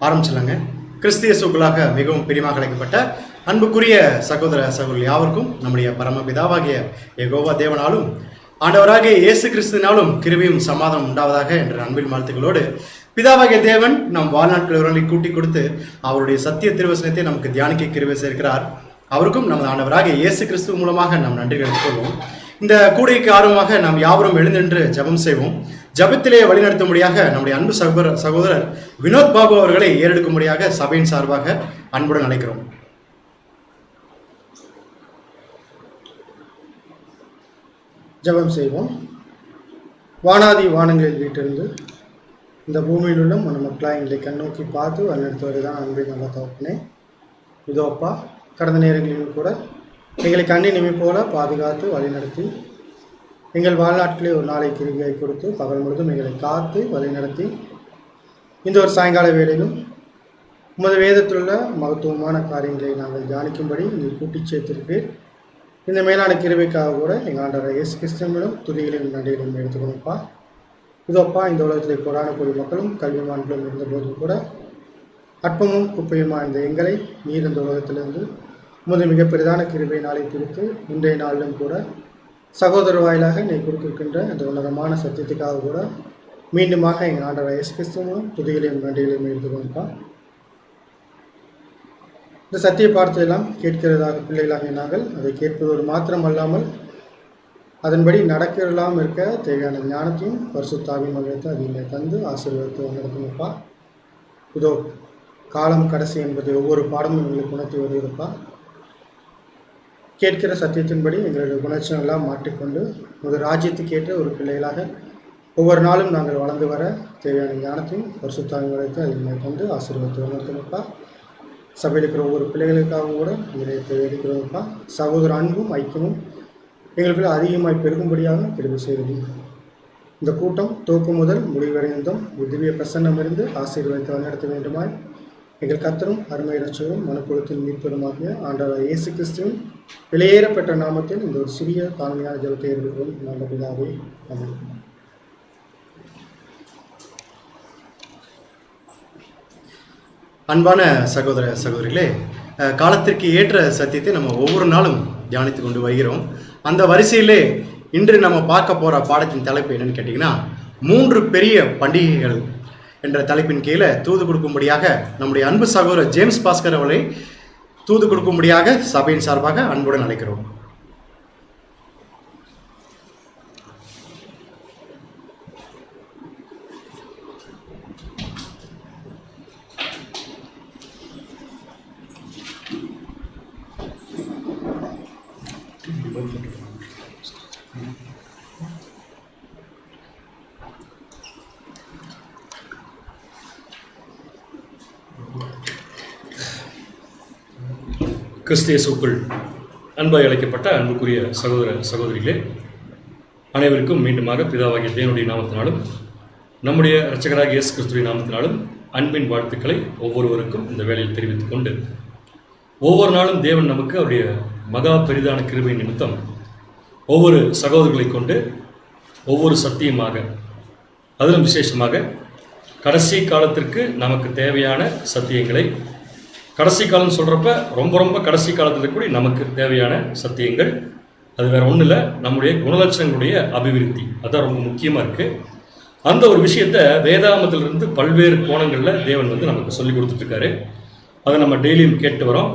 ஆரம்பிச்சிடலாங்க. கிறிஸ்து இயேசுவுக்குள்ளாக மிகவும் பிரியமாக அழைக்கப்பட்ட அன்புக்குரிய சகோதர சகோதரி யாவருக்கும் நம்முடைய பரமபிதாவாகிய யெகோவா தேவனாலும் ஆண்டவராகிய இயேசு கிறிஸ்துவினாலும் கிருபையும் சமாதானம் உண்டாவதாக என்ற அன்பின் வாழ்த்துக்களோடு, பிதாவாகிய தேவன் நம் வாழ்நாட்கள் விவரங்களை கூட்டிக் கொடுத்து அவருடைய சத்திய திருவசனத்தை நமக்கு தியானிக்க கிருபை சேர்க்கிறார். அவருக்கும் நமது ஆண்டவராகிய இயேசு கிறிஸ்து மூலமாக நாம் நன்றிகள் எடுத்துக்கொள்வோம். இந்த கூடைக்கு ஆர்வமாக நாம் யாவரும் எழுந்தென்று ஜெபம் செய்வோம். ஜபத்திலே வழிநடத்தும்படியாக நம்முடைய அன்பு சகோதரர் வினோத் பாபு அவர்களை ஏறெடுக்கும்படியாக சபையின் சார்பாக அன்புடன் அழைக்கிறோம். ஜெபம் செய்வோம். வானாதி வானங்களில் வீட்டிலிருந்து இந்த பூமியில் உள்ள மன மக்களாக எங்களை கண்ணோக்கி பார்த்து வழிநடத்துவது தான் அன்பை நல்ல தகப்பனே. இதோ அப்பா, கடந்த நேரங்களிலும் கூட எங்களை கண்ணின் இமை போல பாதுகாத்து வழிநடத்தி எங்கள் வாழ்நாட்களே ஒரு நாளை கிருபையை கொடுத்து பகல் முழுதும் எங்களை காத்து வழிநடத்தி இந்த ஒரு சாயங்கால வேளையிலும் உமது வேதத்தில் உள்ள மகத்துவமான காரியங்களை நாங்கள் தியானிக்கும்படி நீர் கூட்டிச் சேர்த்திருப்பீர். இந்த மேலான கிருபைக்காக கூட எங்கள் ஆண்டவர் இயேசு கிறிஸ்துவிடம் துதிகளையும் நன்றிகளையும் எடுத்துக்கணும்ப்பா. இதோப்பா, இந்த உலகத்தில் கோடான கோடி மக்களும் கல்விமான்களும் இருந்தபோது கூட அற்பமும் குப்பையுமா இந்த எங்களை நீர் இந்த உலகத்திலிருந்து உமது மிக பெரிதான கிருபை நாளை குறித்து இன்றைய நாளிலும் கூட சகோதர வாயிலாக நீ கொடுக்கின்ற அந்த உன்னதமான சத்தியத்துக்காக கூட மீண்டுமாக எங்கள் ஆண்டவர் இயேசு கிறிஸ்துவும் துதிகளையும் நன்றிகளையும் எடுத்துக்கொண்டா. இந்த சத்திய வார்த்தையெல்லாம் கேட்கிறதாக பிள்ளைகளாக நாங்கள் அதை கேட்பதோடு மாத்திரம் அல்லாமல் அதன்படி நடக்கலாம் இருக்க தேவையான ஞானத்தையும் பரிசுத்தாவியும் வகையத்தை அதில் தந்து ஆசீர்வாதத்தை நடத்துங்கப்பா. இதோ காலம் கடைசி என்பதை ஒவ்வொரு பாடமும் எங்களுக்கு உணர்த்தி வருகிறப்பா. கேட்கிற சத்தியத்தின்படி எங்களுடைய குணச்செல்லாம் மாற்றிக்கொண்டு ஒரு ராஜ்யத்துக்கு ஏற்ற ஒரு பிள்ளைகளாக ஒவ்வொரு நாளும் நாங்கள் வளர்ந்து வர தேவையான ஞானத்தையும் பரிசுத்தாவியும் வகையத்தை அதில் தந்து ஆசீர்வாதத்தை நடத்துங்கப்பா. சபையில் இருக்கிற ஒவ்வொரு பிள்ளைகளுக்காகவும் கூட நிலையத்தை எடுக்கிறோம்ப்பா. சகோதர அன்பும் ஐக்கியமும் எங்களுக்கு அதிகமாய் பெருகும்படியாக கிருபை செய்கிறது. இந்த கூட்டம் துவக்கம் முதல் முடிவடைந்தும் திவ்ய பிரசன்னம் இருந்து ஆசீர்வாதத்தை வழிநடத்த வேண்டுமாய் எங்கள் கர்த்தரும் அருமை இரட்சகரும் மனுக்குலத்தின் மீட்பெருமாகிய ஆண்டவர் இயேசு கிறிஸ்துவின் வெளியேறப்பட்ட நாமத்தில் இந்த ஒரு சிறிய தாழ்மையான ஜெபத்தை இருக்கிறோம். நல்ல பிதாவே, ஆமென். அன்பான சகோதர சகோதரிகளே, காலத்திற்கு ஏற்ற சத்தியத்தை நம்ம ஒவ்வொரு நாளும் தியானித்து கொண்டு வருகிறோம். அந்த வரிசையிலே இன்று நம்ம பார்க்க போகிற பாடத்தின் தலைப்பு என்னன்னு கேட்டிங்கன்னா, 3 பெரிய பண்டிகைகள் என்ற தலைப்பின் கீழே தூது கொடுக்கும்படியாக நம்முடைய அன்பு சகோதரர் ஜேம்ஸ் பாஸ்கர் அவர்களை தூது கொடுக்கும்படியாக சபையின் சார்பாக அன்புடன் அழைக்கிறோம். கிறிஸ்து இயேசுவுக்குள் அன்பாய் அழைக்கப்பட்ட அன்புக்குரிய சகோதர சகோதரிகளே, அனைவருக்கும் மீண்டுமாக பிதாவாகிய தேவனுடைய நாமத்தினாலும் நம்முடைய இரட்சகராகிய இயேசு கிறிஸ்துவின் நாமத்தினாலும் அன்பின் வாழ்த்துக்களை ஒவ்வொருவருக்கும் இந்த வேளையில் தெரிவித்துக் கொண்டு, ஒவ்வொரு நாளும் தேவன் நமக்கு அவருடைய மகா பெரிதான கிருபை நிமித்தம் ஒவ்வொரு சகோதரர்களை கொண்டு ஒவ்வொரு சத்தியமாக, அதிலும் விசேஷமாக கடைசி காலத்திற்கு நமக்கு தேவையான சத்தியங்களை, கடைசி காலம் சொல்கிறப்ப ரொம்ப கடைசி காலத்தில் கூட நமக்கு தேவையான சத்தியங்கள், அது வேறு ஒன்றும் இல்லை, நம்முடைய குணலட்சணங்களுடைய அபிவிருத்தி, அதான் ரொம்ப முக்கியமாக இருக்குது. அந்த ஒரு விஷயத்தை வேதாகமத்திலிருந்து பல்வேறு கோணங்களில் தேவன் நமக்கு சொல்லி கொடுத்துட்ருக்காரு. அதை நம்ம டெய்லியும் கேட்டு வரோம்.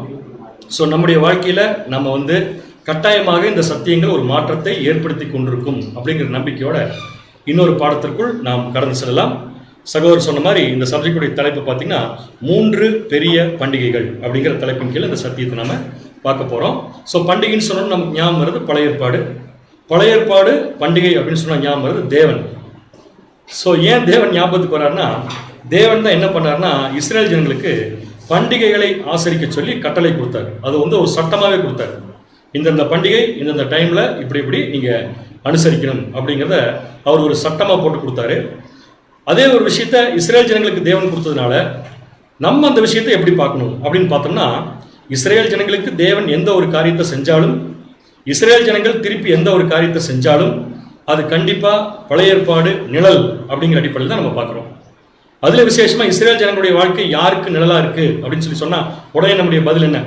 ஸோ நம்முடைய வாழ்க்கையில் நம்ம கட்டாயமாக இந்த சத்தியங்கள் ஒரு மாற்றத்தை ஏற்படுத்தி கொண்டிருக்கும் அப்படிங்கிற நம்பிக்கையோட இன்னொரு பாடத்திற்குள் நாம் கடந்து செல்லலாம். சகோதரர் சொன்ன மாதிரி இந்த சப்ஜெக்டுடைய தலைப்பு பார்த்தீங்கன்னா 3 பெரிய பண்டிகைகள் அப்படிங்கிற தலைப்பின் கீழே இந்த சத்தியத்தை நம்ம பார்க்க போகிறோம். ஸோ பண்டிகைன்னு சொன்னோம் நமக்கு ஞாபகம் வருது பழைய ஏற்பாடு. பழைய ஏற்பாடு பண்டிகை அப்படின்னு சொன்னால் ஞாபகம் வருது தேவன். ஸோ ஏன் தேவன் ஞாபகத்துக்கு வர்றாருன்னா, தேவன் தான் என்ன பண்ணாருன்னா இஸ்ரேல் ஜனங்களுக்கு பண்டிகைகளை ஆசரிக்க சொல்லி கட்டளை கொடுத்தாரு. அது ஒரு சட்டமாகவே கொடுத்தாரு. இந்தந்த பண்டிகை இந்தந்த டைமில் இப்படி நீங்கள் அனுசரிக்கணும் அப்படிங்கிறத அவர் ஒரு சட்டமாக போட்டு கொடுத்தாரு. அதே ஒரு விஷயத்த இஸ்ரேல் ஜனங்களுக்கு தேவன் கொடுத்ததுனால நம்ம அந்த விஷயத்தை எப்படி பார்க்கணும் அப்படின்னு பார்த்தோம்னா, இஸ்ரேல் ஜனங்களுக்கு தேவன் எந்த ஒரு காரியத்தை செஞ்சாலும், இஸ்ரேல் ஜனங்கள் திருப்பி எந்த ஒரு காரியத்தை செஞ்சாலும் அது கண்டிப்பாக பழைய ஏற்பாடு நிழல் அப்படிங்கிற அடிப்படையில் தான் நம்ம பார்க்குறோம். அதுல விசேஷமா இஸ்ரேல் ஜனங்களுடைய வாழ்க்கை யாருக்கு நிழலா இருக்கு அப்படின்னு சொல்லி சொன்னா உடனே நம்முடைய பதில் என்ன?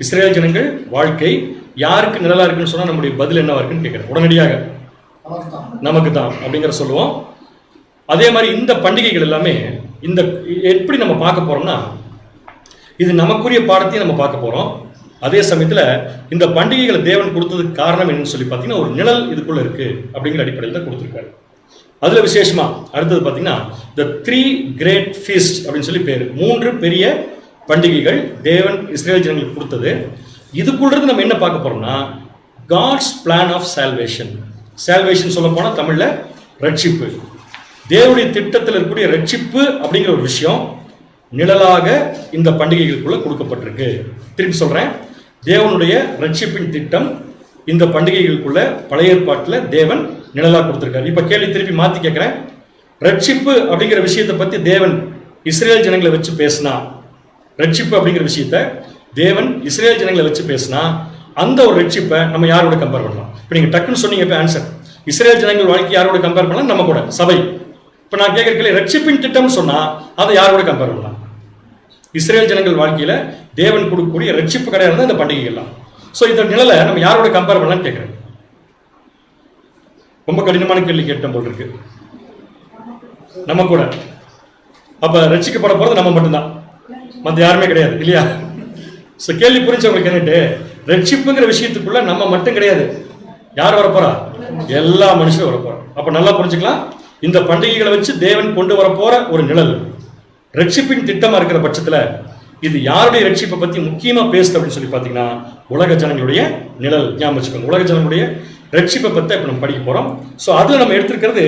இஸ்ரேல் ஜனங்கள் வாழ்க்கை யாருக்கு நிழலா இருக்குன்னு சொன்னா நம்முடைய பதில் என்னவா இருக்குன்னு கேட்கிறேன். உடனடியாக நமக்கு தான் அப்படிங்கிற சொல்லுவோம். அதே மாதிரி இந்த பண்டிகைகள் எல்லாமே இந்த எப்படி நம்ம பார்க்க போறோம்னா, இது நமக்குரிய பாடத்தையும் நம்ம பார்க்க போறோம். அதே சமயத்துல இந்த பண்டிகைகளை தேவன் கொடுத்ததுக்கு காரணம் என்னன்னு சொல்லி பார்த்தீங்கன்னா ஒரு நிழல் இதுக்குள்ள இருக்கு அப்படிங்கிற அடிப்படையில் தான் கொடுத்துருக்காரு. அதுல விசேஷமா அடுத்தது பார்த்தீங்கன்னா த 3 கிரேட் ஃபீஸ்ட் அப்படின்னு சொல்லி பேரு. 3 பெரிய பண்டிகைகள் தேவன் இஸ்ரேல் ஜனங்களுக்கு கொடுத்தது. இதுக்குள்ளது நம்ம என்ன பார்க்க போறோம்னா God's plan of salvation. Salvation சொல்ல போனா தமிழ்ல ரட்சிப்பு. தேவனுடைய திட்டத்தில் இருக்கக்கூடிய ரட்சிப்பு அப்படிங்கிற ஒரு விஷயம் நிழலாக இந்த பண்டிகைகளுக்குள்ள கொடுக்கப்பட்டிருக்கு. திருப்பி சொல்றேன், தேவனுடைய ரட்சிப்பின் திட்டம் இந்த பண்டிகைகளுக்குள்ள பழைய ஏற்பாட்டில் தேவன் நிழலாக கொடுத்திருக்காரு. இப்ப கேள்வி திருப்பி மாத்தி கேட்கிறேன். ரட்சிப்பு அப்படிங்கிற விஷயத்தை பத்தி தேவன் இஸ்ரேல் ஜனங்களை வச்சு பேசினா, ரட்சிப்பு அப்படிங்கிற விஷயத்த தேவன் இஸ்ரேல் ஜனங்களை வச்சு பேசினா அந்த ஒரு ரட்சிப்பை நம்ம யாரோட கம்பேர் பண்ணலாம்? இப்ப நீங்க டக்குன்னு சொன்னீங்க இப்ப ஆன்சர். இஸ்ரேல் ஜனங்கள் வாழ்க்கை யாரோட கம்பேர் பண்ணலாம்? நம்ம கூட சபை. இப்ப நான் கேட்கறதுல ரட்சிப்பின் திட்டம் சொன்னா அதை யாரோட கம்பேர் பண்ணலாம்? இஸ்ரேல் ஜனங்கள் வாழ்க்கையில தேவன் கொடுக்கக்கூடிய ரட்சிப்பு கிடையாது இந்த பண்டிகைகள்லாம். சோ இந்த நிழலை நம்ம யாரோட கம்பேர் பண்ணலாம்னு கேட்கிறேன். ரொம்ப கடினமான கேள்வி கேட்டோம் போல் இருக்கு. நம்ம கூட. அப்ப ரட்சிக்கப்பட போறது நம்ம மட்டும்தான், மற்ற யாருமே கிடையாது இல்லையா? சோ கேள்வி புரிஞ்சவங்களுக்கு என்னட்டு, ரட்சிப்புங்கிற விஷயத்துக்குள்ள நம்ம மட்டும் கிடையாது. யார் வரப்போறா? எல்லா மனுஷரும் வரப்போறா. அப்ப நல்லா புரிஞ்சுக்கலாம், இந்த பண்டிகைகளை வச்சு தேவன் கொண்டு வரப்போற ஒரு நிழல் ரட்சிப்பின் திட்டமா இருக்கிற பட்சத்துல இது யாருடைய ரட்சிப்பை பத்தி முக்கியமா பேசுது அப்படின்னு சொல்லி பாத்தீங்கன்னா உலக ஜனங்களுடைய நிழல். ஞாபகம் வச்சுக்கோங்க, உலக ஜனங்களுடைய ரட்சிப்பை பத்தி இப்ப நம்ம படிக்க போறோம். சோ அதுல நம்ம எடுத்திருக்கிறது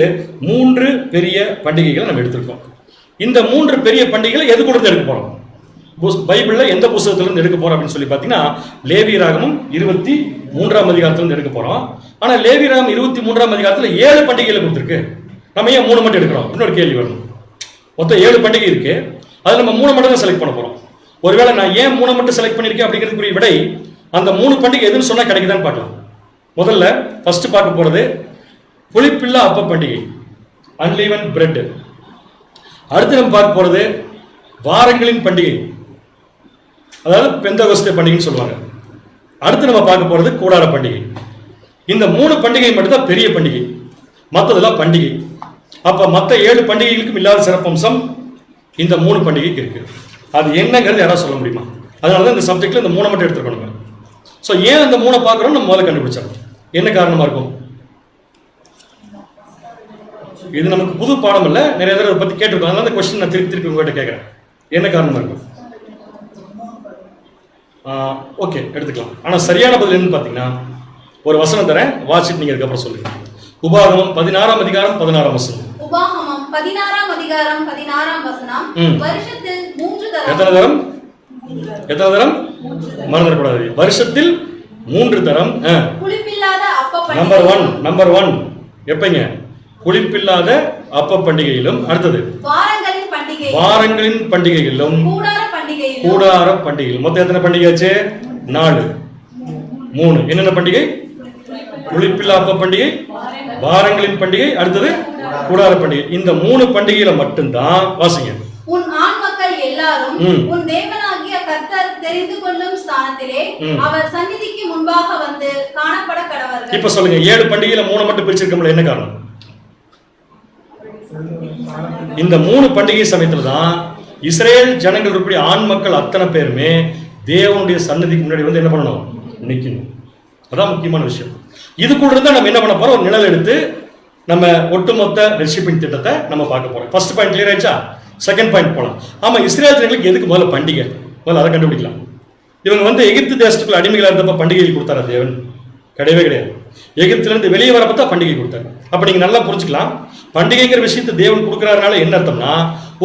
3 பெரிய பண்டிகைகளை நம்ம எடுத்திருக்கோம். இந்த 3 பெரிய பண்டிகைகளை எது கூட எடுக்க போறோம்? பைபிள்ல எந்த புத்தகத்துல இருந்து எடுக்க போறோம் அப்படின்னு சொல்லி பாத்தீங்கன்னா லேவியராகமம் 23ஆம் அதிகாரத்துல இருந்து எடுக்க போறோம். ஆனா லேவியராகமம் 23ஆம் அதிகாரத்துல 7 பண்டிகைகளை கொடுத்திருக்கு. நம்ம ஏன் 3 மட்டும் எடுக்கிறோம்? இன்னொரு கேள்வி வரணும். மொத்தம் 7 பண்டிகை இருக்கு, அதுல நம்ம 3 மட்டும் தான் செலக்ட் பண்ண போறோம். ஒருவேளை நான் ஏன் 3 மட்டும் செலக்ட் பண்ணிருக்கேன் அப்படிங்கிறதுக்குரிய விடை அந்த 3 பண்டிகை எதுன்னு சொன்னா கிடைக்குதான்னு பார்க்கலாம். முதல்ல ஃபர்ஸ்ட் பார்க்க போறது புளிப்பில்லா அப்ப பண்டிகை, அன்லீவன் பிரெட். அடுத்து நம்ம பார்க்க போறது வாரங்களின் பண்டிகை, அதாவது பெந்தகோஸ்தே பண்டிகைன்னு சொல்லுவாங்க. அடுத்து நம்ம பார்க்க போறது கூடார பண்டிகை. இந்த 3 பண்டிகை மட்டும் தான் பெரிய பண்டிகை, மற்றதெல்லாம் பண்டிகை. அப்ப மற்ற 7 பண்டிகைகளுக்கும் இல்லாத சிறப்பம்சம் இந்த 3 பண்டிகைக்கு இருக்கு. அது என்னங்கிறது யாராவது சொல்ல முடியுமா? அதனாலதான் இந்த சப்ஜெக்ட்ல இந்த 3 மட்டும் எடுத்துக்கணும். ஸோ ஏன் அந்த 3 பார்க்குறோம் நம்ம முதல்ல கண்டுபிடிச்சிடணும். என்ன காரணமா இருக்கும்? இது நமக்கு புது பாடம் இல்லை, நிறைய தடவை பத்தி கேட்டிருக்கோம். அதனால இந்த கொஸ்டின் நான் திருப்பி உங்ககிட்ட கேட்கறேன். என்ன காரணமா இருக்கும்? ஓகே, எடுத்துக்கலாம். ஆனா சரியான பதில் என்னன்னு பாத்தீங்கன்னா ஒரு வசனம் தரேன், வாசிட்டு நீங்க அதுக்கப்புறம் சொல்லுங்க. உபாகமம் 16ஆம் அதிகாரம் 16ஆம் வசனம். உபாகமம் 16ஆம் அதிகாரம் 16ஆம் வசனம். வருஷத்தில் 3 தரம். எத்தனை தரம்? மறந்துடக்கூடாது. வருஷத்தில் 3 தரம் புளிப்பில்லாத அப்ப பண்டிகை. நம்பர் 1 எப்பங்க? புளிப்பில்லாத அப்ப பண்டிகையிலும். அடுத்தது வாரங்களின் பண்டிகையிலும் கூடார பண்டிகையிலும். மொத்தம் எத்தனை பண்டிகை ஆச்சு? 4. 3 என்னென்ன பண்டிகை? புளிப்பில்லா அப்ப பண்டிகை, வாரங்களின் பண்டிகை, அடுத்தது கூடார பண்டிகை. இந்த 3 பண்டிகையில மட்டும்தான் வாசிங்க. உன் ஆண் மக்கள் எல்லாரும் உன் தேவனாகிய கர்த்தர் தெரிந்து கொள்ளும் ஸ்தானத்திலே அவர் சந்நிதிக்கு முன்பாக வந்து காணப்பட கடவர்கள். இப்ப சொல்லுங்க, 7 பண்டிகையில 3 மட்டும் பிரிச்சிருக்கோம்ல, என்ன காரணம்? இந்த 3 பண்டிகை சமயத்துல தான் இஸ்ரேல் ஜனங்கள் இருக்கக்கூடிய ஆண் மக்கள் அத்தனை பேருமே தேவனுடைய சன்னதிக்கு முன்னாடி வந்து என்ன பண்ணணும்? நிக்கணும். அதான் முக்கியமான விஷயம். இது கூட இருந்தா நம்ம என்ன பண்ண போறோம்? ஒரு நிழல் எடுத்து நம்ம ஒட்டுமொத்த ரட்சிப்பின் திட்டத்தை நம்ம பார்க்க போறோம். ஃபர்ஸ்ட் பாயிண்ட் கிளியர் ஆயிடுச்சா? செகண்ட் பாயிண்ட் போலாம். ஆமா, இஸ்ரேல் ஜனங்களுக்கு எதுக்கு முதல்ல பண்டிகை? முதல்ல அதை கண்டுபிடிக்கலாம். இவங்க வந்து எகிப்து தேசத்துக்குள்ள அடிமைகளா இருந்தப்ப பண்டிகைகள் கொடுத்தாரா தேவன்? கிடையவே கிடையாது. எகிப்துல இருந்து வெளியே வரப்பதான் பண்டிகை கொடுத்தாரு. அப்ப நீங்க நல்லா புரிஞ்சுக்கலாம், பண்டிகைங்கிற விஷயத்தை தேவன் கொடுக்கறதுனால என்ன அர்த்தம்னா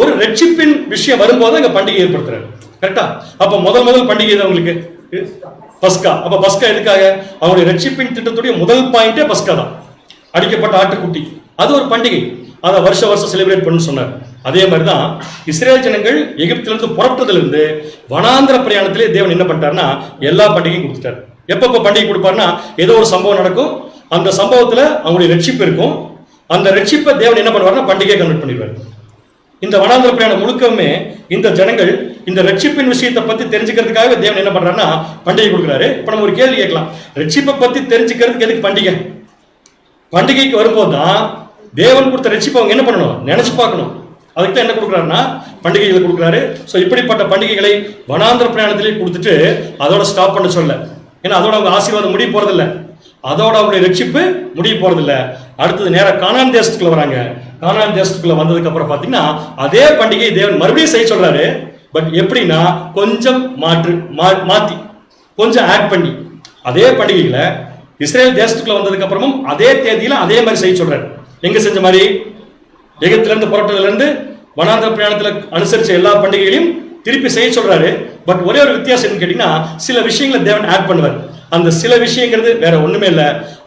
ஒரு ரட்சிப்பின் விஷயம் வரும்போது அங்க பண்டிகை ஏற்படுத்துறாரு. கரெக்டா? அப்ப முதல் பண்டிகை தான் உங்களுக்கு பஸ்கா. அப்ப பஸ்கா எதுக்காக? அவருடைய ரட்சிப்பின் திட்டத்துடைய முதல் பாயிண்டே பஸ்கா தான். அடிக்கப்பட்ட ஆட்டுக்குட்டி, அது ஒரு பண்டிகை. அதை வருஷம் செலிப்ரேட் பண்ணு சொன்னார். அதே மாதிரிதான் இஸ்ரேல் ஜனங்கள் எகிப்திலிருந்து புறப்பட்டதுல இருந்து வனாந்திர பிரயாணத்திலே தேவன் என்ன பண்ணிட்டாருன்னா எல்லா பண்டிகையும் கொடுத்துட்டாரு. எப்பப்ப பண்டிகை கொடுப்பாருன்னா ஏதோ ஒரு சம்பவம் நடக்கும், அந்த சம்பவத்துல அவங்களுடைய ரட்சிப்பு இருக்கும். அந்த ரட்சிப்பை தேவன் என்ன பண்ணுவாருன்னா பண்டிகையை கன்வெர்ட் பண்ணிடுவார். இந்த வனாந்திர பிரயாணம் முழுக்கவுமே இந்த ஜனங்கள் இந்த ரட்சிப்பின் விஷயத்தை பத்தி தெரிஞ்சுக்கிறதுக்காகவே தேவன் என்ன பண்றாருன்னா பண்டிகை கொடுக்குறாரு. இப்ப நம்ம ஒரு கேள்வி கேட்கலாம், ரட்சிப்பை பத்தி தெரிஞ்சுக்கிறதுக்கு எதுக்கு பண்டிகை? பண்டிகைக்கு வரும்போது தான் தேவன் கொடுத்த ரட்சிப்பை அவங்க என்ன பண்ணணும், நினைச்சு பார்க்கணும். அதுக்கு தான் என்ன கொடுக்குறாருன்னா பண்டிகைகளை கொடுக்குறாரு. ஸோ இப்படிப்பட்ட பண்டிகைகளை வனாந்திர பிரயாணத்திலே கொடுத்துட்டு அதோட ஸ்டாப் பண்ண சொல்ல. ஏன்னா அதோட அவங்க ஆசீர்வாதம் முடிய போறதில்ல, அதோட அவங்களுடைய ரட்சிப்பு முடிய போறதில்ல. அடுத்தது நேராக கானான் தேசத்துக்குள்ள வராங்க. கானான் தேசத்துக்குள்ள வந்ததுக்கு அப்புறம் பாத்தீங்கன்னா அதே பண்டிகை தேவன் மறுபடியும் செய்ய சொல்றாரு. பட் எப்படின்னா கொஞ்சம் மாத்தி கொஞ்சம் ஆட் பண்ணி அதே பண்டிகைகளை இஸ்ரேல் தேசத்துக்குள்ள வந்ததுக்கு அப்புறமும் அதே தேதியில அதே மாதிரி செய்ய சொல்றாரு. எங்க செஞ்ச மாதிரி எகிப்துல இருந்து புறப்பட்டதுல இருந்து வனாந்திர பிரயாணத்துல அனுசரிச்ச எல்லா பண்டிகைகளையும் திருப்பி செய்ய சொல்றாரு. பட் ஒரே ஒரு வித்தியாசம் கேட்டீங்கன்னா சில விஷயங்களை தேவன் ஆட் பண்ணுவார். அந்த சில விஷயங்கிறது வேற ஒண்ணுமே இல்ல,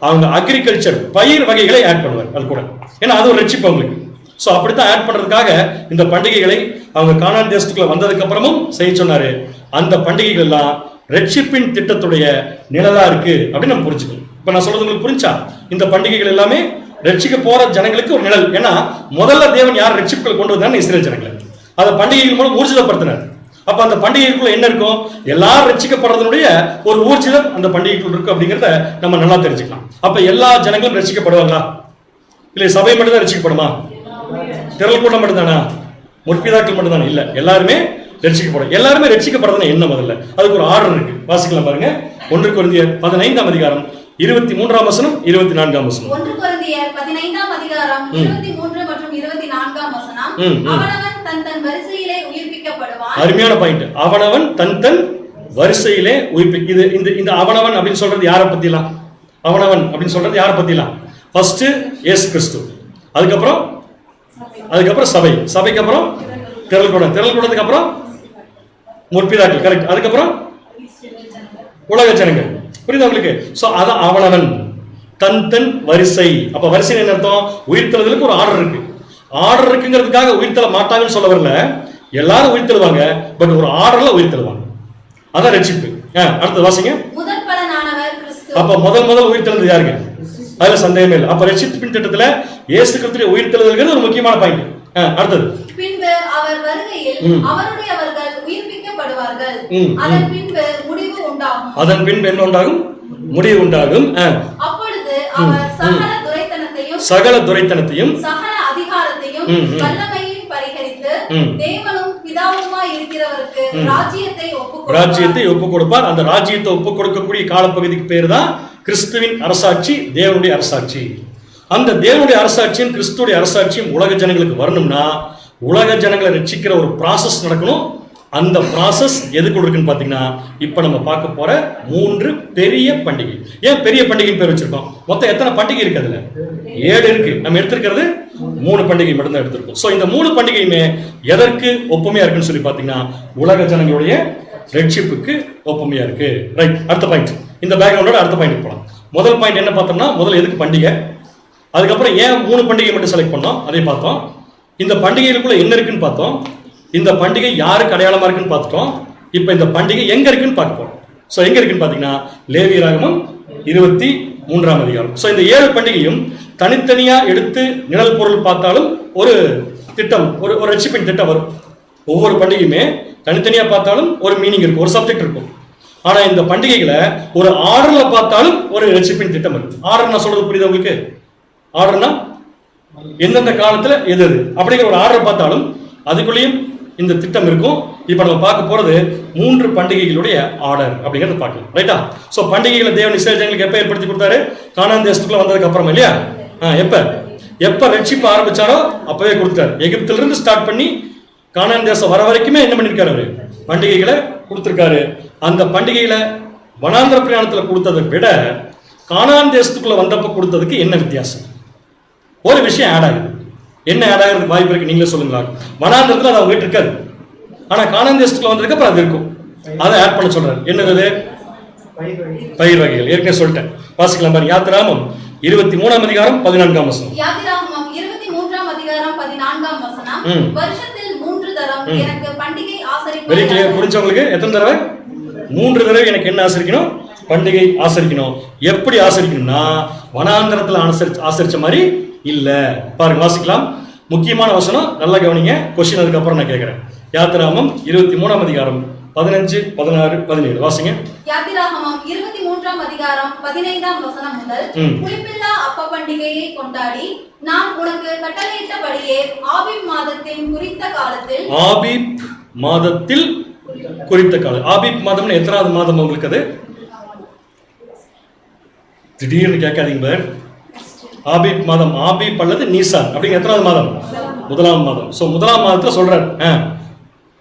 அவங்க அக்ரிகல்ச்சர் பயிர் வகைகளை ஆட் பண்ணுவார் அது கூட. ஏன்னா அது ஒரு ரட்சிப்பு அவங்களுக்கு. ஸோ அப்படித்தான் ஆட் பண்றதுக்காக இந்த பண்டிகைகளை அவங்க கானான் தேசத்துக்குள்ள வந்ததுக்கு அப்புறமும் செய்ய சொன்னாரு. அந்த பண்டிகைகள் எல்லாம் ரட்சிப்பின் திட்டத்துடைய நிழலா இருக்கு அப்படின்னு நம்ம புரிஞ்சுக்கணும். இப்ப நான் சொல்றது உங்களுக்கு புரிஞ்சா? இந்த பண்டிகைகள் எல்லாமே ரட்சிக்க போற ஜனங்களுக்கு ஒரு நிழல். ஏன்னா முதல்ல தேவன் யார் ரட்சிப்புகள் கொண்டு வந்தார்? இஸ்ரேல் ஜனங்களை. அதை பண்டிகைகள் மூலம் ஊர்ஜிதப்படுத்தினார். அப்ப அந்த பண்டிகைக்குள்ள என்ன இருக்கும்? எல்லாரும் ரட்சிக்கப்படுறதுடைய ஒரு ஊர்ஜிதம் அந்த பண்டிகைக்குள்ள இருக்கு அப்படிங்கிறத நம்ம நல்லா தெரிஞ்சுக்கலாம். அப்ப எல்லா ஜனங்களும் ரட்சிக்கப்படுவாங்களா? இல்ல சபை மட்டும் தான் ரட்சிக்கப்படுமா? திரள் கூட்டம் மட்டும் தானா? முற்பிதாக்கள் மட்டும் தானே? இல்ல, எல்லாருமே ரட்சிக்கப்படும். எல்லாருமே ரட்சிக்கப்படுறதுன்னா என்ன? முதல்ல அதுக்கு ஒரு ஆர்டர் இருக்கு. வாசிக்கலாம் பாருங்க. 1 கொரிந்தியர் 15ஆம் அதிகாரம் 23ஆம் வசனம் 24ஆம் வசனம். 1 கொரிந்தியர் 15ஆம் அதிகாரம் 23 மற்றும் 24ஆம் வசனம். அவனவன் தன் தன் வரிசையிலே உயிர்ப்பிக்கப்படுவான். அருமையான பாயிண்ட். அவனவன் தன் தன் வரிசையிலே இது இந்த அவனவன் அப்படின்னு சொல்றது யாரை பத்திலாம்? அவனவன் அப்படின்னு சொல்றது யாரை பத்திலாம்? ஃபர்ஸ்ட் இயேசு கிறிஸ்து, அதுக்கப்புறம் சபை, சபைக்கு அப்புறம் திரள் கூடத்துக்கு அப்புறம் முற்பிதாக்கள், கரெக்ட். அதுக்கப்புறம் உலக ஜனங்கள். புரியுது உங்களுக்கு? சோ அதான் அவனவன் தன் தன் வரிசை. அப்ப வரிசை என்ன அர்த்தம்? உயிர்த்தெழுதலுக்கு ஒரு ஆர்டர் இருக்கு. ஆர்டர் இருக்குங்கிறதுக்காக உயிர்த்தெழ மாட்டாங்கன்னு சொல்ல வரல. எல்லாரும் உயிர்த்தெழுவாங்க, பட் ஒரு ஆர்டர்ல உயிர்த்தெழுவாங்க. அதான் ரட்சிப்பு. அடுத்து வாசிங்க. முதல் பலனானவர் கிறிஸ்து. அப்ப முதல் உயிர்த்தெழுந்தது யாருங்க? அதுல சந்தேகமே இல்லை. அப்ப ரட்சிப்பின் திட்டத்துல இயேசு கிறிஸ்துவின் உயிர்த்தெழுதல்ங்கிறது ஒரு முக்கியமான பாயிண்ட். அடுத்தது பின்பு அவர் வருகையில் அவருடையவர்கள் உயிர்ப்பிக்கப்படுவார்கள். அதன் பின்பு முடிவு உண்டாகும். அதன் பின்பு என்ன உண்டாகும்? முடிவு உண்டாகும். அப்பொழுது அவர் சகல துரைத்தனத்தையும் சகல அதிகாரத்தையும் வல்லமையையும் பரிகரித்து தேவனும் பிதாவுமாய் இருக்கிறவருக்கு ராஜ்யத்தை ஒப்புக் கொடுப்பார். அந்த ராஜ்யத்தை ஒப்புக் கொடுக்கக்கூடிய காலப்பகுதிக்கு பேர் தான் கிறிஸ்துவின் அரசாட்சி, தேவனுடைய அரசாட்சி. அந்த தேவனுடைய அரசாட்சியும் கிறிஸ்துடைய அரசாட்சியும் உலக ஜனங்களுக்கு வரணும்னா உலக ஜனங்களை ரட்சிக்கிற ஒரு ப்ராசஸ் நடக்கணும். அந்த ப்ராசஸ் எதுக்குள்ள இருக்குன்னு பாத்தீங்கன்னா இப்ப நம்ம பார்க்க போற 3 பெரிய பண்டிகை. ஏன் பெரிய பண்டிகை பேர் வச்சிருக்கோம்? மொத்தம் எத்தனை பண்டிகை இருக்கு? அதுல 7 இருக்கு. நம்ம எடுத்திருக்கிறது 3 பண்டிகை மட்டும் தான் எடுத்திருக்கோம். சோ இந்த 3 பண்டிகையுமே எதற்கு ஒப்புமையா இருக்குன்னு சொல்லி பாத்தீங்கன்னா உலக ஜனங்களுடைய ரட்சிப்புக்கு ஒப்புமையா இருக்கு. ரைட். அடுத்த பாயிண்ட். இந்த பேக்ரவுண்டோட அடுத்த பாயிண்ட் போலாம். முதல் பாயிண்ட் என்ன பார்த்தோம்னா முதல்ல எதுக்கு பண்டிகை, அதுக்கப்புறம் ஏன் 3 பண்டிகை மட்டும் செலக்ட் பண்ணோம் அதை பார்த்தோம். இந்த பண்டிகைகளுக்குள்ள என்ன இருக்குன்னு பார்த்தோம். இந்த பண்டிகை யாருக்கு அடையாளமா இருக்குன்னு பார்த்துட்டோம். இப்ப இந்த பண்டிகை எங்க இருக்குன்னு பார்க்க போறோம். சோ எங்க இருக்குன்னு பாத்தீங்கன்னா லேவியராகமம் 23ஆம் அதிகாரம். சோ இந்த 7 பண்டிகையும் தனித்தனியா எடுத்து நிழல் பொருள் பார்த்தாலும் ஒரு திட்டம், ஒரு ரட்சிப்பின் திட்டம் வரும். ஒவ்வொரு பண்டிகையுமே தனித்தனியா பார்த்தாலும் ஒரு மீனிங் இருக்கும், ஒரு சப்ஜெக்ட் இருக்கும். ஆனா இந்த பண்டிகைகளை ஒரு ஆர்டர்ல பார்த்தாலும் ஒரு ரட்சிப்பின் திட்டம் இருக்கு. ஆர்டர் நான் சொல்றது புரியுது உங்களுக்கு? ஆர்டர்னா எந்தெந்த காலத்துல எது அப்படிங்கிற ஒரு ஆர்டர் பார்த்தாலும் அதுக்குள்ளேயும் இந்த திட்டம் இருக்கும். இப்ப நம்ம பார்க்க போறது 3 பண்டிகைகளுடைய ஆர்டர் அப்படிங்கறத பார்க்கலாம். ரைட்டா? சோ பண்டிகைகளை தேவன் இஸ்ரேல் ஜனங்களுக்கு எப்ப ஏற்படுத்தி கொடுத்தாரு? கானான் தேசத்துக்குள்ள வந்ததுக்கு அப்புறம் இல்லையா? எப்ப ரட்சிப்பு ஆரம்பிச்சாரோ அப்பவே கொடுத்தாரு. எகிப்துல இருந்து ஸ்டார்ட் பண்ணி கானான் தேசம் வர வரைக்குமே என்ன பண்ணிருக்காரு? அவரு பண்டிகைகளை கொடுத்திருக்காரு. அந்த பண்டிகைகளை வனாந்திர பிரயாணத்துல கொடுத்ததை விட கானான் தேசத்துக்குள்ள வந்தப்ப கொடுத்ததுக்கு என்ன வித்தியாசம்? ஒரு விஷயம் ஆட் ஆகுது. என்ன ஆட் ஆகிறதுக்கு வாய்ப்பு இருக்கு? நீங்களே சொல்லுங்களா? வனாந்திரத்துல அது அவங்க இருக்காது, ஆனா கானான் தேசத்துக்குள்ள வந்ததுக்கு அப்புறம் அது இருக்கும். அதை ஆட் பண்ண சொல்றாரு. என்னது? பயிர் வகைகள். ஏற்கனவே சொல்லிட்டேன். வாசிக்கலாம் பாருங்க. யாத்திராகமம் 23ஆம் அதிகாரம் 14ஆம் வசனம். யாத்திராகமம் 23ஆம் அதிகாரம் 14ஆம் வசனம். வருஷத்தில் 3 தரம் எனக்கு பண்டிகை ஆசரிக்கணும். Very clear. புரிஞ்சவங்களுக்கு? எத்தனை தடவை? 3 தடவை எனக்கு என்ன ஆசரிக்கணும்? பண்டிகை ஆசரிக்கணும். எப்படி ஆசரிக்கணும்னா வனாந்திரத்துல ஆசரிச்ச மாதிரி இல்ல. பாருங்க வாசிக்கலாம். முக்கியமான வசனம், நல்லா கவனிங்க. கொஸ்டின் அதுக்கப்புறம் நான் கேட்கிறேன். யாத்திராகமம் 23ஆம் அதிகாரம் 15, 16, 17 வாசிங்க. யாத்திராகமம் 23ஆம் அதிகாரம் 15ஆம் வசனம் முதல், புளிப்பில்லா அப்ப பண்டிகையை கொண்டாடி நான் உனக்கு கட்டளையிட்டபடியே ஆபீப் மாதத்தின் குறித்த காலத்தில், ஆபீப் மாதத்தில் குறித்த காலம். ஆபீப் மாதம்னு எத்தனாவது மாதம் உங்களுக்கு? அது திடீர்னு கேட்காதீங்க பார். ஆபீப் மாதம், ஆபீப் அல்லது நீசான் அப்படிங்கிற எத்தனாவது மாதம்? முதலாம் மாதம். சோ முதலாம் மாதத்துல சொல்றாரு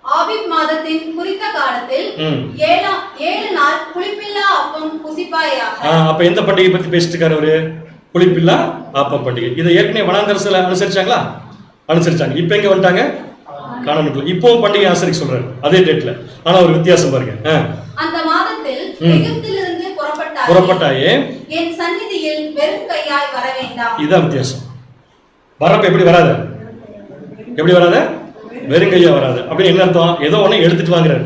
ஆபீப் மாதத்தின் குறித்த காலத்தில் 7 நாள் புளிப்பில்லா அப்பம் புசிப்பாயாக. அப்ப எந்த பண்டிகை பத்தி பேசிட்டு இருக்காரு அவரு? புளிப்பில்லா அப்பம் பண்டிகை. இதை ஏற்கனவே வனாந்தரத்துல அனுசரிச்சாங்களா? அனுசரிச்சாங்க. இப்ப எங்க வந்துட்டாங்க? கானானுக்குள்ள. இப்பவும் பண்டிகை ஆசரிக்க சொல்றாரு அதே டேட்ல. ஆனா ஒரு வித்தியாசம் பாருங்க. அந்த மாதத்தில் எகிப்திலிருந்து புறப்பட்டாயே என் சந்நிதியில் வெறும் கையாய் வர வேண்டாம். இதான் வித்தியாசம். வரப்ப எப்படி வராத? எப்படி வராத? வெறுங்கையா வராது. அப்படின்னு என்ன அர்த்தம்? ஏதோ ஒண்ணு எடுத்துட்டு வாங்குறாரு.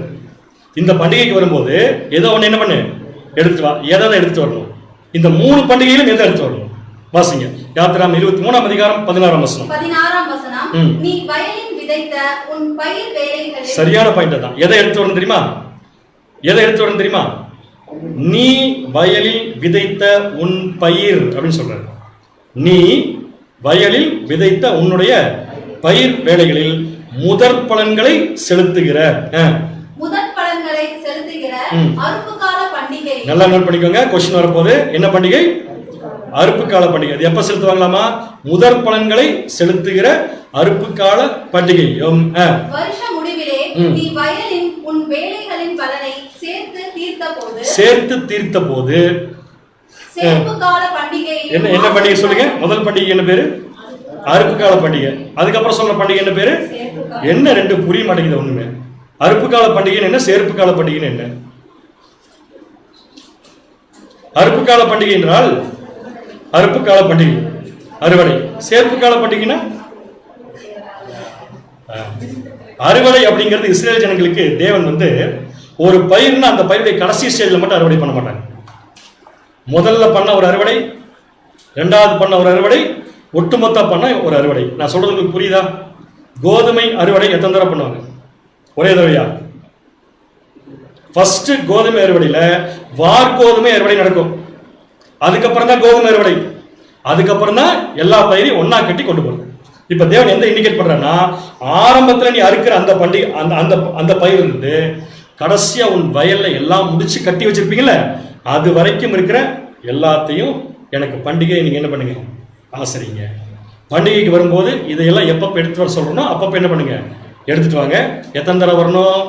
இந்த பண்டிகைக்கு வரும்போது ஏதோ ஒண்ணு என்ன பண்ணு, எடுத்துட்டு வா. எதை எடுத்துட்டு வரணும்? இந்த 3 பண்டிகையிலும் எதை எடுத்து வரணும்? வாசிங்க. யாத்திராகமம் 23ஆம் அதிகாரம் 16ஆம் வசனம். 16ஆம் வசனம், நீ வயலில் விதைத்த உன் பயிர் வேலைகளில். சரியான பாயிண்ட் தான். எதை எடுத்து வரணும் தெரியுமா? எதை எடுத்து வரணும் தெரியுமா? நீ வயலில் விதைத்த உன் பயிர் அப்படின்னு சொல்றாரு. நீ வயலில் விதைத்த உன்னுடைய பயிர் வேலைகளில் முதற் பலன்களை செலுத்துகிற அறுப்பு கால பண்டிகை. நல்லா நோட் பண்ணிக்கோங்க. கொஸ்டின் வரப்போது. என்ன பண்டிகை? அறுப்பு கால பண்டிகை. அது எப்ப செலுத்துவாங்களாமா? முதற் பலன்களை செலுத்துகிற அறுப்பு கால பண்டிகை. வருஷ முடிவிலே நீ வயலின் உன் வேலைகளின் பலனை சேர்த்து தீர்த்த போது சேர்ப்பு கால பண்டிகை. என்ன பண்டிகை சொல்லுங்க? முதல் பண்டிகை என்ன பேரு? அறுப்பு கால பண்டிகை. அதுக்கப்புறம் சொல்ற பண்டிகை என்ன பேரு? என்ன ரெண்டு புரிய மாட்டேங்குது ஒண்ணுமே. அறுப்பு கால பண்டிகை என்ன, சேர்ப்பு கால பண்டிகை என்ன? அறுப்பு கால பண்டிகை என்றால் அறுப்பு கால பண்டிகை அறுவடை. சேர்ப்பு கால பண்டிகைனா அறுவடை. அப்படிங்கிறது இஸ்ரேல் ஜனங்களுக்கு தேவன் ஒரு பயிர்னா அந்த பயிருடைய கடைசி ஸ்டேஜ்ல மட்டும் அறுவடை பண்ண மாட்டாங்க. முதல்ல பண்ண ஒரு அறுவடை, ரெண்டாவது பண்ண ஒரு அறுவடை, ஒட்டுமொத்த பண்ண ஒரு அறுவடை. நான் சொல்றது உங்களுக்கு புரியுதா? கோதுமை அறுவடை எத்தனை தடவை பண்ணுவாங்க? ஒரே தடவையா? ஃபர்ஸ்ட் கோதுமை அறுவடையில வார்கோதுமை அறுவடை நடக்கும். அதுக்கப்புறம் தான் கோதுமை அறுவடை. அதுக்கப்புறம் தான் எல்லா பயிரையும் ஒன்னா கட்டி கொண்டு போறது. இப்ப தேவன் எந்த இண்டிகேட் பண்றன்னா, ஆரம்பத்துல நீ அறுக்கிற அந்த பண்டிகை அந்த பயிர் இருந்து கடைசியா உன் வயல்ல எல்லாம் முடிச்சு கட்டி வச்சிருப்பீங்கல்ல, அது வரைக்கும் இருக்கிற எல்லாத்தையும் எனக்கு பண்டிகை நீங்க என்ன பண்ணுங்க, ஆசரிங்க. பண்டிகைக்கு வரும்போது இதையெல்லாம் எப்பப்ப எடுத்து வர சொல்றோம் அப்பப்ப என்ன பண்ணுங்க, எடுத்துட்டு வாங்க. எத்தனை தடவை வரணும்?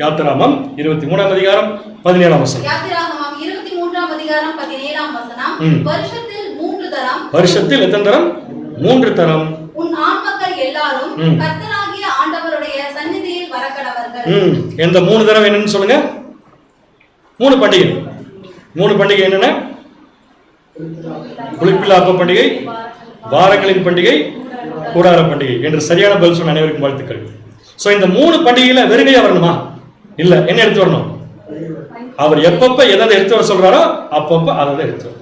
யாத்திராகமம் 23ஆம் அதிகாரம் 17ஆம் வசனம். யாத்திராகமம் 23ஆம் அதிகாரம் 17ஆம் வசனம். வருஷத்தில் 3 தரம். வருஷத்தில் எத்தனை தரம்? 3 தரம். உன் ஆண் மக்கள் எல்லாரும் கர்த்தராகிய ஆண்டவருடைய சந்நிதியில் வரக்கடவர்கள். இந்த 3 தரம் என்னன்னு சொல்லுங்க. 3 பண்டிகை. 3 பண்டிகை என்னென்ன? புளிப்பில்லா அப்ப பண்டிகை, வாரங்களின் பண்டிகை, கூடார பண்டிகை என்று சரியான பதில் சொன்ன அனைவருக்கும் வாழ்த்துக்கள். சோ இந்த 3 பண்டிகையில வெறுங்கையா வரணுமா? இல்ல, என்ன எடுத்து வரணும்? அவர் எப்பப்ப எதை எடுத்து வர சொல்றாரோ அப்பப்ப அதை எடுத்து வர.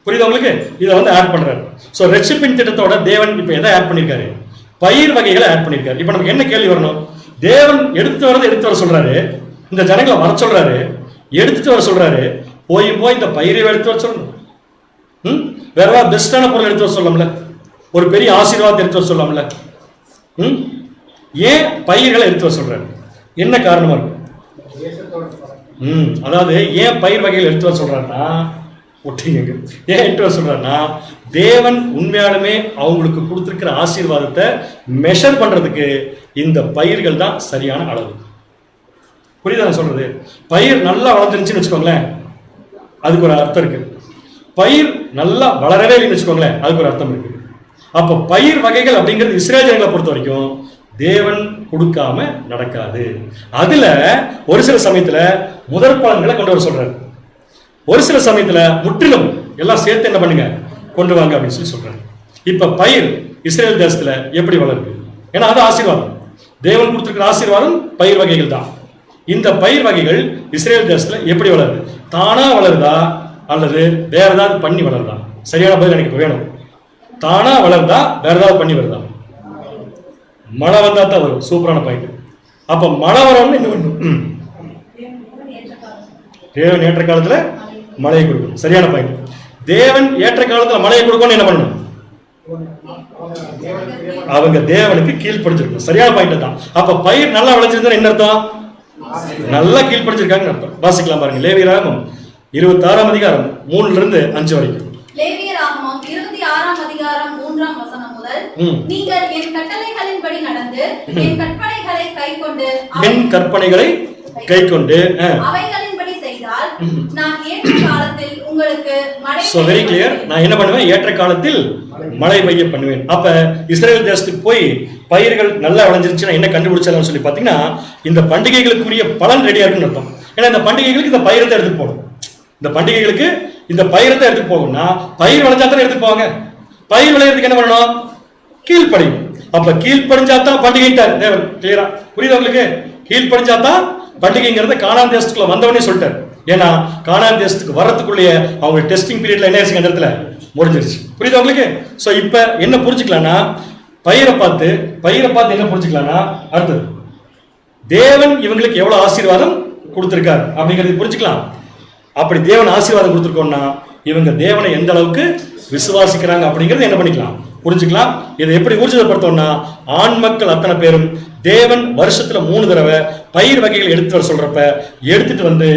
புரியுது உங்களுக்கு? இதை ஆட் பண்றாரு. சோ ரட்சிப்பின் திட்டத்தோட தேவன் இப்ப எதை ஆட் பண்ணிருக்காரு? பயிர் வகைகளை ஆட் பண்ணிருக்காரு. இப்ப நமக்கு என்ன கேள்வி வரணும்? தேவன் எடுத்து வர சொல்றாரு, இந்த ஜனங்களை வர சொல்றாரு, எடுத்துட்டு வர சொல்றாரு. போய் இந்த பயிரை எடுத்து வர சொல்லணும். வேற ஏதாவது பெஸ்டான பொருள் எடுத்து வர சொல்லலாம்ல, ஒரு பெரிய ஆசீர்வாதத்தை எடுத்து வர சொல்லலாம்ல. ஏன் பயிர்களை எடுத்து வர சொல்றாரு? என்ன காரணமா இருக்கு? அதாவது ஏன் பயிர் வகைகள் எடுத்து வர சொல்றாருன்னா, ஒட்டிங்க, ஏன் எடுத்து வர சொல்றாருன்னா, தேவன் உண்மையாலுமே அவங்களுக்கு கொடுத்திருக்கிற ஆசீர்வாதத்தை மெஷர் பண்றதுக்கு இந்த பயிர்கள் தான் சரியான அளவு. புரியுதா நான் சொல்றது? பயிர் நல்லா வளர்ந்துருச்சுன்னு வச்சுக்கோங்களேன், அதுக்கு ஒரு அர்த்தம் இருக்கு. பயிர் நல்லா வளரவே இல்லைன்னு வச்சுக்கோங்களேன், அதுக்கு ஒரு அர்த்தம் இருக்கு. அப்ப பயிர் வகைகள் அப்படிங்கிறது இஸ்ரேல் ஜனங்களை பொறுத்த வரைக்கும் தேவன் கொடுக்காம நடக்காது. அதுல ஒரு சில சமயத்துல முதற் பலன்களை கொண்டு வர சொல்றாரு, ஒரு சில சமயத்துல முற்றிலும் எல்லாம் சேர்த்து என்ன பண்ணுங்க, கொண்டு வாங்க அப்படின்னு சொல்லி சொல்றாரு. இப்ப பயிர் இஸ்ரேல் தேசத்துல எப்படி வளருது? ஏன்னா அது ஆசீர்வாதம், தேவன் கொடுத்திருக்கிற ஆசீர்வாதம் பயிர் வகைகள் தான். இந்த பயிர் வகைகள் இஸ்ரேல் தேசத்துல எப்படி வளருது? தானா வளருதா அல்லது வேற ஏதாவது பண்ணி வளருதா? சரியான பதில் எனக்கு வேணும். தானா வளருதா வேற ஏதாவது பண்ணி வருதா? மழை வந்தா தான் வரும். சூப்பரான பாயிண்ட். அப்ப மழை வரணும்னு என்ன பண்ணும்? தேவன் ஏற்ற காலத்துல மழையை கொடுக்கணும். சரியான பாயிண்ட். தேவன் ஏற்ற காலத்துல மழையை கொடுக்கணும்னு என்ன பண்ணணும்? அவங்க தேவனுக்கு கீழ்படிச்சிருக்கணும். சரியான பாயிண்ட் தான். அப்ப பயிர் நல்லா விளைஞ்சிருந்தா என்ன அர்த்தம்? நல்லா கீழ்படிச்சிருக்காங்க அர்த்தம். வாசிக்கலாம் பாருங்க. லேவியராகமம் 26ஆம் அதிகாரம் 3-5 வரைக்கும். லேவியராகமம் 26ஆம் அதிகாரம் 3ஆம் வசனம் முதல், நீங்கள் என் கட்டளைகளின்படி நடந்து என் கற்பனைகளை கைக்கொண்டு அவைகளின்படி செய்தால் நான் ஏற்ற காலத்தில் உங்களுக்கு மழை. So very clear. நான் என்ன பண்ணுவேன்? ஏற்ற காலத்தில் மழை பெய்ய பண்ணுவேன். அப்ப இஸ்ரேல் தேசத்துக்கு போய் பயிர்கள் நல்லா விளைஞ்சிருச்சுன்னா என்ன கண்டுபிடிச்சாலும் சொல்லி பாத்தீங்கன்னா, இந்த பண்டிகைகளுக்குரிய பலன் ரெடியா இருக்குன்னு அர்த்தம். ஏன்னா இந்த பண்டிகைகளுக்கு இந்த பயிரை தான் எடுத்துட்டு போகணும். இந்த பண்டிகைகளுக்கு இந்த பயிரை தான் எடுத்துட்டு போகணும்னா பயிர் விளைஞ்சா தான் எடுத்துட்டு போவாங்க. பயிர் விளையிறதுக்கு என்ன பண்ணணும்? கீழ்ப்படியும். அப்ப கீழ்ப்படிஞ்சாதான் பண்டிகைட்டார் தேவன். கிளியரா புரியுது உங்களுக்கு? கீழ்ப்படிஞ்சாதான் பண்டிகைங்கிறத கானான் தேசத்துக்குள்ள வந்தவனே சொல்லிட்டார். ஏன்னா கானான் தேசத்துக்கு வரதுக்குள்ளே அவங்க டெஸ்டிங் பீரியட்ல என்ன ஆயிடுச்சு? அந்த இடத்துல முடிஞ்சிருச்சு. புரியுது உங்களுக்கு? சோ இப்ப என்ன புரிஞ்சுக்கலாம்னா, பயிரை பார்த்து என்ன புரிஞ்சுக்கலாம்னா, அடுத்தது தேவன் இவங்களுக்கு எவ்வளவு ஆசீர்வாதம் கொடுத்திருக்காரு அப்படிங்கிறது புரிஞ்சுக்கலாம். அப்படி தேவன் ஆசீர்வாதம் கொடுத்திருக்கோம்னா இவங்க தேவனை எந்த அளவுக்கு விசுவாசிக்கிறாங்க அப்படிங்கறது என்ன பண்ணிக்கலாம்? புரிஞ்சுக்கலாம். இதை எப்படி ஊர்ஜிதப்படுத்தோம்னா, ஆண் மக்கள் அத்தனை பேரும் தேவன் வருஷத்துல 3 தடவை பயிர் வகைகள் எடுத்து வர சொல்றப்ப எடுத்துட்டு வந்து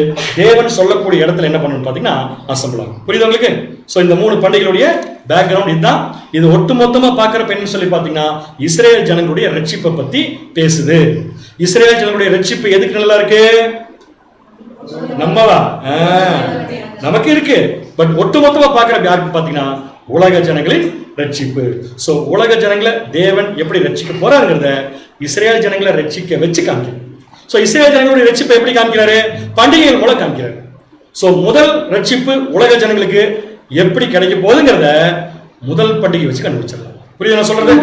தேவன் சொல்லக்கூடிய இடத்துல என்ன பண்ணணும் பாத்தீங்கன்னா அசம்பிள் ஆகும். புரியுது உங்களுக்கு? சோ இந்த 3 பண்டிகைகளுடைய பேக்ரவுண்ட் இதுதான். இது ஒட்டுமொத்தமா பாக்குறப்ப என்ன சொல்லி பாத்தீங்கன்னா, இஸ்ரேல் ஜனங்களுடைய ரட்சிப்பை பத்தி பேசுது. இஸ்ரேல் ஜனங்களுடைய ரட்சிப்பு எதுக்கு நல்லா இருக்கு? நம்மவா நமக்கு இருக்கு. பட் ஒட்டுமொத்தமா பாக்குறப்ப யாருக்கு பாத்தீங்கன்னா உலக ஜனங்களின் ரட்சிப்பு. சோ உலக ஜனங்களை தேவன் எப்படி ரட்சிக்க போறாருங்கிறத இஸ்ரேல் ஜனங்களை ரட்சிக்க வச்சு காமிக்கிறார். சோ இஸ்ரேல் ஜனங்களுடைய ரட்சிப்பை எப்படி காமிக்கிறாரு? பண்டிகைகள் மூலம் காமிக்கிறாரு. சோ முதல் ரட்சிப்பு உலக ஜனங்களுக்கு எப்படி கிடைக்க போகுதுங்கிறத முதல் பண்டிகை வச்சு கண்டுபிடிச்சிடலாம். புரியுது நான் சொல்றது?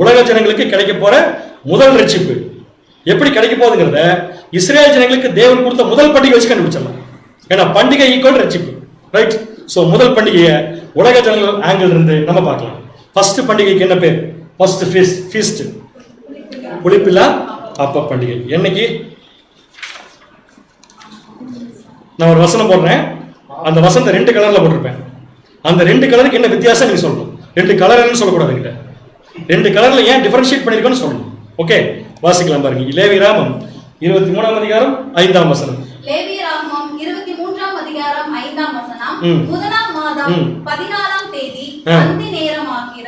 உலக ஜனங்களுக்கு கிடைக்க போற முதல் ரட்சிப்பு எப்படி கிடைக்க போகுதுங்கிறத இஸ்ரேல் ஜனங்களுக்கு தேவன் கொடுத்த முதல் பண்டிகை வச்சு கண்டுபிடிச்சிடலாம். ஏன்னா பண்டிகை ஈக்குவல் ரட்சிப்பு. ரைட்? சோ முதல் பண்டிகையை உலக ஜனங்கள் ஆங்கிள் இருந்து நம்ம பார்க்கலாம். ஃபர்ஸ்ட் பண்டிகைக்கு என்ன பேர்? ஃபர்ஸ்ட் ஃபீஸ்ட் புளிப்பில்லா அப்ப பண்டிகை. என்னைக்கு? நான் ஒரு வசனம் போடுறேன். அந்த வசனத்தை 2 கலர்ல போட்டிருப்பேன். அந்த 2 கலருக்கு என்ன வித்தியாசம் நீங்க சொல்லணும். 2 கலர்னு சொல்லக்கூடாது கிட்ட. 2 கலர்ல ஏன் டிஃபரன்ஷியேட் பண்ணிருக்கோன்னு சொல்லணும். ஓகே, வாசிக்கலாம் பாருங்க. லேவியராகமம் 23ஆம் அதிகாரம் 5ஆம் வசனம். லேவியராகமம் 23ஆம் அதிகாரம் 5ஆம் வசனம். முதலாம் மாதம் 14ஆம் தேதி அந்தி நேரமாகிற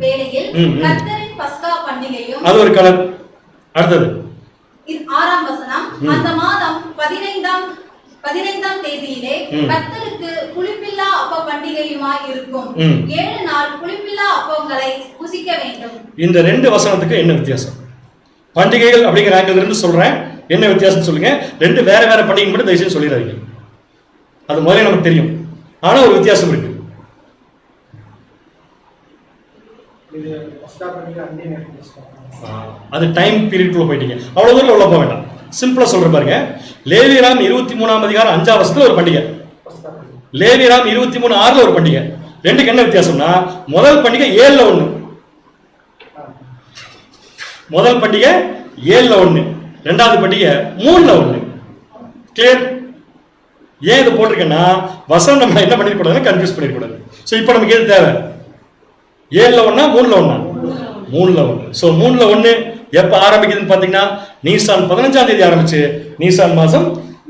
வேளையில் கர்த்தரின் பஸ்கா பண்டிகையும். அது ஒரு கலர். அடுத்தது 6ஆம் வசனம். அந்த மாதம் 15ஆம் தேதியிலே கர்த்தருக்கு புளிப்பில்லா அப்ப பண்டிகையுமாய் இருக்கும். 7 நாள் புளிப்பில்லா அப்பங்களை புசிக்க வேண்டும். இந்த 2 வசனத்துக்கு என்ன வித்தியாசம்? பண்டிகைகள் அப்படிங்கிற ஆங்கிள் இருந்து சொல்றேன். என்ன வித்தியாசம் சொல்லுங்க. 2 வேற வேற பண்டிகை மட்டும் தயவுசெய்து சொல்லிடாதீங்க. அது முதல்ல நமக்கு தெரியும். ஆனா ஒரு வித்தியாசம் இருக்கு. அது டைம் பீரியட்குள்ள போயிட்டீங்க. அவ்வளவு தூரம் உள்ள போக வேண்டாம். சிம்பிளா சொல்ற பாருங்க. லேவியராம் 23ஆம் அதிகாரம் 5ஆம் வசனத்துல ஒரு பண்டிகை, லேவியராம் 23:6 ஒரு பண்டிகை. ரெண்டுக்கு என்ன வித்தியாசம்னா, முதல் பண்டிகை 7ல் 1, முதல் பண்டிகை 7ல் 1, ரெண்டாவது பண்டிகை 3ல் 1. கிளியர்? ஏன் இது போட்டிருக்கேன்னா, வசனம் நம்ம என்ன பண்ணிருக்கூடாது, கன்ஃபியூஸ் பண்ணிருக்கூடாது. ஸோ இப்போ நமக்கு எது தேவை? 7ல் 1, 3ல் 1, 3ல் 1. ஸோ 3ல் 1 எப்போ ஆரம்பிக்குதுன்னு பார்த்தீங்கன்னா, நீசான் 15ஆம் தேதி ஆரம்பிச்சு நீசான் மாதம்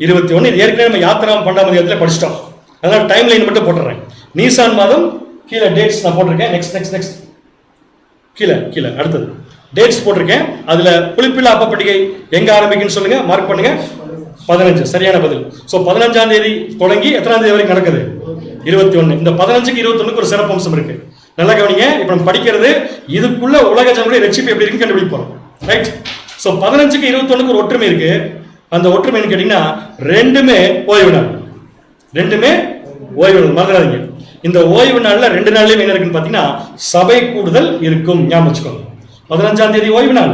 21. இது ஏற்கனவே நம்ம யாத்திராம் 12ஆம் அதிகாரத்தில் படிச்சிட்டோம். அதனால டைம் லைன் மட்டும் போட்டுறேன். நீசான் மாதம் கீழே டேட்ஸ் நான் போட்டிருக்கேன். நெக்ஸ்ட் கீழே அடுத்தது டேட்ஸ் போட்டிருக்கேன். அதுல புளிப்பில்லா அப்ப பண்டிகை எங்க ஆரம்பிக்குன்னு சொல்லுங்க, மார்க் பண்ணுங்க. 15 சரியான பதில். ஸோ 15ஆம் தேதி தொடங்கி எத்தனாம் தேதி வரைக்கும் நடக்குது? 21. இந்த 15க்கு 21க்கு ஒரு சிறப்பு அம்சம் இருக்கு. நல்லா கவனிங்க. இப்ப நம்ம படிக்கிறது இதுக்குள்ள உலக ஜனங்களுடைய ரட்சிப்பு எப்படி இருக்குன்னு கண்டுபிடிப்போம். ரைட்? ஸோ 15க்கு 21க்கு ஒரு ஒற்றுமை இருக்கு. அந்த ஒற்றுமை கேட்டீங்கன்னா ரெண்டுமே ஓய்வு நாள், ரெண்டுமே ஓய்வு நாள். மறந்துடாதீங்க. இந்த ஓய்வு நாள்ல 2 நாள்லயும் என்ன இருக்குன்னு பாத்தீங்கன்னா, சபை கூடுதல் இருக்கும். ஞாபகம் வச்சுக்கோங்க. 15ஆம் தேதி ஓய்வு நாள்,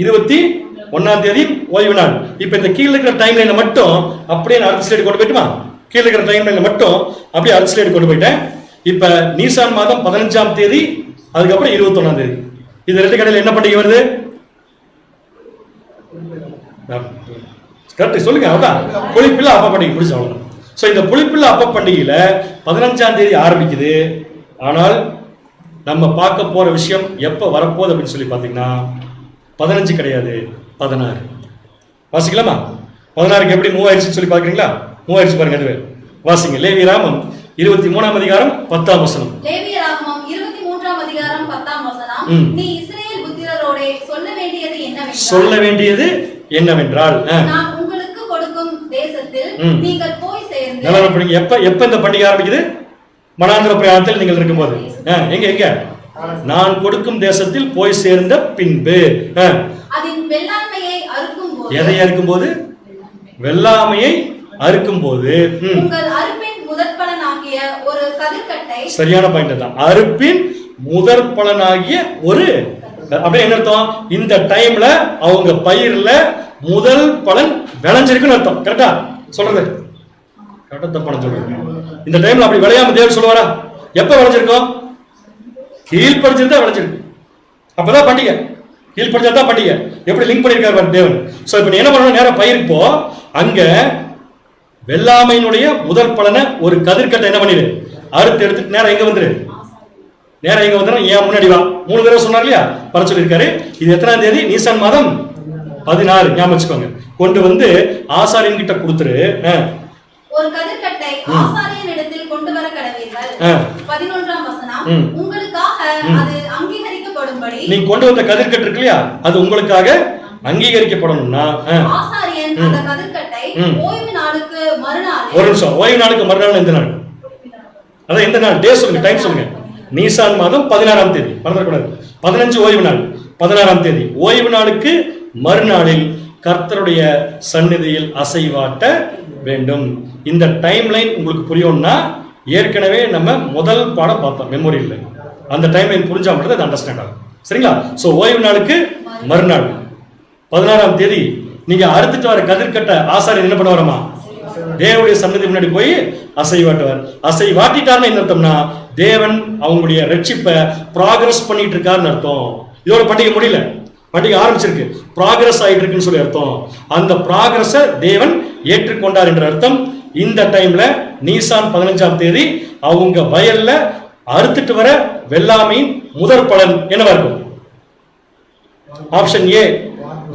21ஆம் தேதி ஓய்வு நாள். இப்ப இந்த கீழே இருக்கிற டைம் லைனை மட்டும் அப்படியே நான் அடுத்த ஸ்லைடு கொண்டு போயிட்டுமா? கீழே இருக்கிற டைம் லைனை மட்டும் அப்படியே அடுத்த ஸ்லைடு கொண்டு போயிட்டேன். இப்ப நீசான் மாதம் 15ஆம் தேதி, அதுக்கப்புறம் 21ஆம் தேதி. இது ரெண்டு கடையில் என்ன பண்டிகை வருது? கரெக்ட் சொல்லுங்க. அதான் புளிப்பில்லா அப்ப பண்டிகை முடிச்சு அவ்வளவுதான். ஸோ இந்த புளிப்பில்லா அப்ப பண்டிகையில 15ஆம் தேதி ஆரம்பிக்குது. ஆனால் நம்ம பார்க்க போற விஷயம் எப்ப வரப்போகுது அப்படின்னு சொல்லி பார்த்தீங்கன்னா 15 கிடையாது, 16. வாசிக்கலாமா? 16க்கு எப்படி மூவ் ஆயிடுச்சுன்னு சொல்லி பார்க்குறீங்களா? மூவ் ஆயிடுச்சு பாருங்க. அதுவே வாசிங்க. லேவியராகமம் 23ஆம் அதிகாரம் 10ஆம் வசனம். லேவியராகமம் 23ஆம் அதிகாரம் 10ஆம் வசனம். நீ இஸ்ரவேல் புத்திரரோடே சொல்ல வேண்டியது என்னவென்றால் நான் உங்களுக்கு கொடுக்கும் தேசத்தில் நீங்கள் போய் சேர்ந்து. நல்லா படிங்க. எப்ப இந்த பண்டிகை ஆரம்பிக்குது? மனாந்திர பிரயாணத்தில் நீங்கள் இருக்கும்போது. எங்க நான் கொடுக்கும் தேசத்தில் போய் சேர்ந்த பின்பு அதின் வெள்ளாமையை அறுக்கும்போது. எதை அறுக்கும்போது? வெள்ளாமையை அறுக்கும்போது உங்கள் அறுப்பின் முதற்பலனாகிய ஒரு கதிர்க்கட்டை. சரியான பாயிண்ட் தான். அறுப்பின் முதற்பலனாகிய ஒரு அப்படியே என்ன அர்த்தம்? இந்த டைம்ல அவங்க பயிர்ல முதல் பலன் விளைஞ்சிருக்குன்னு அர்த்தம். கரெக்டா சொல்றது? கரெக்டா தப்பான சொல்றது? இந்த டைம்ல அப்படி விளையாம தேவன் சொல்லுவாரா? எப்ப விளைஞ்சிருக்கும்? கீழ்படிச்சிருந்தா விளைஞ்சிருக்கு. அப்பதான் பண்டிகை. கீழ்படிச்சா பண்டிகை. எப்படி லிங்க் பண்ணிருக்காரு தேவன். சோ இப்ப நீ என்ன பண்ணணும்? நேரம் பயிருக்கு போ. அங்க வெள்ளாமையினுடைய முதல் பலனை ஒரு கதிர்கட்டை என்ன பண்ணிடு, அறுத்து எடுத்துட்டு நேரம் எங்க வந்துரு. நேரம் எங்க வந்துடும்? ஏன் முன்னாடி வா. 3 தடவை சொன்னார் இல்லையா? வர சொல்லியிருக்காரு. இது எத்தனாம் தேதி? நீசான் மாதம் 16. ஞாபகம் வச்சுக்கோங்க. கொண்டு வந்து ஆசாரியன் கிட்ட கொடுத்துரு. ஒரு கதிர்க்கட்டை ஆசாரியனிடத்தில் கொண்டு வர கடவீர்கள். 11ஆம் வசனம். உங்களுக்காக அது அங்கீகரிக்கப்படும்படி. நீ கொண்டு வந்த கதிர்க்கட்டு இருக்கு இல்லையா, அது உங்களுக்காக அங்கீகரிக்கப்படணும்னா ஆசாரியன் அந்த கதிர்க்கட்டை ஓய்வு நாளுக்கு மறுநாள். ஒரு நிமிஷம். ஓய்வு நாளுக்கு மறுநாள் எந்த நாள்? அதான் எந்த நாள்? டே சொல்லுங்க, டைம் சொல்லுங்க. நீசான் மாதம் 16ஆம் தேதி. மறந்துடக்கூடாது. 15 ஓய்வு நாள், 16ஆம் தேதி ஓய்வு நாளுக்கு மறுநாளில் கர்த்தருடைய சந்நிதியில் அசைவாட்ட வேண்டும். இந்த டைம் லைன் உங்களுக்கு புரியணும்னா ஏற்கனவே நம்ம முதல் பாடம் பார்த்தோம் மெமோரியில். அந்த டைம் லைன் புரிஞ்சா மட்டும் அது அண்டர்ஸ்டாண்ட் ஆகும். சரிங்களா? ஸோ ஓய்வு நாளுக்கு மறுநாள் 16ஆம் தேதி நீங்க அறுத்துட்டு வர கதிர்கட்ட ஆசாரியன் என்ன பண்ண வரமா? தேவனுடைய சன்னதி முன்னாடி போய் அசைவாட்டுவார். அசைவாட்டிட்டார்னு என்ன அர்த்தம்னா தேவன் அவங்களுடைய ரட்சிப்பை ப்ராக்ரஸ் பண்ணிட்டு இருக்காருன்னு அர்த்தம். இதோட பண்டிகை முடியல, பண்டிகை ஆரம்பிச்சிருக்கு. ப்ராக்ரஸ் ஆயிட்டு இருக்குன்னு சொல்லி அர்த்தம். அந்த ப்ராக்ரஸ தேவன் ஏற்றுக்கொண்டார் என்ற அர்த்தம். இந்த டைம்ல நீசான் 15ஆம் தேதி அவங்க வயல்ல அறுத்துட்டு வர வெள்ளாமையின் முதற் பலன் என்னவா இருக்கும்? ஆப்ஷன் ஏ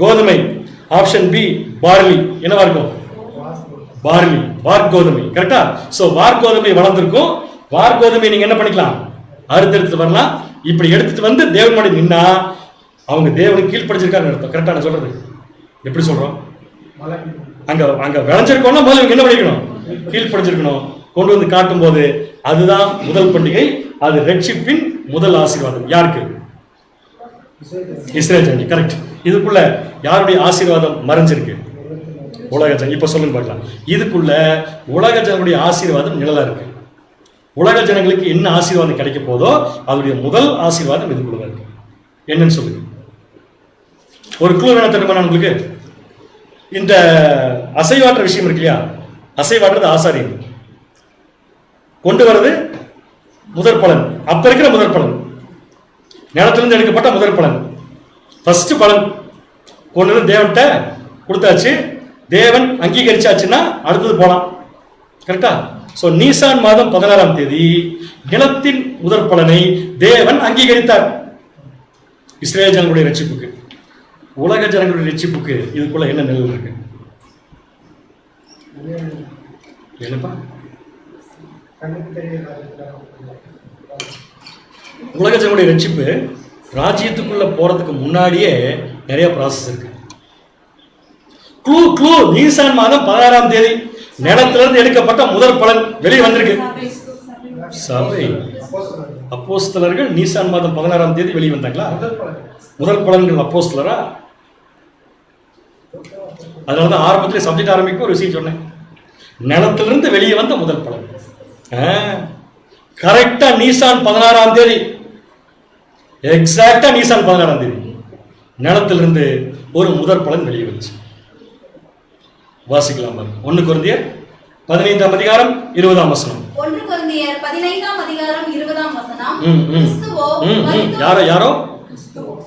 கோதுமை, ஆப்ஷன் பி பார்லி. என்னவா இருக்கும்? பார்லி, வார்கோதுமை. கரெக்டா? சோ வார்கோதுமை வளர்ந்திருக்கும். வார்கோதுமை நீங்க என்ன பண்ணிக்கலாம்? அறுத்து வரலாம். இப்படி எடுத்துட்டு வந்து தேவன் முன்னாடி நின்னா அவங்க தேவனுக்கு கீழ்படிச்சிருக்காங்க அர்த்தம். கரெக்டா நான் சொல்றது? எப்படி சொல்றோம்? அங்க விளைஞ்சிருக்கோம்னா முதல்ல என்ன பண்ணிக்கணும்? கீழ்படிச்சிருக்கணும். கொண்டு வந்து காட்டும் போது அதுதான் முதல் பண்டிகை. அது ரட்சிப்பின் முதல் ஆசீர்வாதம். யாருக்கு? இஸ்ரேல் ஜனங்கள். கரெக்ட். இதுக்குள்ள யாருடைய ஆசீர்வாதம் மறைஞ்சிருக்கு? உலக ஜனம். இப்ப சொல்லுங்க பார்க்கலாம். இதுக்குள்ள உலக ஜனங்களுடைய ஆசீர்வாதம் நிழலா இருக்கு. உலக ஜனங்களுக்கு என்ன ஆசீர்வாதம் கிடைக்க போதோ அதனுடைய முதல் ஆசீர்வாதம் இதுக்குள்ள இருக்கு. என்னன்னு சொல்லுங்க. ஒரு குழு வேணா தெரியுமா உங்களுக்கு? இந்த அசைவாற்ற விஷயம் இருக்கு இல்லையா, அசைவாற்றது ஆசாரியன் கொண்டு வர்றது முதற் பலன். அப்ப இருக்கிற முதற் பலன், நிலத்திலிருந்து எடுக்கப்பட்ட முதற் பலன், ஃபர்ஸ்ட் பலன் கொண்டு வந்து தேவன்கிட்ட கொடுத்தாச்சு. தேவன் அங்கீகரிச்சாச்சுன்னா அடுத்தது போலாம். கரெக்டா? சோ நீசான் மாதம் 16ஆம் தேதி நிலத்தின் முதற் பலனை தேவன் அங்கீகரித்தார் இஸ்ரேல் ஜனங்களுடைய ரட்சிப்புக்கு. உலக ஜனங்களுடைய ரட்சிப்புக்கு இதுக்குள்ள என்ன நிழல் இருக்கு? என்னப்பா? உலக ஜனங்களுடைய ரட்சிப்பு ராஜ்யத்துக்குள்ள போறதுக்கு முன்னாடியே நிறைய ப்ராசஸ் இருக்கு. க்ளூ நீசான் மாதம் 16ஆம் தேதி நிலத்திலிருந்து எடுக்கப்பட்ட முதற் பலன் வெளியே வந்திருக்கு. சபை அப்போஸ்தலர்கள் நீசான் மாதம் 16ஆம் தேதி வெளியே வந்தாங்களா? முதல் பலன்கள் அப்போஸ்தலரா? அதனாலதான் ஆரம்பத்திலே சப்ஜெக்ட் ஆரம்பிக்க ஒரு விஷயம் சொன்னேன். நிலத்திலிருந்து வெளியே வந்த முதல் பலன் கரெக்டா நீசான் 16ஆம் தேதி, எக்ஸாக்டா நீசான் 16ஆம் தேதி நிலத்திலிருந்து ஒரு முதற் பலன் வெளியே வந்துச்சு. வாசிக்கலாம். 1 கொரிந்தியர் 15ஆம் அதிகாரம் 20ஆம் வசனம். 1 கொரிந்தியர் 15ஆம் அதிகாரம் 20ஆம் வசனம். யாரோ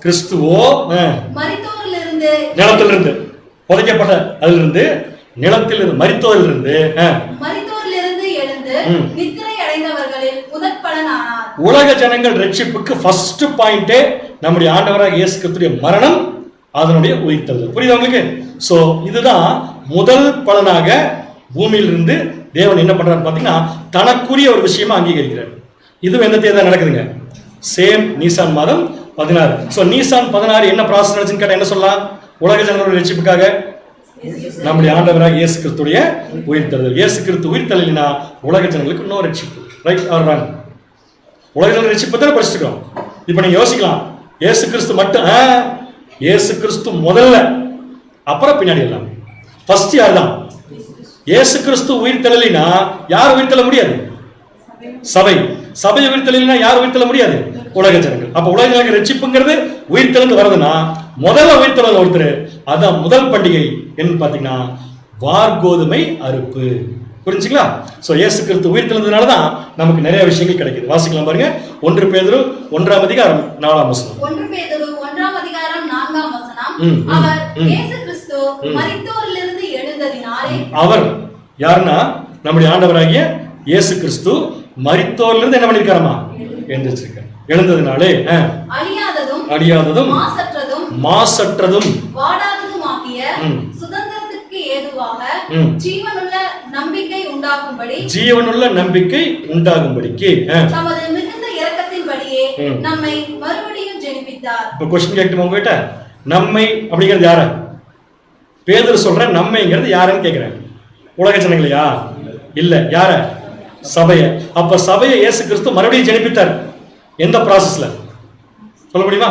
கிறிஸ்துவோ மரித்தோரிலிருந்து நிலத்திலிருந்து. புதைக்கப்பட்ட அதிலிருந்து, நிலத்தில் மரித்தோரிலிருந்து மரித்தோரிலிருந்து எழுந்து நித்திரை அடைந்தவர்களில் முதற் பலனானார். உலக ஜனங்கள் ரட்சிப்புக்கு ஃபர்ஸ்ட் பாயிண்டே நம்முடைய ஆண்டவராக இயேசு கிறிஸ்துவின் மரணம், அதனுடைய உயிர்த்தெழுதல். புரியுது உங்களுக்கு? சோ இதுதான் முதல் பலனாக பூமியிலிருந்து தேவன் என்ன பண்றாரு பாத்தீங்கன்னா, தனக்குரிய ஒரு விஷயமா அங்கீகரிக்கிறார். இது எந்த தேதி நடக்குதுங்க? சேம் நீசான் மாதம் 16. சோ நீசான் 16 என்ன ப்ராசஸ் நடந்துச்சுன்னு கேட்டா என்ன சொல்லலாம்? உலக ஜனங்களுடைய ரட்சிப்புக்காக நம்முடைய ஆண்டவராக இயேசு கிறிஸ்துடைய உயிர்த்தெழுதல். இயேசு கிறிஸ்து உயிர்த்தெழுதினா உலக ஜனங்களுக்கு இன்னொரு ரட்சிப்பு. Right or wrong? உலக ஜனங்கள் ரட்சிப்பு தான் படிச்சிருக்கோம். இப்ப நீங்க யோசிக்கலாம், இயேசு கிறிஸ்து மட்டும், இயேசு கிறிஸ்து முதல்ல, அப்புறம் பின்னாடி எல்லாம். ஃபர்ஸ்ட் யார் தான்? இயேசு கிறிஸ்து உயிர்த்தெழலினா யார் உயிர்த்தெழ முடியாது? சபை. சபை உயிர்த்தெழலினா யார் உயிர்த்தெழ முடியாது? உலக ஜனங்கள். அப்ப உலக ஜனங்கள் ரட்சிப்புங்கிறது உயிர்த்தெழுந்து வருதுன்னா முதல்ல உயிர்த்தெழுந்த ஒருத்தர், அதான் முதல் பண்டிகை என்ன பாத்தீங்கன்னா வார்கோதுமை அறுப்பு. புரிஞ்சுங்களா? சோ இயேசு கிறிஸ்து உயிர்த்தெழுந்ததுனாலதான் நமக்கு நிறைய விஷயங்கள் கிடைக்குது. வாசிக்கலாம் பாருங்க. 1 பேதுரு 1 அதிகாரம் 4 வசனம். 1 பேதுரு 1 அதிகாரம் 4 வசனம். அவர் இயேசு கிறிஸ்து மரித்தோரிலிருந்து எழுந்ததினாலே, அவர் யாருன்னா நம்முடைய ஆண்டவராகிய இயேசு கிறிஸ்து மரித்தோரிலிருந்து என்ன பண்ணிருக்காரமா? எழுந்திருச்சிருக்கார். எழுந்ததினாலே அழியாததும் மாசற்றதும் வாடாததுமாகிய சுதந்திரத்துக்கு ஏதுவாக ஜீவனுள்ள நம்பிக்கை உண்டாகும்படிக்கு தமது மிகுந்த இரக்கத்தின்படியே நம்மை மறுபடியும் ஜெனிப்பித்தார். இப்ப क्वेश्चन கேட்கணும் உங்ககிட்ட, நம்மை அப்படிங்கிறது யார? பேதுரு சொல்ற நம்மைங்கிறது யாருன்னு கேக்குறேன். உலக ஜனங்களையா? இல்ல. யார? சபைய. அப்ப சபையை இயேசு கிறிஸ்து மறுபடியும் ஜெனிப்பித்தார். எந்த ப்ராசஸ்ல சொல்ல முடியுமா?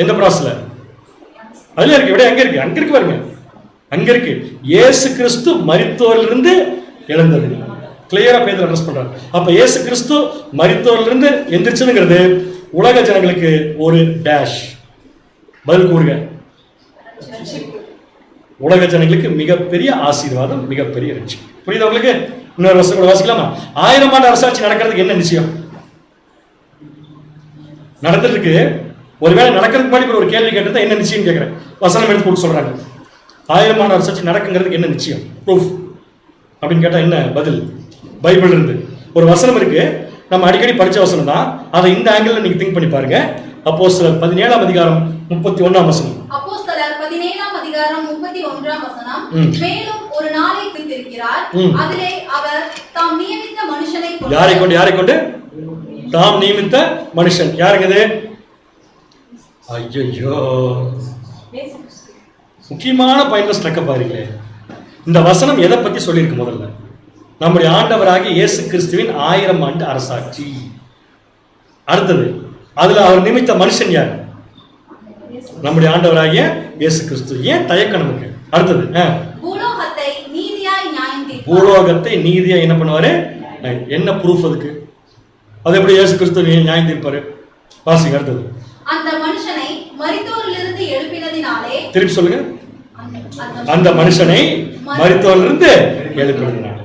எந்த ப்ராசஸ்ல? அதுல இருக்கு. விட அங்க இருக்கு. அங்க இருக்கு பாருங்க. அங்க இருக்கு. இயேசு கிறிஸ்து மரித்தோரிலிருந்து எழுந்தது. கிளியரா பேதுரு அட்ரஸ் பண்றாரு. அப்ப இயேசு கிறிஸ்து மரித்தோரிலிருந்து எந்திரிச்சதுங்கிறது உலக ஜனங்களுக்கு ஒரு டேஷ். பதில் கூறுங்க. உலக ஜனங்களுக்கு மிகப்பெரிய ஆசீர்வாதம், மிகப்பெரிய ரட்சி. புரியுதா உங்களுக்கு? இன்னொரு வருஷம் கூட வாசிக்கலாமா? 1000 ஆண்டு அரசாட்சி நடக்கிறதுக்கு என்ன நிச்சயம்? நடந்துருக்கு. ஒருவேளை நடக்கிறதுக்கு முன்னாடி ஒரு கேள்வி கேட்டது, என்ன நிச்சயம் கேட்கிறேன். வசனம் எடுத்து போட்டு சொல்றாங்க. 1000 ஆண்டு அரசாட்சி நடக்குங்கிறதுக்கு என்ன நிச்சயம்? ப்ரூஃப் அப்படின்னு கேட்டா என்ன பதில்? பைபிள் இருந்து ஒரு வசனம் இருக்கு. நம்ம அடிக்கடி படிச்ச வசனம் தான். அதை இந்த ஆங்கிள் நீங்க திங்க் பண்ணி பாருங்க. அப்போஸ்தலர் 17 அதிகாரம் 31 வசனம். அப்போஸ்தலர் 17 அதிகாரம் 31 வசனம். மேலும் ஒரு நாளை குறித்திருக்கிறார். அதிலே அவர் தாம் நியமித்த மனுஷனை கொண்டு. யாரை கொண்டு? தாம் நியமித்த மனுஷன். யாருங்க இது? ஐயோ, முக்கியமான பாயிண்ட்ல ஸ்ட்ரக் பாருங்களே. இந்த வசனம் எதை பத்தி சொல்லியிருக்கு? முதல்ல நம்முடைய ஆண்டவராகிய இயேசு கிறிஸ்துவின் 1000 ஆண்டு அரசாட்சி. அடுத்தது அதுல அவர் நியமித்த மனுஷன் யார்? நம்முடைய ஆண்டவராகிய இயேசு கிறிஸ்து. ஏன் தயக்கம் நமக்கு? அடுத்தது பூலோகத்தை நீதியா என்ன பண்ணுவாரு? என்ன ப்ரூஃப் அதுக்கு? அது எப்படி இயேசு கிறிஸ்து நியாயம் தீர்ப்பாரு? வாசிங்க. அடுத்தது அந்த மனுஷனை மரித்தோரிலிருந்து எழுப்பினதினாலே. திருப்பி சொல்லுங்க. அந்த மனுஷனை மரித்தோரிலிருந்து எழுப்பினதினாலே.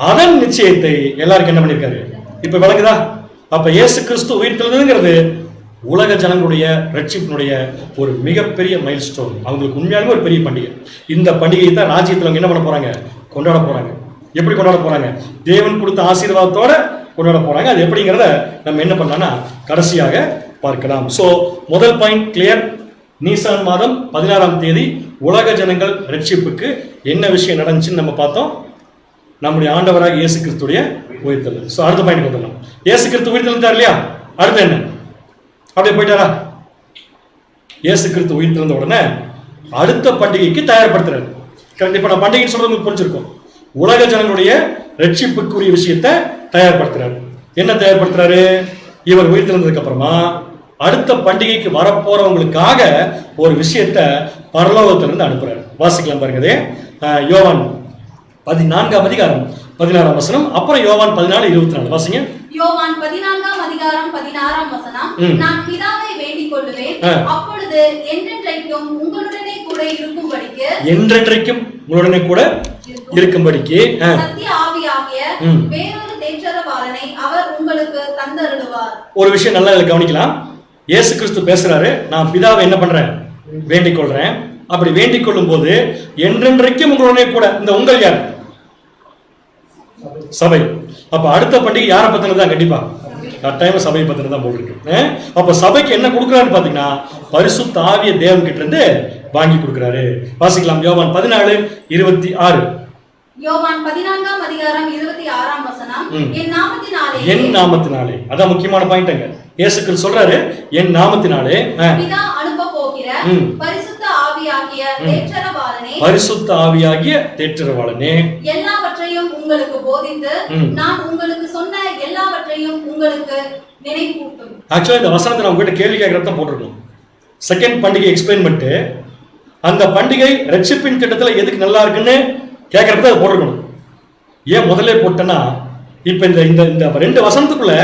அதன் நிச்சயத்தை எல்லாருக்கும் என்ன பண்ணிருக்காரு? இப்ப விளங்குதா? அப்ப இயேசு கிறிஸ்து உயிர்த்தெழுந்ததுங்கிறது உலக ஜனங்களுடைய ரட்சிப்பினுடைய ஒரு மிகப்பெரிய மைல் ஸ்டோன். அவங்களுக்கு உண்மையாலுமே ஒரு பெரிய பண்டிகை. இந்த பண்டிகையை தான் ராஜ்யத்தில் அவங்க என்ன பண்ண போறாங்க? கொண்டாட போறாங்க. எப்படி கொண்டாட போறாங்க? தேவன் கொடுத்த ஆசீர்வாதத்தோட கொண்டாட போறாங்க. அது எப்படிங்கிறத நம்ம என்ன பண்ணலாம்னா கடைசியாக பார்க்கலாம். சோ முதல் பாயிண்ட் கிளியர். நீசான் மாதம் 16ஆம் தேதி உலக ஜனங்கள் ரட்சிப்புக்கு என்ன விஷயம் நடந்துச்சுன்னு நம்ம பார்த்தோம். நம்முடைய ஆண்டவராக இயேசு கிறிஸ்துடைய உயிர்த்தெழுதல். சோ அடுத்த பாயிண்ட் வந்துடலாம். இயேசு கிறிஸ்து உயிர்த்தெழுந்தார் இல்லையா? அடுத்து என்ன? அப்படியே போயிட்டாரா? இயேசு கிறிஸ்து உயிர்த்தெழுந்த உடனே அடுத்த பண்டிகைக்கு தயார்படுத்துறாரு. கண்டிப்பா நான் பண்டிகை சொல்றது உங்களுக்கு புரிஞ்சிருக்கும். உலக ஜனங்களுடைய ரட்சிப்புக்குரிய விஷயத்தை தயார்படுத்துறாரு. என்ன தயார்படுத்துறாரு? இவர் உயிர்த்தெழுந்ததுக்கு அப்புறமா அடுத்த பண்டிகைக்கு வரப்போறவங்களுக்காக ஒரு விஷயத்தை பரலோகத்திலிருந்து அனுப்புறாரு. வாசிக்கலாம் பாருங்க. யோவான் 14 அதிகாரம் 16 வசனம். அப்புறம் யோவான் 14:24 வாசிங்க. யோவான் 14 அதிகாரம் 16 வசனம். நான் பிதாவை வேண்டிக் கொள்ளுவேன், அப்பொழுது என்றென்றைக்கும் உங்களுடனே கூட இருக்கும்படிக்கு. என்றென்றைக்கும் உங்களுடனே கூட இருக்கும்படிக்கு சத்திய ஆவியாகிய வேறொரு தேற்றரவாளனை அவர் உங்களுக்கு தந்தருளுவார். ஒரு விஷயம் நல்லா கவனிக்கலாம். இயேசு கிறிஸ்து பேசுறாரு, நான் பிதாவை என்ன பண்றேன்? வேண்டிக் கொள்றேன். அப்படி வேண்டிக் கொள்ளும் போது என்றென்றைக்கும் உங்களுடனே கூட, இந்த உங்கள் யார்? சபை. அப்ப அடுத்த பண்டிகை யாரை பத்தினதான்? கண்டிப்பா கட்டாயமா சபையை பத்தினதான் போட்டிருக்கு. அப்ப சபைக்கு என்ன கொடுக்குறாருன்னு பாத்தீங்கன்னா பரிசுத்த ஆவிய தேவன் கிட்ட இருந்து வாங்கி கொடுக்கிறாரு. வாசிக்கலாம் யோவான் 14:26. யோவான் 14ஆம் அதிகாரம் 26ஆம் வசனம். என் நாமத்தினாலே, அதான் முக்கியமான பாயிண்ட். இயேசு கிறிஸ்து சொல்றாரு என் நாமத்தினாலே பிதா அனுப்ப போகிற பரிசுத்த ஆவியாகிய தேற்றரவாளனே, பரிசுத்த ஆவியாகிய தேற்றரவாளனே எல்லாவற்றையும் உங்களுக்கு போதித்து நான் உங்களுக்கு சொன்ன எல்லாவற்றையும் உங்களுக்கு நினைவூட்டும். ஆக்சுவலா இந்த வசனத்தை நான் உங்ககிட்ட கேள்வி கேட்கறத போட்டிருக்கோம். செகண்ட் பண்டிகை எக்ஸ்பிளைன் பண்ணிட்டு அந்த பண்டிகை ரட்சிப்பின் திட்டத்துல எதுக்கு நல்லா இருக்குன்னு கேட்கறப்ப அதை போட்டிருக்கணும். ஏன் முதல்ல போட்டேன்னா இப்ப இந்த ரெண்டு வசனத்துக்குள்ள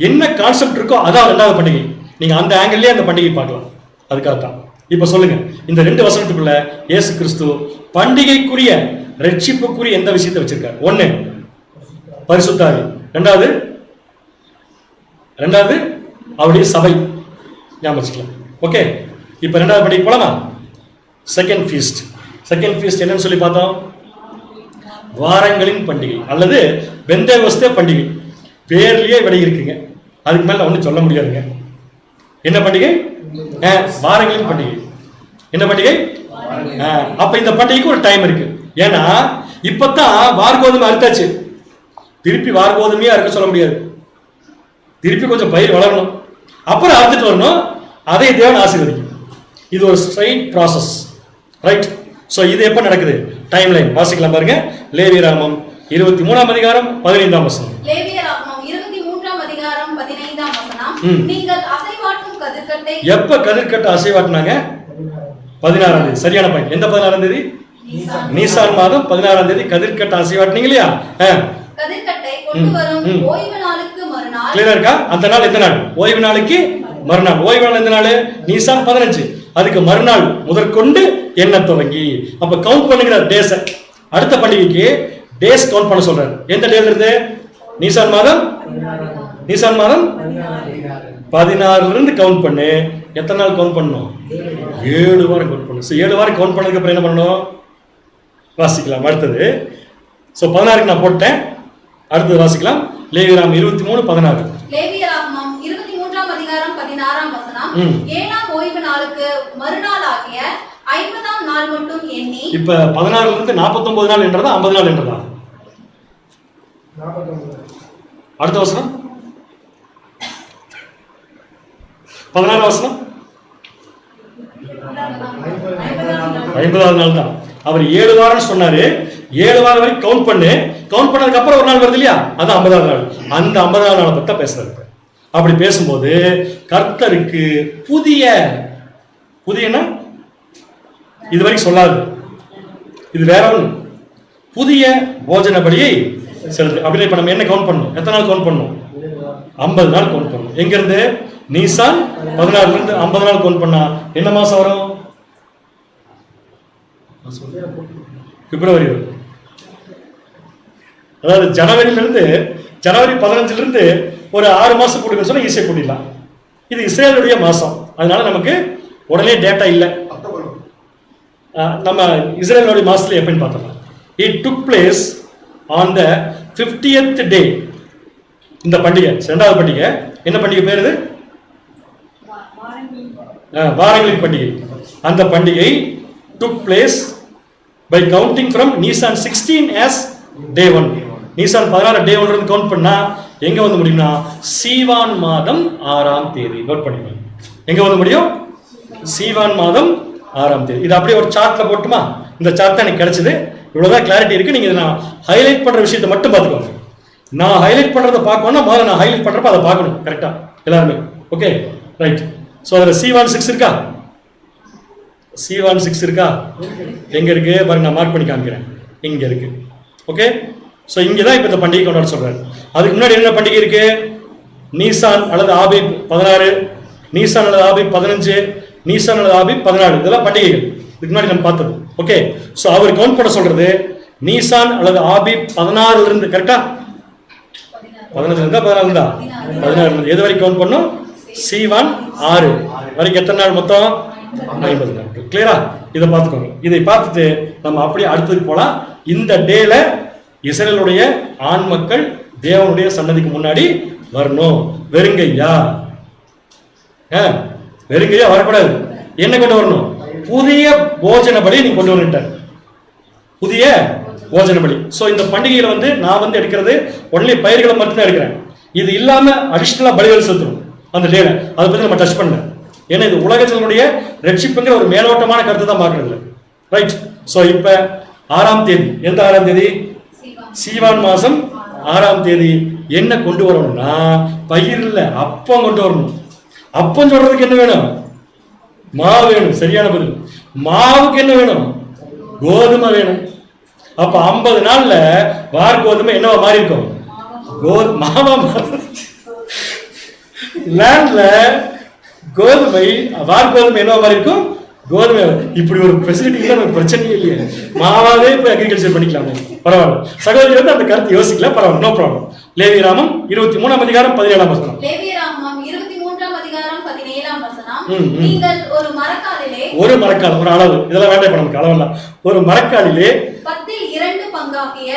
என்ன கான்செப்ட் இருக்கோ அதான் ரெண்டாவது பண்டிகை. நீங்க அந்த ஆங்கிள்லயே அந்த பண்டிகை பார்க்கலாம். அதுக்காகத்தான் இப்ப சொல்லுங்க, இந்த ரெண்டு வசனத்துக்குள்ள இயேசு கிறிஸ்து பண்டிகைக்குரிய ரட்சிப்புக்குரிய எந்த விஷயத்தை வச்சிருக்காரு? ஒண்ணு பரிசுத்த ஆவி, ரெண்டாவது அவருடைய சபை. ஞாபகம் வச்சுக்கலாம். ஓகே, இப்ப ரெண்டாவது பண்டிகை போலாமா? செகண்ட் ஃபீஸ்ட் என்னன்னு சொல்லி பார்த்தோம்? வாரங்களின் பண்டிகை அல்லது பெந்தேகோஸ்தே பண்டிகை. பேர்லயே விடை இருக்குங்க, அதுக்கு மேல ஒன்றும் சொல்ல முடியாதுங்க. என்ன பண்டிகை? வாரங்களின் பண்டிகை. என்ன பண்டிகை? அப்ப இந்த பண்டிகைக்கு ஒரு டைம் இருக்கு. ஏன்னா இப்பதான் வார்கோதுமை அறுத்தாச்சு, திருப்பி வார்கோதுமையா இருக்க சொல்ல முடியாது. திருப்பி கொஞ்சம் பயிர் வளரணும், அப்புறம் அறுத்துட்டு வரணும். அதை தேவன் ஆசீர்வதிக்கும். இது ஒரு ஸ்ட்ரைட் ப்ராசஸ், ரைட்? சோ இது எப்ப நடக்குது? டைம் லைன் வாசிக்கலாம் பாருங்க. லேவியராகமம் 23ஆம் அதிகாரம் 15ஆம் வசனம். லேவியராகமம் 23ஆம் அதிகாரம் 15ஆம் வசனம். நீங்கள் அசைவாட்டும் கதிர்க்கட்டை. எப்ப கதிர்க்கட்டை அசைவாட்டினாங்க? 16ஆம் தேதி. சரியான பாயிண்ட். எந்த 16ஆம் தேதி? நீசான் மாதம் 16ஆம் தேதி கதிர்க்கட்டை அசைவாட்டினீங்க இல்லையா? கதிர்க்கட்டை கொண்டு வரும் ஓய்வு நாளுக்கு மறுநாள். கிளியரா இருக்கா? அந்த நாள் எந்த நாள்? ஓய்வு நாளுக்கு மறுநாள். ஓய்வு நாள் எந்த நாள்? நீசான் 15. அதுக்கு மறுநாள் முதற்கொண்டு என்ன துவங்கி. அப்ப கவுண்ட் பண்ணுகிற டேஸ். அடுத்த பண்டிகைக்கு டேஸ் கவுண்ட் பண்ண சொல்றாரு. எந்த டேல இருந்து? நீசான் மாதம் 16 இருந்து கவுண்ட் பண்ணு. எத்தனை நாள் கவுண்ட் பண்ணணும்? 7 வாரம் கவுண்ட் பண்ணணும். 7 வாரம் கவுண்ட் பண்ணதுக்கு அப்புறம் என்ன பண்ணணும்? வாசிக்கலாம் அடுத்தது. 16க்கு நான் போட்டேன், அடுத்தது வாசிக்கலாம். லேவியராகமம் 23:16. லேவியராகமம் 23ஆம் அதிகாரம் 16ஆம் வசனம். 7ஆம் ஓய்வு நாளுக்கு மறுநாள் ஆகிய 50ஆம் நாள் மட்டும் எண்ணி. இப்ப 16ல இருந்து 49 நாள் என்றதா 50 நாள் என்றதா? 49. அடுத்த வசனம் 16 வசனம் 50ஆவது நாள் தான். அவர் 7 வாரம் சொன்னாரு. 7 வாரம் வரைக்கும் கவுண்ட் பண்ணதுக்கு அப்புறம் ஒரு நாள் வருது இல்லையா? அது 50ஆவது நாள். அந்த 50ஆவது நாளை பத்தி பேசுறாரு. அப்படி பேசும்போது கர்த்தருக்கு புதிய இது வரைக்கும் சொல்லாது, இது வேற ஒன்று, புதிய போஜன பலியை செலுத்து. அப்படி இப்ப நம்ம என்ன கவுண்ட் பண்ணணும்? எத்தனை நாள் கவுண்ட் பண்ணணும்? 50 நாள் கவுண்ட் பண்ணணும். எங்க இருந்து? நீசான் 16ல இருந்து 50 நாள் கவுண்ட் பண்ணா என்ன மாசம் வரும்? பிப்ரவரி வரும். அதாவது ஜனவரி 15ல இருந்து ஒரு 6 மாசம் போட்டுக்க சொன்னா ஈஸியா கூட்டிடலாம். இது இஸ்ரேலுடைய மாசம், அதனால நமக்கு உடனே டேட்டா இல்லை. நம்ம இஸ்ரேலுடைய மாசத்துல எப்பன்னு பார்த்தோம். It took place on the 50th day. இந்த பண்டிகை இரண்டாவது பண்டிகை. என்ன பண்டிகை பேர்? இது வாரங்களின் பண்டிகை. அந்த பண்டிகை took place by counting from Nisan 16 as day 1. Nisan 16 day 1 இருந்து கவுண்ட் பண்ணா எங்க வந்து முடியும்னா சீவான் மாதம் 6ஆம் தேதி. நோட் பண்ணிக்கோங்க, எங்க வந்து முடியும்? சீவான் மாதம் 6ஆம் தேதி. இது அப்படியே ஒரு சார்ட்ல போட்டுமா? இந்த சார்ட் தான் எனக்கு கிடைச்சது. இவ்வளவுதான் கிளாரிட்டி இருக்கு. நீங்க நான் ஹைலைட் பண்ற விஷயத்தை மட்டும் பார்த்துக்கோங்க. நான் ஹைலைட் பண்றதை பார்க்கணும்னா முதல்ல நான் ஹைலைட் பண்றப்ப அதை பார்க்கணும் கரெக்டா எல்லாருமே. Okay right. ஸோ அதில் C1 6 இருக்கா? C1 6 இருக்கா? எங்க இருக்கு பாருங்க, நான் மார்க் பண்ணி காமிக்கிறேன். இங்க இருக்கு. ஓகே, ஸோ இங்கே தான் இப்போ இந்த பண்டிகை கொண்டாட சொல்றாரு. அதுக்கு முன்னாடி என்ன பண்டிகை இருக்கு? நீசான் அல்லது ஆபீப் 16, நீசான் அல்லது ஆபீப் 15, நீசான் அல்லது ஆபீப் 14. இதெல்லாம் பண்டிகைகள் இதுக்கு முன்னாடி நம்ம பார்த்தது. ஓகே, ஸோ அவர் கவுண்ட் பண்ண சொல்றது நீசான் அல்லது ஆபீப் 16ல இருந்து. கரெக்டா? 15 இருந்தா 16 இருந்தா 16 இருந்து எது வரைக்கும் கவுண்ட் பண்ணும்? C1 6 வரைக்கும் எத்தனை நாள் மொத்தம்? 50 நாட்கள். கிளியரா? இதை பார்த்துக்கோங்க. இதை பார்த்துட்டு நம்ம அப்படியே அடுத்ததுக்கு போலாம். இந்த டேல இஸ்ரேலுடைய ஆண் மக்கள் தேவனுடைய சன்னதிக்கு முன்னாடி வரணும். வெறுங்கையா வெறுங்கையா வரக்கூடாது. என்ன கொண்டு வரணும்? புதிய போஜன பலி நீ கொண்டு வந்துட்ட. புதிய போஜன பலி. சோ இந்த பண்டிகையில நான் எடுக்கிறது ஒன்லி பயிர்களை மட்டும்தான் எடுக்கிறேன். இது இல்லாம அடிஷனலா பலிகள் செலுத்தணும் அந்த டேல. அதை பத்தி நம்ம டச் பண்ணல. ஏன்னா இது உலகத்தினுடைய ரட்சிப்புங்கிற ஒரு மேலோட்டமான கருத்தை தான் பார்க்கறது. ரைட். சோ இப்ப 6ஆம் தேதி, எந்த 6ஆம் தேதி? சீவான் மாசம் 6ஆம் தேதி என்ன கொண்டு வரணும்னா பயிர் இல்ல, அப்பம் கொண்டு வரணும். அப்பம் சொல்றதுக்கு என்ன வேணும்? மாவு வேணும். சரியான பதில். மாவுக்கு என்ன வேணும்? கோதுமை வேணும். அப்ப 50 நாள்ல வார் கோதுமை என்னவா மாறி இருக்கும்? மாவா லேண்ட்ல கோதுமை, வார் கோதுமை என்னவா மாறி இருக்கும்? கோதுமை. இப்படி ஒரு ஃபெசிலிட்டி நமக்கு பிரச்சனையே இல்லையே. மாவாவே போய் அக்ரிகல்ச்சர் பண்ணிக்கலாமே. பரவாயில்ல. சகோதரி அந்த கருத்து யோசிக்கல. பரவாயில்ல, நோ ப்ராப்ளம். லேவியராமம் 23ஆம் அதிகாரம் 17ஆம் வசனம். லேவியராமம் 23ஆம் அதிகாரம் 17ஆம் வசனம். நீங்கள் ஒரு மரக்காலிலே, ஒரு மரக்கால், ஒரு அளவு, இதெல்லாம் வேண்டாம் இப்ப நமக்கு அளவெல்லாம். ஒரு மரக்காலிலே 10 2 பங்காகிய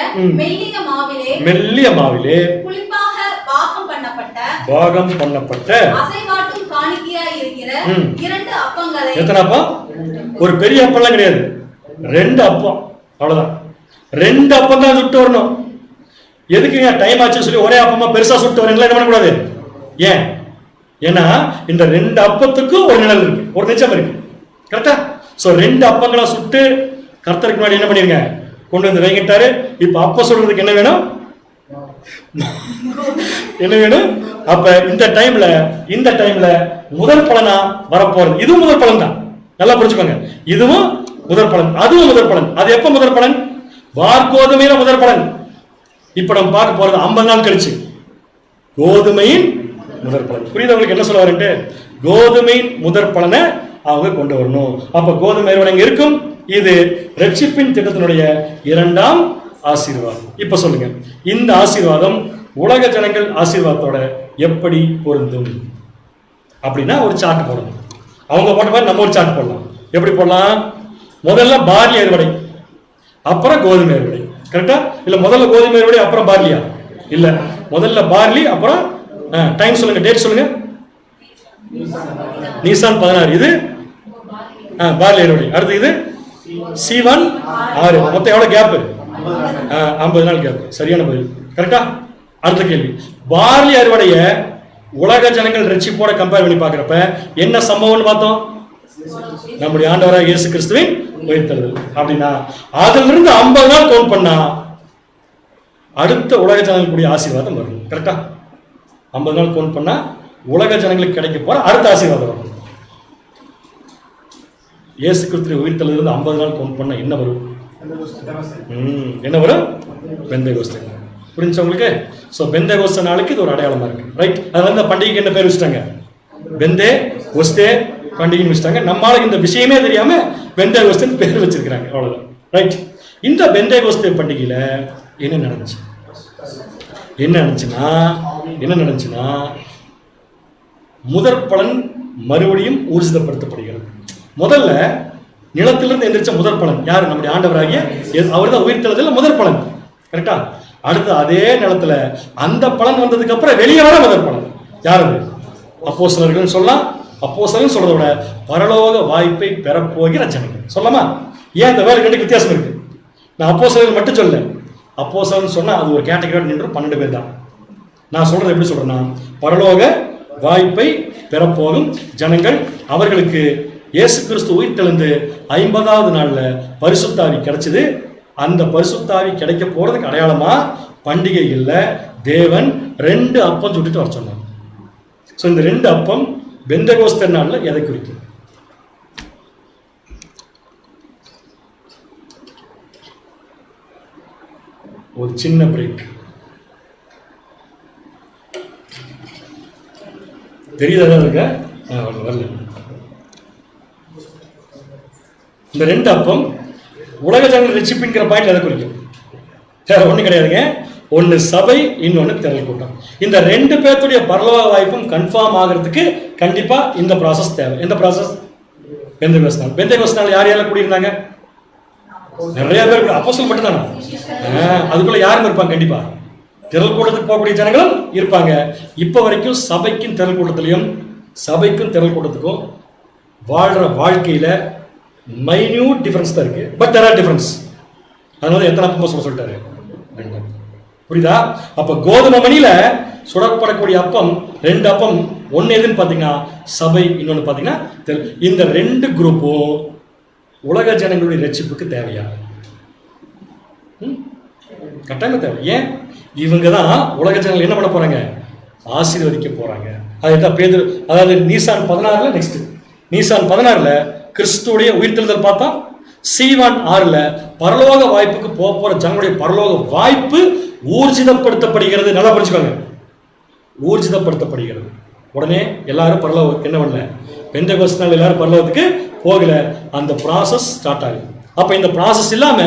மெல்லிய மாவிலே புளிப்பாக பாகம் பண்ணப்பட்ட அசைவாட்டும் காணிக்கையாய் இருக்கிற 2 அப்பங்களை. எத்தனை அப்பம்? ஒரு பெரிய அப்பம்லாம் கிடையாது, 2 அப்பம், அவ்வளவுதான். 2 அப்பம் தான் சுட்டு வரணும். எதுக்குங்க டைம் ஆச்சு சொல்லி ஒரே அப்பமா பெருசா சுட்டு வரீங்களா? என்ன பண்ணக்கூடாது. ஏன்? ஏன்னா இந்த 2 அப்பத்துக்கும் ஒரு நிழல் இருக்கு, ஒரு நிச்சயம் இருக்கு. கரெக்டா? சோ 2 அப்பங்களா சுட்டு கர்த்தருக்கு முன்னாடி என்ன பண்ணிருங்க, கொண்டு வந்து வைங்கிட்டாரு. இப்ப அப்ப சொல்றதுக்கு என்ன வேணும்? என்ன வேணும்? அப்ப இந்த டைம்ல முதல் பலனா வரப்போறது. இதுவும் முதல் பலன் தான், நல்லா புரிஞ்சுக்கோங்க. இதுவும் முதல் பலன், அதுவும் முதல் பலன். அது எப்ப முதல் பலன்? வார்கோதுமையில முதல் பலன். இப்ப நம்ம பார்க்க போறது 50 நாள் கழிச்சு கோதுமையின் முதற் பலன். புரியுது உங்களுக்கு என்ன சொல்ல வரேன்ட்டு? கோதுமையின் முதற் பலனை அவங்க கொண்டு வரணும். அப்ப கோதுமை இங்க இருக்கும். இது ரட்சிப்பின் திட்டத்தினுடைய 2ஆம் ஆசீர்வாதம். இப்ப சொல்லுங்க, இந்த ஆசீர்வாதம் உலக ஜனங்கள் ஆசீர்வாதத்தோட எப்படி பொருந்தும் அப்படின்னா ஒரு சார்ட் போடணும். அவங்க போட்ட மாதிரி நம்ம ஒரு சார்ட் போடலாம். எப்படி போடலாம்? முதல்ல பார்லி அறுவடை, அப்புறம் கோதுமை அறுவடை. கரெக்டா? இல்ல முதல்ல கோதுமை அறுவடை அப்புறம் பார்லியா? இல்ல, முதல்ல பார்லி அப்புறம் டைம் சொல்லுங்க, டேட் சொல்லுங்க. நீசான் 16, இது பார்லி அறுவடை. அடுத்து இது சீவான் 6. மொத்தம் எவ்வளவு கேப்? 50 நாள் கேப். சரியான பதில். கரெக்டா? அடுத்த கேள்வி, பார்லி அறுவடைய உலக ஜனங்கள் ரட்சிப்போட கம்பேர் பண்ணி பார்க்கிறப்ப என்ன சம்பவம்னு பார்த்தோம்? நம்முடைய ஆண்டவராக இயேசு கிறிஸ்துவின் உயிர்த்தெழுதல். அப்படின்னா அதுல இருந்து 50 நாள் கவுண்ட் பண்ணா அடுத்த உலக ஜனங்களுடைய ஆசீர்வாதம் வரும். கரெக்டா? 50 நாள் கவுண்ட் பண்ணா உலக ஜனங்களுக்கு கிடைக்க போற அடுத்த ஆசீர்வாதம் வரும். இயேசு கிறிஸ்துவின் உயிர்த்தெழுதல் இருந்து 50 நாள் கவுண்ட் பண்ணா என்ன வரும்? என்ன வரும்? பெந்தேகோஸ்தே. புரிஞ்சு உங்களுக்கு? சோ பெந்தேகோஸ்தே நாளுக்கு இது ஒரு அடையாளமா இருக்கு. ரைட்? அதனால இந்த பண்டிகைக்கு என்ன பேர் வச்சுட்டாங்க? பெந்தேகோஸ்தே பண்டிகை வச்சுட்டாங்க. நம்மளுக்கு இந்த விஷயமே தெரியாம பெந்தேகோஸ்தே பேர் வச்சிருக்காங்க. அவ்வளவுதான். ரைட்? இந்த பெந்தேகோஸ்தே பண்டிகையில என்ன நடந்துச்சு? என்ன நடந்துச்சுன்னா முதற் பலன் மறுபடியும் ஊர்ஜிதப்படுத்தப்படுகிறது. முதல்ல நிலத்திலிருந்து எந்திரிச்ச முதற் பலன் யாரு? நம்முடைய ஆண்டவராகிய அவர் தான் உயிர்த்தெழுதல் முதற் பலன். கரெக்டா? அடுத்து அதே நிலத்துல அந்த பலன் வந்ததுக்கு அப்புறம் வெளியே வர முதற் பலன் யாரு? அப்போஸ்தலர்கள் சொல்லலாம். அப்போஸ்தலர்கள் சொல்றத விட பரலோக வாய்ப்பை பெறப்போகிற ஜனங்கள் சொல்லலாமா? ஏன் இந்த வேலை ரெண்டு வித்தியாசம் இருக்கு? நான் அப்போஸ்தலர்கள் மட்டும் சொல்ல, அப்போஸ்தலர்கள் சொன்னா அது ஒரு கேட்டகரி நின்று 12 பேர் தான். நான் சொல்றது எப்படி சொல்றேன்னா, பரலோக வாய்ப்பை பெறப்போகும் ஜனங்கள், அவர்களுக்கு இயேசு கிறிஸ்து உயிர்த்தெழுந்து 50வது நாள்ல பரிசுத்தாவி கிடைச்சது. அந்த பரிசுத்தாவி கிடைக்க போறதுக்கு அடையாளமா பண்டிகை இல்ல, தேவன் 2 அப்பம் சுட்டுட்டு வர சொன்னார். சோ இந்த 2 அப்பம் பெந்தேகோஸ்தே நாள்ல எதை குறிக்கும்? ஒரு சின்ன பிரேக். தெரியுதா இருக்க? வரல. இந்த 2 அப்பம் உலக ஜனங்கள் ரட்சிப்புங்கிற பாயிண்ட் எதை குறிக்கும்? வேற ஒண்ணு கிடையாதுங்க. ஒன்னு சபை, இன்னொன்னு திரள் கூட்டம். இந்த 2 பேர்த்துடைய பரலோக வாய்ப்பும் கன்ஃபார்ம் ஆகிறதுக்கு கண்டிப்பா இந்த ப்ராசஸ் தேவை. எந்த ப்ராசஸ்? பெந்தேகோஸ்து நாள். பெந்தேகோஸ்து நாள் யார் யாரெல்லாம் கூடியிருந்தாங்க? நிறைய பேர். அப்போஸ்தலர் மட்டும்தானா? அதுக்குள்ள யாரும் இருப்பாங்க? கண்டிப்பா திரள் கூட்டத்துக்கு போகக்கூடிய ஜனங்களும் இருப்பாங்க. இப்ப வரைக்கும் சபைக்கும் திரள் கூட்டத்திலையும் சபைக்கும் திரள் கூட்டத்துக்கும் வாழ்ற வாழ்க்கையில மைன்யூட் டிஃபரன்ஸ் தான் இருக்கு. But there are difference. அதனால எத்தனை அப்பமா சொல்லிட்டாரு? புரியுதா? அப்ப கோதுமை மணியில சுடப்படக்கூடிய அப்பம் 2 அப்பம். ஒன்னு எதுன்னு பாத்தீங்கன்னா சபை, இன்னொன்னு பாத்தீங்கன்னா இந்த 2 குரூப்பும் உலக ஜனங்களுடைய ரட்சிப்புக்கு தேவையா? கட்டாயமா தேவை. ஏன்? இவங்க தான் உலக ஜனங்கள் என்ன பண்ண போறாங்க? ஆசீர்வதிக்க போறாங்க. அதுதான் பேதுரு, அதாவது நீசான் 16ல நெக்ஸ்ட் நீசான் 16ல கிறிஸ்துடைய உயிர்த்தெழுதல் பார்த்தா, சீவான் 6ல பரலோக வாய்ப்புக்கு போற ஜனங்களுடைய பரலோக வாய்ப்பு ஊர்ஜிதப்படுத்தப்படுகிறது. நல்லா புரிஞ்சுக்கோங்க, ஊர்ஜிதப்படுத்தப்படுகிறது. உடனே எல்லாரும் பரலோகம் என்ன பண்ணல? பெந்தேகோஸ்து நாள் எல்லாரும் பரலோகத்துக்கு போகல. அந்த ப்ராசஸ் ஸ்டார்ட் ஆகுது. அப்ப இந்த ப்ராசஸ் இல்லாம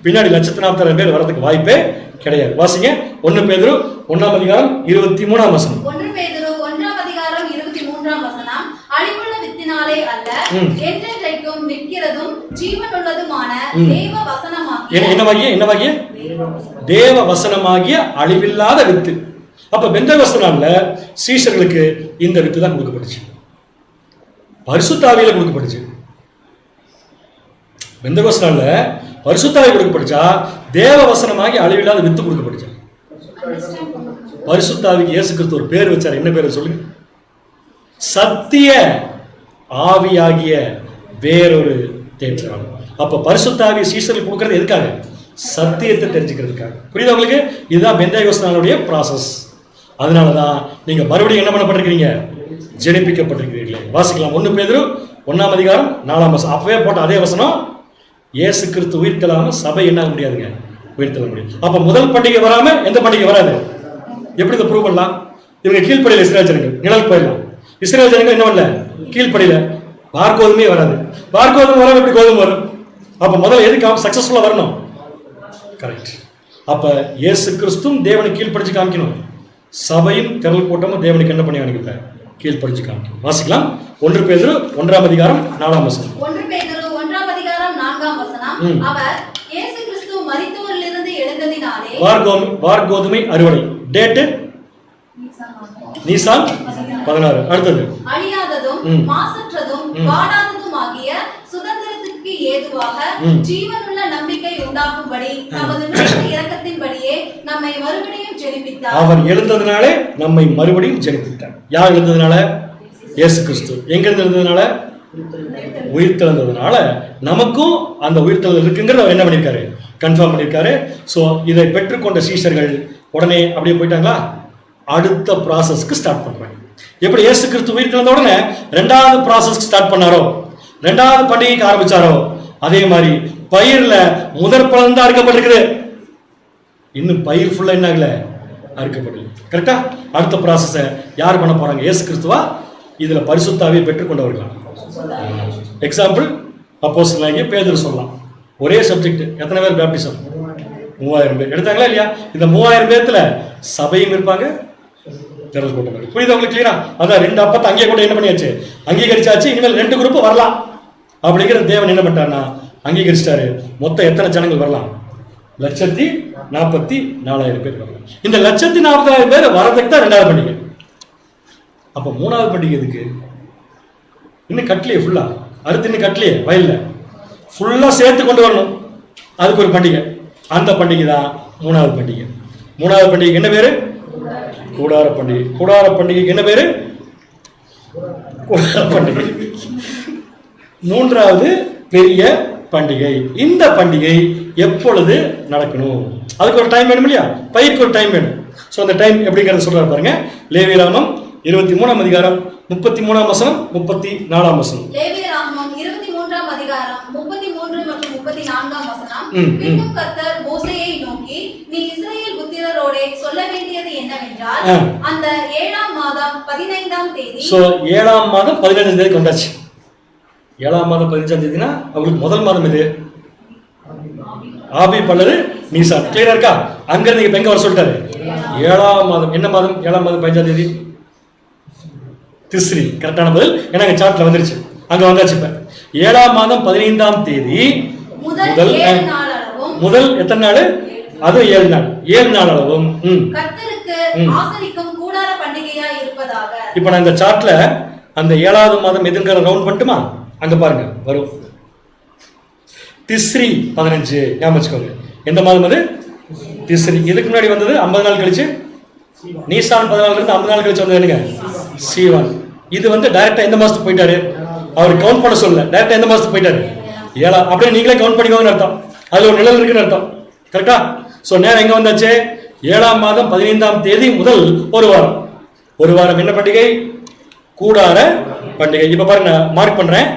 பின்னாடி 1,40,000 பேர் வரதுக்கு வாய்ப்பே கிடையாது. வாசிங்க 1 பேதுரு 1:23. 1 பேதுரு 1:23 அழிவுள்ள வித்தினாலே அல்ல, என்றென்றைக்கும் நிற்கிறதும் ஜீவனுள்ளதுமான தேவ வசனமாகிய என்னவாகிய தேவ வசனமாகிய அழிவில்லாத வித்து. அப்ப பெந்தேகோஸ்து நாள்ல சீஷர்களுக்கு இந்த வித்து தான் கொடுக்கப்பட்டுச்சு. பரிசுத்த ஆவியில கொடுக்கப்பட்டுச்சு. பெந்தேகோஸ்து நாள்ல பரிசுத்த ஆவி கொடுக்கப்பட்டுச்சா, தேவ வசனமாகி அழிவில்லாத வித்து கொடுக்கப்பட்டுச்சு. பரிசுத்த ஆவிக்கு இயேசு கிறிஸ்து ஒரு பேர் வச்சார். என்ன பேர் சொல்லுங்க? சத்திய ஆவியாகிய வேறொரு தேற்றம். அப்ப பரிசுத்த ஆவி சீஷர்களுக்கு கொடுக்கறது எதுக்காக? சத்தியத்தை தெரிஞ்சுக்கிறதுக்காக. புரியுதா உங்களுக்கு? இதுதான் பெந்தேகோஸ்து நாளுடைய ப்ராசஸ். அதனாலதான் நீங்க மறுபடியும் என்ன பண்ணப்பட்டிருக்கீங்க? ஜெனிப்பிக்கப்பட்டிருக்கிறீர்களே. வாசிக்கலாம் 1 பேதுரு 1:4. அப்பவே போட்ட அதே வசனம். இயேசு கிறிஸ்து உயிர்த்தெழாம சபை என்ன ஆக முடியாதுங்க? உயிர்த்தெழ முடியும். அப்ப முதல் பண்டிகை வராம எந்த பண்டிகை வராது? எப்படி இதை ப்ரூவ் பண்ணலாம்? இவங்க கீழ்ப்படியில இஸ்ரேல் ஜனங்கள் நிழல் போயிடலாம். இஸ்ரேல் ஜனங்கள் என்ன பண்ணல? கீழ்ப்படியில. பார்கோதுமே வராது. பார்கோதுமே வராம எப்படி கோதுமை வரும்? அப்ப முதல்ல எதுக்கு சக்சஸ்ஃபுல்லா வரணும்? கரெக்ட். அப்ப இயேசு கிறிஸ்துவும் தேவனுக்கு கீழ்ப்படிச்சு காமிக்கணும். சபையும் திரள் கூட்டமும் தேவனுக்கு என்ன பண்ணி காமிக்கிறார்? கீழ்ப்படிச்சு காமிக்கணும். வாசிக்கலாம் 1 பேதுரு 1:4. 1 பேதுரு 1:4 அவர் இயேசு கிறிஸ்து மரித்தோரிலிருந்து எழுந்ததினாலே வார்கோதுமை அறுவடை. Date Nisan 16. அடுத்தது அழியாததும் மாசற்றதும் வாடாததுமாகிய சுதந்திரத்துக்கு ஏதுவாக ஜீவனுள்ள நம்பிக்கை உண்டாகும்படி நமது இரக்கத்தின்படியே நம்மை மறுபடியும் ஜெனிப்பித்தார். அவர் எழுந்ததுனாலே நம்மை மறுபடியும் ஜெனிப்பித்தார். யார் எழுந்ததுனால? இயேசு கிறிஸ்து. எங்க எழுந்ததுனால? உயிர்த்தெழுந்ததுனால நமக்கும் அந்த உயிர்த்தெழுதல் இருக்குங்கிறத என்ன பண்ணிருக்காரு? கன்ஃபார்ம் பண்ணிருக்காரு. சோ இதை பெற்றுக்கொண்ட சீஷர்கள் உடனே அப்படியே போயிட்டாங்களா? அடுத்த ப்ராசஸ்க்கு ஸ்டார்ட் பண்றாங்க. எப்படி இயேசு கிறிஸ்து உயிர்த்தெழுந்த உடனே 2வது ப்ராசஸ்க்கு ஸ்டார்ட் பண்ணாரோ, 2வது பண்டிகைக்கு ஆரம்பிச்சாரோ, அதே மாதிரி பயிர்ல முதற் பலன் தான் அறுக்கப்பட்டிருக்குது. இன்னும் பயிர் ஃபுல்லா என்ன ஆகல? அறுக்கப்படல. கரெக்டா? அடுத்த ப்ராசஸை யார் பண்ண போறாங்க? இயேசு கிறிஸ்துவா? இதுல பரிசுத்த ஆவியை பெற்றுக்கொண்டவர்களா? எக்ஸாம்பிள் அப்போஸ்தலனாகிய பேதுரு சொல்லலாம். ஒரே சப்ஜெக்ட். எத்தனை பேர் பேப்டிசம்? 3000 பேர் எடுத்தாங்களா இல்லையா? இந்த 3000 பேர்த்துல சபையும் இருப்பாங்க, திரள் கூட்டம் இருக்கு. புரியுதா உங்களுக்கு? கிளியரா? அதான் 2 அப்பத்தை அங்கேயே கூட என்ன பண்ணியாச்சு? அங்கீகரிச்சாச்சு. இனிமேல் 2 குரூப் வரலாம் அப்படிங்கிற தேவன் என்ன பண்ணிட்டாருன்னா அங்கீகரிச்சிட்டாரு. மொத்தம் எத்தனை ஜனங்கள் வரலாம்? 1,44,000 பேர் வரலாம். இந்த 1,40,000 பேர் வரதுக்கு தான் 2வது பண்டிகை. அப்ப 3வது பண்டிகை எதுக்கு? இன்னும் கட்டலையே ஃபுல்லா. அடுத்து இன்னும் கட்டலையே வயல்ல ஃபுல்லா சேர்த்து கொண்டு வரணும். அதுக்கு ஒரு பண்டிகை. அந்த பண்டிகை தான் 3வது பண்டிகை. 3வது பண்டிகைக்கு என்ன பேரு? கூடார பண்டிகை. கூடார பண்டிகைக்கு என்ன பேரு? கூடார பண்டிகை. 3வது பெரிய பண்டிகை. இந்த பண்டிகை எப்பொழுது நடக்கணும்? அதுக்கு ஒரு டைம் வேணும் இல்லையா? பயிருக்கு ஒரு டைம் வேணும். ஸோ அந்த டைம் எப்படிங்கிறத சொல்றாரு பாருங்க. லேவியராகமம் 23:33, 34. லேவியராகமம் 23:33 மற்றும் 34. பின்னும் கர்த்தர் மோசேயை நோக்கி, நீ இஸ்ரவேல் புத்திரரோடே சொல்ல வேண்டியது என்னவென்றால், அந்த 7ஆம் மாதம் 15ஆம் தேதி. சோ 7ஆம் மாதம் 15ஆம் தேதி வந்தாச்சு. 7ஆம் மாதம் 15ஆம் தேதினா அவங்களுக்கு முதல் மாதம் இது ஆபி பல்லது நீசான். கிளியரா இருக்கா? அங்க இருந்து எங்க வர சொல்லிட்டாரு? 7ஆம் மாதம். என்ன மாதம்? 7ஆம் மாதம் 15ஆம் தேதி திஸ்ரி. கரெக்டான பதில். ஏன்னா சார்ட்ல வந்துருச்சு. அங்க வந்தாச்சு. இப்ப 7ஆம் மாதம் 15ஆம் தேதி முதல் எத்தனை நாள்? அது 7 நாள். 7 நாள் அளவும் இப்ப நான் இந்த சார்ட்ல அந்த 7வது மாதம் எதுங்கிற ரவுண்ட் பண்ணட்டுமா? அங்க பாருங்க வரும் திஸ்ரி 15. ஞாபகம் வச்சுக்கோங்க. எந்த மாதம் அது? திஸ்ரி. இதுக்கு முன்னாடி வந்தது 50 நாள் கழிச்சு நீசான் 14 இருந்து 50 நாள் கழிச்சு வந்தது என்னங்க? சீவான். இது வந்து டைரக்டா எந்த மாசத்துக்கு போயிட்டாரு? அவர் கவுண்ட் பண்ண சொல்லல, டைரக்டா எந்த மாசத்துக்கு போயிட்டாரு? 7. அப்படியே நீங்களே கவுண்ட் பண்ணிக்கோங்கன்னு அர்த்தம். அதுல ஒரு நிழல் இருக்குன்னு அர்த்தம். கரெக்டா? சோ நேரம் எங்க வந்தாச்சு? 7ஆம் மாதம் 15ஆம் தேதி முதல் ஒரு வாரம். ஒரு வாரம் என்ன பண்டிகை? கூடார பண்டிகை. இப்ப பாருங்க, மார்க் பண்றேன்.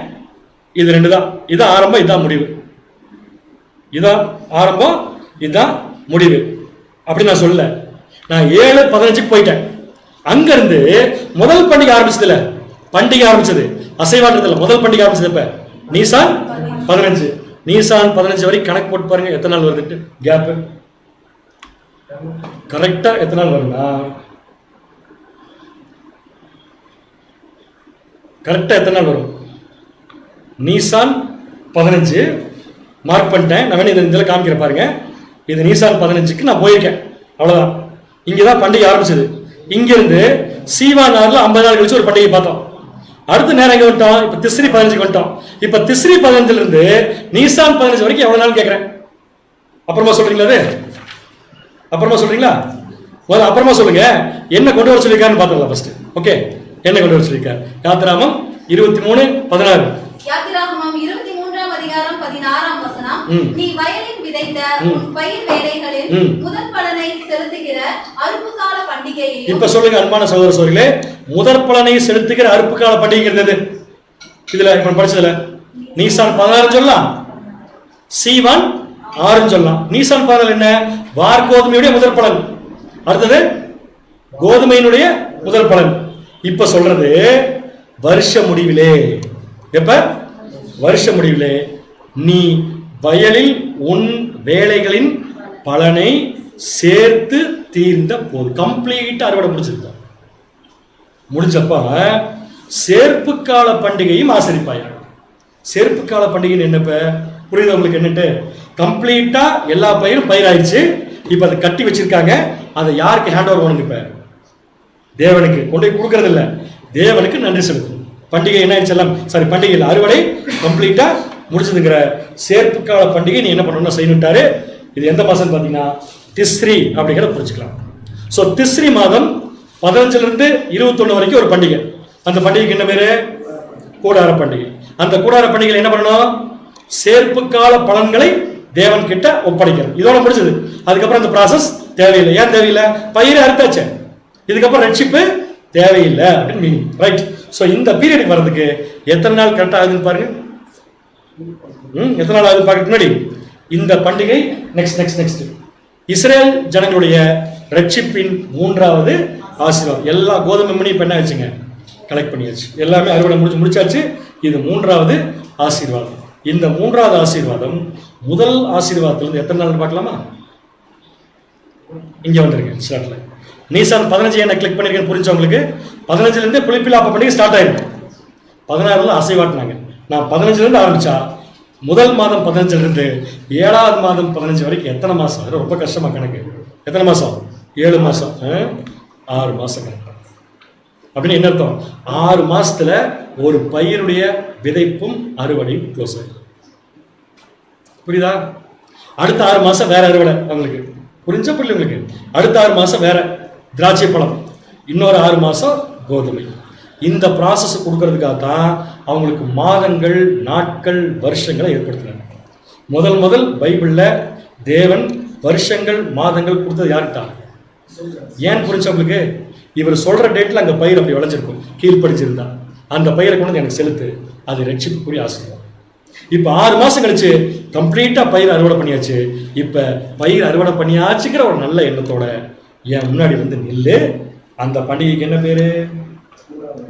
இது 2 தான். இதான் ஆரம்பம், இதான் முடிவு. இதான் ஆரம்பம், இதுதான் முடிவு. அப்படி நான் சொல்லல. நான் 7:15 போயிட்டேன். அங்க இருந்து முதல் பண்டிகை ஆரம்பிச்சதுல, பண்டிகை ஆரம்பிச்சது அசைவாடுறதுல முதல் பண்டிகை ஆரம்பிச்சது இப்ப நீசான் 15. நீசான் 15 வரைக்கும் கணக்கு போட்டு பாருங்க எத்தனை நாள் வருது கேப். கரெக்டா எத்தனை நாள் வருங்க? கரெக்டா எத்தனை நாள் வரும்? நீசான் 15 மார்க் பண்ணிட்டேன். நான் இதில் காமிக்கிற பாருங்க. இது நீசான் 15க்கு நான் போயிருக்கேன். அவ்வளவுதான். இங்கதான் பண்டிகை ஆரம்பிச்சது. இங்கிருந்து சீவான் 50 நாள் கழிச்சு ஒரு பண்டிகை பார்த்தோம். அடுத்த நேரம் எங்க வந்துட்டோம்? இப்ப திஸ்ரி 15க்கு வந்துட்டோம். இப்ப திஸ்ரி 15ல இருந்து நீசான் 15 வரைக்கும் எவ்வளவு நாள் கேட்கிறேன்? அப்புறமா சொல்றீங்களா? அது அப்புறமா சொல்றீங்களா? அப்புறமா சொல்லுங்க. என்ன கொண்டு வர சொல்லிருக்காருன்னு பாத்துக்கலாம் ஃபர்ஸ்ட். ஓகே, என்ன கொண்டு வர சொல்லிருக்காரு? யாத்திராமம் 23:16. யாத்திராகமம் 23ஆம் அதிகாரம் 16ஆம் வசனம். நீ வயலில் விதைத்த உன் பயிர் வேலைகளில் முதல் பலனை செலுத்துகிற அறுப்பு கால பண்டிகையை. இப்ப சொல்லுங்க அன்பான சகோதர சகோதரிகளே, முதற் பலனை செலுத்துகிற அறுப்பு கால பண்டிகை இருந்தது. இதுல இப்ப படிச்சதுல நீசான் 16 சொல்லலாம், சீவான் 6 சொல்லலாம். நீசான் 16 என்ன? வார் கோதுமையுடைய முதற் பலன். அடுத்தது கோதுமையினுடைய முதல் பலன். இப்ப சொல்றது வருஷ முடிவிலே. எப்ப? வருஷ முடிவிலே நீ வயலில் உன் வேலைகளின் பலனை சேர்த்து தீர்ந்த போது, கம்ப்ளீட்டா அறுவடை முடிச்சிருக்க. முடிஞ்சப்ப சேர்ப்பு கால பண்டிகையும் ஆசரிப்பாயா. சேர்ப்பு கால பண்டிகை என்னப்ப புரியுது உங்களுக்கு? என்னட்டு கம்ப்ளீட்டா எல்லா பயிரும் பயிராயிடுச்சு. இப்ப அதை கட்டி வச்சிருக்காங்க. அதை யாருக்கு ஹேண்ட் ஓவர் பண்ணுங்க? இப்ப தேவனுக்கு கொண்டு போய் கொடுக்கறது இல்ல, தேவனுக்கு நன்றி செலுத்தும். பண்டிகை என்ன ஆயிடுச்சு? சாரி, பண்டிகையில் அறுவடை கம்ப்ளீட்டா முடிச்சதுங்கிற சேர்ப்பு கால பண்டிகை நீ என்ன பண்ணணும்னா செய்யணுட்டாரு. இது எந்த மாசம் பாத்தீங்கன்னா திஸ்ரி அப்படிங்கிறத புரிஞ்சுக்கலாம். சோ திஸ்ரி மாதம் 15ல இருந்து 21 வரைக்கும் ஒரு பண்டிகை. அந்த பண்டிகைக்கு என்ன பேரு? கூடார பண்டிகை. அந்த கூடார பண்டிகையில் என்ன பண்ணணும்? சேர்ப்பு கால பலன்களை தேவன் கிட்ட ஒப்படைக்கிறது. இதோட முடிச்சது. அதுக்கப்புறம் அந்த ப்ராசஸ் தேவையில்லை. ஏன் தேவையில்லை? பயிரை அறுத்தாச்சு, இதுக்கப்புறம் ரட்சிப்பு தேவையில்லை அப்படின்னு மீனிங். ரைட். சோ இந்த பீரியடுக்கு வர்றதுக்கு எத்தனை நாள் கரெக்டா ஆகுதுன்னு பாருங்க. எத்தனை நாள் ஆகுது பார்க்க முன்னாடி இந்த பண்டிகை நெக்ஸ்ட் இஸ்ரேல் ஜனங்களுடைய ரட்சிப்பின் 3வது ஆசீர்வாதம். எல்லா கோதுமை மணி இப்ப என்ன ஆச்சுங்க? கலெக்ட் பண்ணியாச்சு. எல்லாமே அறுவடை முடிச்சாச்சு. இது 3வது ஆசீர்வாதம். இந்த 3வது ஆசீர்வாதம் முதல் ஆசீர்வாதத்திலிருந்து எத்தனை நாள் பார்க்கலாமா? இங்க வந்துருங்க ஸ்டார்ட்ல. நீசான் 15 என்ன கிளிக் பண்ணிருக்கேன்னு புரிஞ்சவங்களுக்கு 15ல இருந்து புளிப்பிலாப்ப பண்டிகை ஸ்டார்ட் ஆயிருக்கு. 16ல அசைவாட்டினாங்க. நான் 15ல இருந்து ஆரம்பிச்சா முதல் மாதம் 15ல இருந்து 7வது மாதம் 15 வரைக்கும் எத்தனை மாசம்? ரொம்ப கஷ்டமா கணக்கு. எத்தனை மாசம்? 7 மாசம். 6 மாசம் கணக்கு. அப்படின்னு என்ன அர்த்தம்? 6 மாசத்துல ஒரு பயிருடைய விதைப்பும் அறுவடையும் க்ளோஸ் ஆயிடும். புரியுதா? அடுத்த 6 மாசம் வேற அறுவடை அவங்களுக்கு. புரிஞ்சா புரியல உங்களுக்கு? அடுத்த 6 மாசம் வேற திராட்சை பழம், இன்னொரு 6 மாசம் கோதுமை. இந்த ப்ராசஸ் கொடுக்கறதுக்காக தான் அவங்களுக்கு மாதங்கள், நாட்கள், வருஷங்களை ஏற்படுத்தினாங்க. முதல் பைபிள்ல தேவன் வருஷங்கள், மாதங்கள் கொடுத்தது யாருக்கு? ஏன் புரிஞ்சவங்களுக்கு? இவர் சொல்ற டேட்ல அங்க பயிர் அப்படி விளைஞ்சிருக்கும், கீழ்படிச்சிருந்தா அந்த பயிரை கொண்டு வந்து எனக்கு செலுத்து, அது ரட்சிப்புக்குரிய ஆசீர்வாதம். இப்ப 6 மாசம் கழிச்சு கம்ப்ளீட்டா பயிர் அறுவடை பண்ணியாச்சு. இப்ப பயிர் அறுவடை பண்ணியாச்சுங்கிற ஒரு நல்ல எண்ணத்தோட என் முன்னாடி வந்து நில்லு. அந்த பண்டிகைக்கு என்ன பேரு?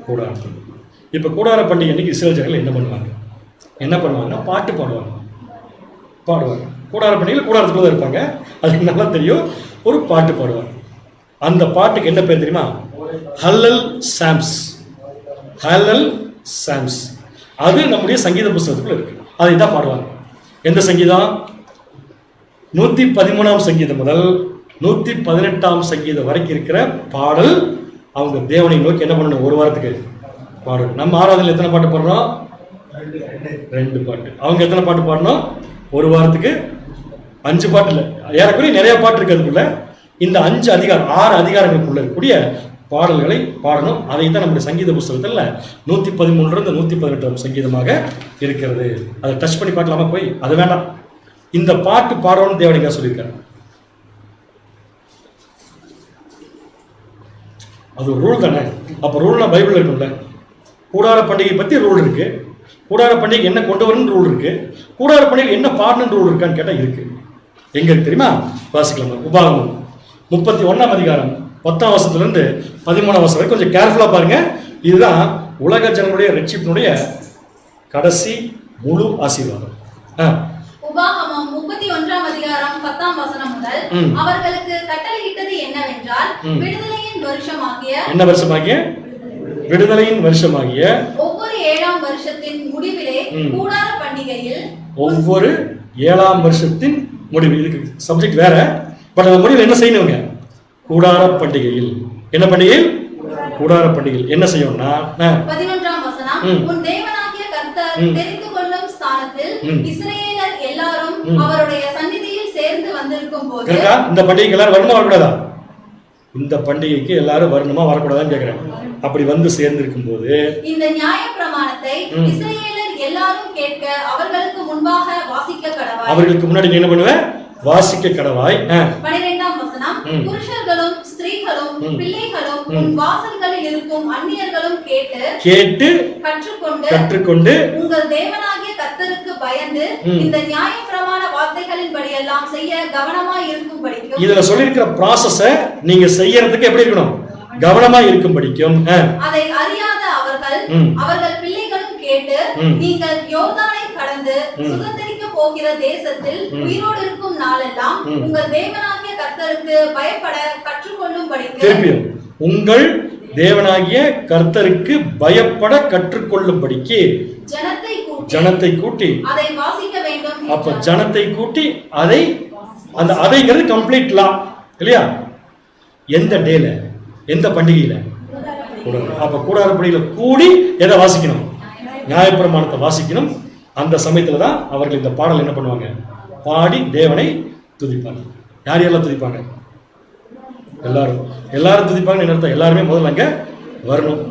கூடார பண்டிகை. இப்ப கூடார பண்டிகை அன்னைக்கு இஸ்ரேல் ஜனங்கள் என்ன பண்ணுவாங்கன்னா பாட்டு பாடுவாங்க. கூடார பண்டிகையில் கூடாரத்துக்குள்ள இருப்பாங்க, அது நல்லா தெரியும். ஒரு பாட்டு பாடுவாங்க. அந்த பாட்டுக்கு என்ன பேர் தெரியுமா? ஹல்லல் சாம்ஸ். அது நம்முடைய சங்கீத புஸ்தகத்துக்குள்ள இருக்கு. அதை தான் பாடுவாங்க. எந்த சங்கீதம்? 113ஆம் சங்கீதம் முதல் 118ஆம் சங்கீதம் வரைக்கும் இருக்கிற பாடல். அவங்க தேவனை நோக்கி என்ன பண்ணணும்? ஒரு வாரத்துக்கு பாடணும். நம்ம ஆராதனையில் எத்தனை பாட்டு பாடுறோம்? 2 பாட்டு. அவங்க எத்தனை பாட்டு பாடணும்? ஒரு வாரத்துக்கு 5 பாட்டு இல்லை, ஏறக்குறைய நிறைய பாட்டு இருக்கிறதுக்குள்ள இந்த 5 அதிகாரம் 6 அதிகாரங்களுக்குள்ள இருக்கக்கூடிய பாடல்களை பாடணும். அதை தான் நம்முடைய சங்கீத புஸ்தகத்தில் 113 118 சங்கீதமாக இருக்கிறது. அதை டச் பண்ணி பார்க்கலாமா போய்? அது வேண்டாம். இந்த பாட்டு பாடணும்னு தேவனிங்க சொல்லியிருக்காரு. அது ஒரு ரூல் தானே. அப்போ ரூல்னா பைபிள் இருக்கும்ல. கூடார பண்டிகை பற்றி ரூல் இருக்கு. கூடார பண்டிகை என்ன கொண்டு வரணும்னு ரூல் இருக்கு. கூடார பண்டிகை என்ன பாடணும்னு ரூல் இருக்கான்னு கேட்டால் இருக்கு. எங்க இருக்கு தெரியுமா? வாசிக்கலாம். உபாகமம் 31ஆம் அதிகாரம் 10ஆம் வசனத்திலிருந்து 13ஆம் வசனம் வரைக்கும் கொஞ்சம் கேர்ஃபுல்லா பாருங்க. இதுதான் உலக ஜனங்களுடைய ரட்சிப்பினுடைய கடைசி முழு ஆசீர்வாதம். உபாகமம் 31ஆம் அதிகாரம் 10ஆம் வசனம் முதல் அவர்களுக்கு கட்டளையிட்டது என்னவென்றால், விடுதலையின் வருஷமாகிய என்ன வருஷமாகிய? விடுதலையின் வருஷமாகிய ஒவ்வொரு 7ஆம் வருஷத்தின் முடிவிலே கூடார பண்டிகையில், ஒவ்வொரு 7ஆம் வருஷத்தின் முடிவு. இதுக்கு சப்ஜெக்ட் வேற, பட் அந்த முடிவில் என்ன செய்யணுங்க? கூடார பண்டிகையில். என்ன பண்டிகையில்? கூடார பண்டிகையில் என்ன செய்யணும்னா 11ஆம் வசனம், உன் தேவனாகிய கர்த்தர் தெரிந்து கொள்ளும் ஸ்தானத்தில் இஸ்ரவேலர் எல்லாரும் அவருடைய சந்நிதியில் சேர்ந்து வந்திருக்கும் போது. இந்த பண்டிகைக்கு எல்லாரும் வரணுமா வரக்கூடாதா? இந்த பண்டிகைக்கு எல்லாரும் வரணுமா வரக்கூடாதான்னு கேட்கிறேன். அப்படி வந்து சேர்ந்து இருக்கும் போது இந்த நியாய பிரமாணத்தை இஸ்ரவேலர் எல்லாரும் கேட்க அவர்களுக்கு முன்பாக வாசிக்க கடவாய். அவர்களுக்கு முன்னாடி என்ன பண்ணுவேன்? வாசிக்க கடவாய். 12ஆம் வசனம், புருஷர்களும் ஸ்திரீகளும் பிள்ளைகளும் உன் வாசல்களில் இருக்கும் அந்நியர்களும் கேட்டு கற்றுக்கொண்டு உங்கள் தேவனாகிய கர்த்தருக்கு பயந்து இந்த நியாய பிரமாண வார்த்தைகளின்படி எல்லாம் செய்ய கவனமாய் இருக்கும்படிக்கும். இதுல சொல்லியிருக்கிற ப்ராசஸ நீங்க செய்யறதுக்கு எப்படி இருக்கணும்? கவனமா இருக்கும்படிக்கும். அதை அறியாத அவர்கள் பிள்ளைகளும் கேட்டு நீங்கள் யோர்தானை கடந்து சுதந்திரிக்க போகிற தேசத்தில் உயிரோடு இருக்கும் நாளெல்லாம் உங்கள் தேவனாகிய கர்த்தருக்கு பயப்பட கற்றுக்கொள்ளும்படிக்கு. திருப்பியும் உங்கள் தேவனாகிய கர்த்தருக்கு பயப்பட கற்றுக்கொள்ளும்படிக்கு ஜனத்தை கூட்டி அதை வாசிக்க வேண்டும். அப்ப ஜனத்தை கூட்டி அதைங்கிறது கம்ப்ளீட் லா இல்லையா? எந்த டேல, எந்த பண்டிகையில? அப்ப கூடார பண்டிகையில கூடி எதை வாசிக்கணும்? நியாயப்பிரமாணத்தை வாசிக்கணும். அந்த சமயத்துல தான் அவர்கள் இந்த பாடல் என்ன பண்ணுவாங்க? பாடி தேவனை துதிப்பாங்க. யார் யாரெல்லாம் துதிப்பாங்க? எல்லாரும் துதிப்பாங்க. என்ன அர்த்தம்? எல்லாருமே முதல்ல அங்க வரணும்.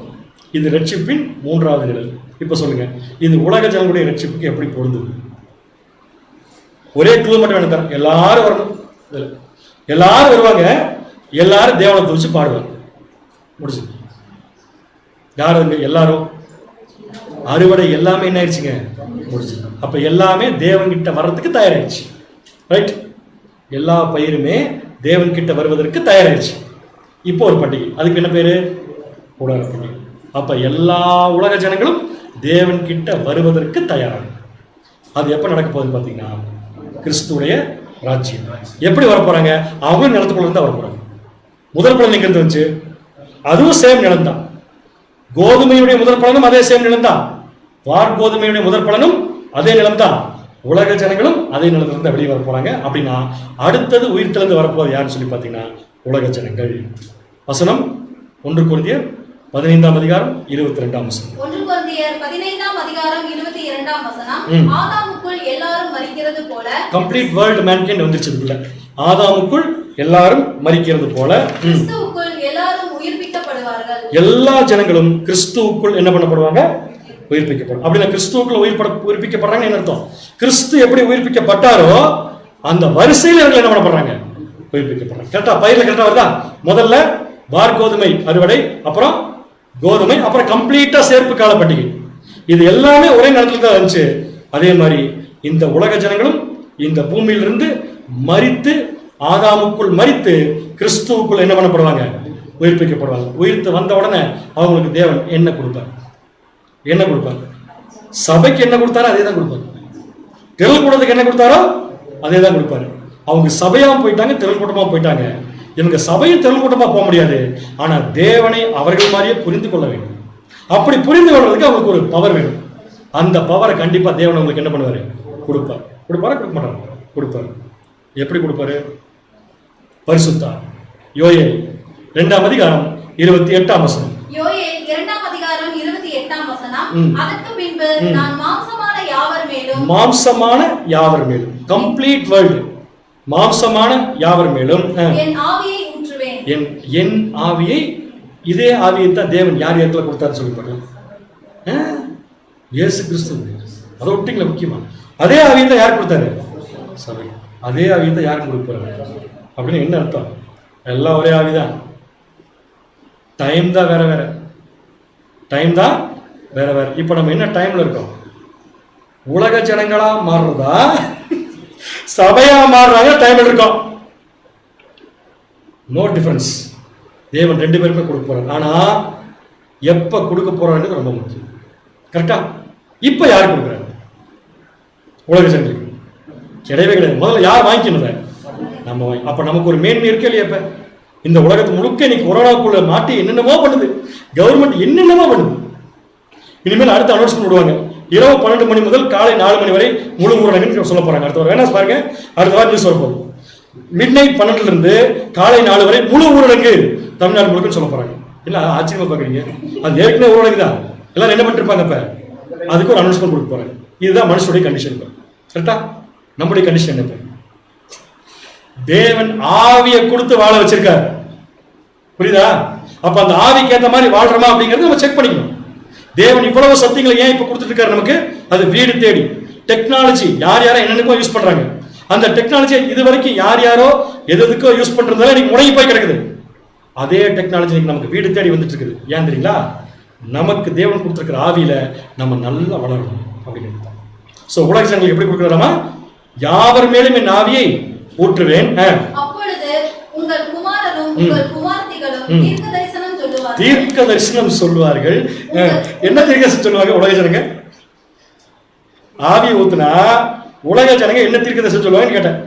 இது ரட்சிப்பின் 3வது நிழல். இப்ப சொல்லுங்க, இது உலக ஜனங்களுடைய ரட்சிப்புக்கு எப்படி பொருந்துது? ஒரே க்ளூ மட்டும் வேணும் தரேன். எல்லாரும் வரணும். எல்லாரும் வருவாங்க. எல்லாரும் தேவனை துதிச்சு பாடுவாங்க. முடிச்சு யார் எல்லாரும்? அறுவடை எல்லாமே என்ன ஆயிடுச்சுங்க? முடிச்சு. அப்ப எல்லாமே தேவன்கிட்ட வர்றதுக்கு தயாராயிடுச்சு. ரைட்? எல்லா பயிருமே தேவன்கிட்ட வருவதற்கு தயாராயிடுச்சு. இப்போ ஒரு பண்டிகை, அதுக்கு என்ன பேரு? கூடார பண்டிகை. அப்ப எல்லா உலக ஜனங்களும் தேவன்கிட்ட வருவதற்கு தயாராகும். அது எப்ப நடக்க போகுது பாத்தீங்கன்னா, கிறிஸ்துடைய ராஜ்யம். எப்படி வரப்போறாங்க? அவங்களும் நிலத்துக்குள்ள இருந்தா வரப்போறாங்க. முதல் பலன் எங்க இருந்து வந்துச்சு? அதுவும் சேம் நிலம் தான். கோதுமையுடைய முதல் பலனும் அதே சேம் நிலம் தான். வார்கோதுமையுடைய முதல் பலனும் அதே நிலம் தான். உலக ஜனங்களும் அதே நிலத்திலிருந்து வெளியே வர போறாங்க. அப்படின்னா அடுத்தது உயிர்த்திலிருந்து வரப்போது யாருன்னு சொல்லி பார்த்தீங்கன்னா உலக ஜனங்கள். வசனம் 1 கொரிந்தியர் 15ஆம் அதிகாரம் 22ஆம் வசனம். 1 கொரிந்தியர் 15ஆம் அதிகாரம் 22ஆம் வசனம். ஆதாமுக்குள் எல்லாரும் மரிக்கிறது போல. கம்ப்ளீட் வேர்ல்ட் மேன்கைண்ட் வந்துருச்சுதுக்குள்ள. ஆதாமுக்குள் எல்லாரும் மரிக்கிறது போல கிறிஸ்துவுக்குள் எல்லாரும் உயிர்ப்பிக்கப்படுவார்கள். எல்லா ஜனங்களும் கிறிஸ்துவுக்குள் என்ன பண்ணப்படுவாங்க? உயிர்ப்பிக்கப்படும். அப்படின்னா கிறிஸ்துவுக்குள்ள உயிர்ப்பிக்கப்படுறாங்க என்ன அர்த்தம்? கிறிஸ்து எப்படி உயிர்ப்பிக்கப்பட்டாரோ அந்த வரிசையில் இவர்கள் என்ன பண்ணப்படுறாங்க? உயிர்ப்பிக்கப்படுறாங்க. கரெக்டா? பயிர்ல கரெக்டா வருதா? முதல்ல வார்கோதுமை அறுவடை, அப்புறம் கோதுமை, அப்புறம் கம்ப்ளீட்டா சேர்ப்பு கால பண்டிகை. இது எல்லாமே ஒரே நேரத்தில் தான் வந்துச்சு. அதே மாதிரி இந்த உலக ஜனங்களும் இந்த பூமியிலிருந்து மரித்து, ஆதாமுக்குள் மரித்து கிறிஸ்துவுக்குள் என்ன பண்ணப்படுவாங்க? உயிர்ப்பிக்கப்படுவாங்க. உயிர்த்து வந்த உடனே அவங்களுக்கு தேவன் என்ன கொடுப்பார்? என்ன கொடுப்பார்? சபைக்கு என்ன கொடுத்தாரோ அதே தான் கொடுப்பாரு. திரள் கூட்டத்துக்கு என்ன கொடுத்தாரோ அதே தான் கொடுப்பாரு. அவங்க சபையா போயிட்டாங்க, திரள் கூட்டமா போயிட்டாங்க. இவங்க சபையும் திரள் கூட்டமா போக முடியாது. ஆனா தேவனை அவர்கள் மாதிரியே புரிந்து கொள்ள வேண்டும். அப்படி புரிந்து கொள்வதற்கு அவங்களுக்கு ஒரு பவர் வேணும். அந்த பவரை கண்டிப்பா தேவன் உங்களுக்கு என்ன பண்ணுவாரு? கொடுப்பார். கொடுப்பாரா கொடுக்க மாட்டாங்க? கொடுப்பாரு. எப்படி கொடுப்பாரு? பரிசுத்தா யோயேல் 2ஆம் அதிகாரம் 28ஆம் வசனம். யோயேல் 2ஆம் அதிகாரம் 28ஆம் வசனம். அதற்கு பின்பு நான் மாம்சமான யாவர் மேலும் கம்ப்ளீட் வேர்ல்ட், மாம்சமான யாவர் மேலும் என் ஆவியை ஊற்றுவேன். என் ஆவியை, இதே ஆவியை தான் தேவன் யார் இடத்துல கொடுத்தாரு சொல்லி பாருங்க. இயேசு கிறிஸ்து. அதை விட்டீங்களா? முக்கியமா அதே ஆவியை தான் யார் கொடுத்தாரு? சபை. அதே ஆவியை தான் யாருக்கு கொடுப்பாரு அப்படின்னு என்ன அர்த்தம்? எல்லாம் ஒரே ஆவிதான். டைம் தான் வேற வேற. டைம் தான் வேற வேற. இப்ப நம்ம என்ன டைம்ல இருக்கோம்? உலக ஜனங்களா மாறுறதா சபையா மாறுறாங்க டைம்ல இருக்கோம். No difference. தேவன் 2 பேருமே கொடுக்க போறாங்க. ஆனா எப்ப கொடுக்க போறாங்கிறது ரொம்ப முக்கியம். கரெக்டா? இப்ப யார் கொடுக்குறாங்க? உலக ஜனங்களுக்கு கிடையவே கிடையாது. முதல்ல யார் வாங்கிக்கணும்? நம்ம வாங்கி. அப்ப நமக்கு ஒரு மேன்மை இருக்கே இல்லையா? இப்ப இந்த உலகத்து முழுக்க இன்னைக்கு கொரோனாக்குள்ள மாட்டி என்னென்னமோ பண்ணுது கவர்மெண்ட், என்னென்னமோ பண்ணுது. இனிமேல் அடுத்த அனௌன்ஸ்மெண்ட் விடுவாங்க. இரவு 12 மணி முதல் காலை 4 மணி வரை முழு ஊரடங்குன்னு சொல்ல போறாங்க. அடுத்த வாரம் வேணா பாருங்க, அடுத்த வாரம் நியூஸ் வரப்போகுது. மிட் நைட் 12 இருந்து காலை 4 வரை முழு ஊரடங்கு தமிழ்நாடு முழுக்க சொல்ல போறாங்க. இல்ல ஆச்சரியமா பாக்குறீங்க? அது ஏற்கனவே ஊரடங்கு தான். எல்லாரும் என்ன பண்ணிட்டு இருப்பாங்க? இப்ப அதுக்கு ஒரு அனௌன்ஸ்மெண்ட் கொடுக்க போறாங்க. இதுதான் மனுஷனுடைய கண்டிஷன். கரெக்டா? நம்முடைய கண்டிஷன் என்ன? தேவன் ஆவியை கொடுத்து வாழ வச்சிருக்காரு. புரியுதா? அப்ப அந்த ஆவிக்கு ஏற்ற மாதிரி வாழ்றோமா அப்படிங்கறத நம்ம செக் பண்ணிக்கணும். தேவன் இவ்வளவு சத்தியங்களை ஏன் இப்ப கொடுத்துட்டு இருக்காரு நமக்கு? அது வீடு தேடி டெக்னாலஜி யார் யாரோ என்னென்னமோ யூஸ் பண்றாங்க. அந்த டெக்னாலஜியை இது வரைக்கும் யார் யாரோ எதுக்கோ யூஸ் பண்றதால இன்னைக்கு முடங்கி போய் கிடக்குது. அதே டெக்னாலஜி நமக்கு வீடு தேடி வந்துட்டு இருக்குது. ஏன் தெரியுங்களா? நமக்கு தேவன் கொடுத்துருக்கிற ஆவியில நம்ம நல்லா வளரணும் அப்படிங்கிறது. சோ உலக ஜனங்களுக்கு எப்படி கொடுக்குறாமா? யாவர் மேலும் என் ஆவியை ஊற்றுவேன். அப்பொழுது உங்கள் குமாரரும் உங்கள் குமாரத்திகளும் தீர்க்க தரிசனம் சொல்லுவார்கள். என்ன தீர்க்க தரிசனம் சொல்லுவாங்க உலக ஜனங்க? ஆவியை ஊத்துனா உலக ஜனங்க என்ன தீர்க்க தரிசனம் சொல்லுவாங்கன்னு கேட்டேன்.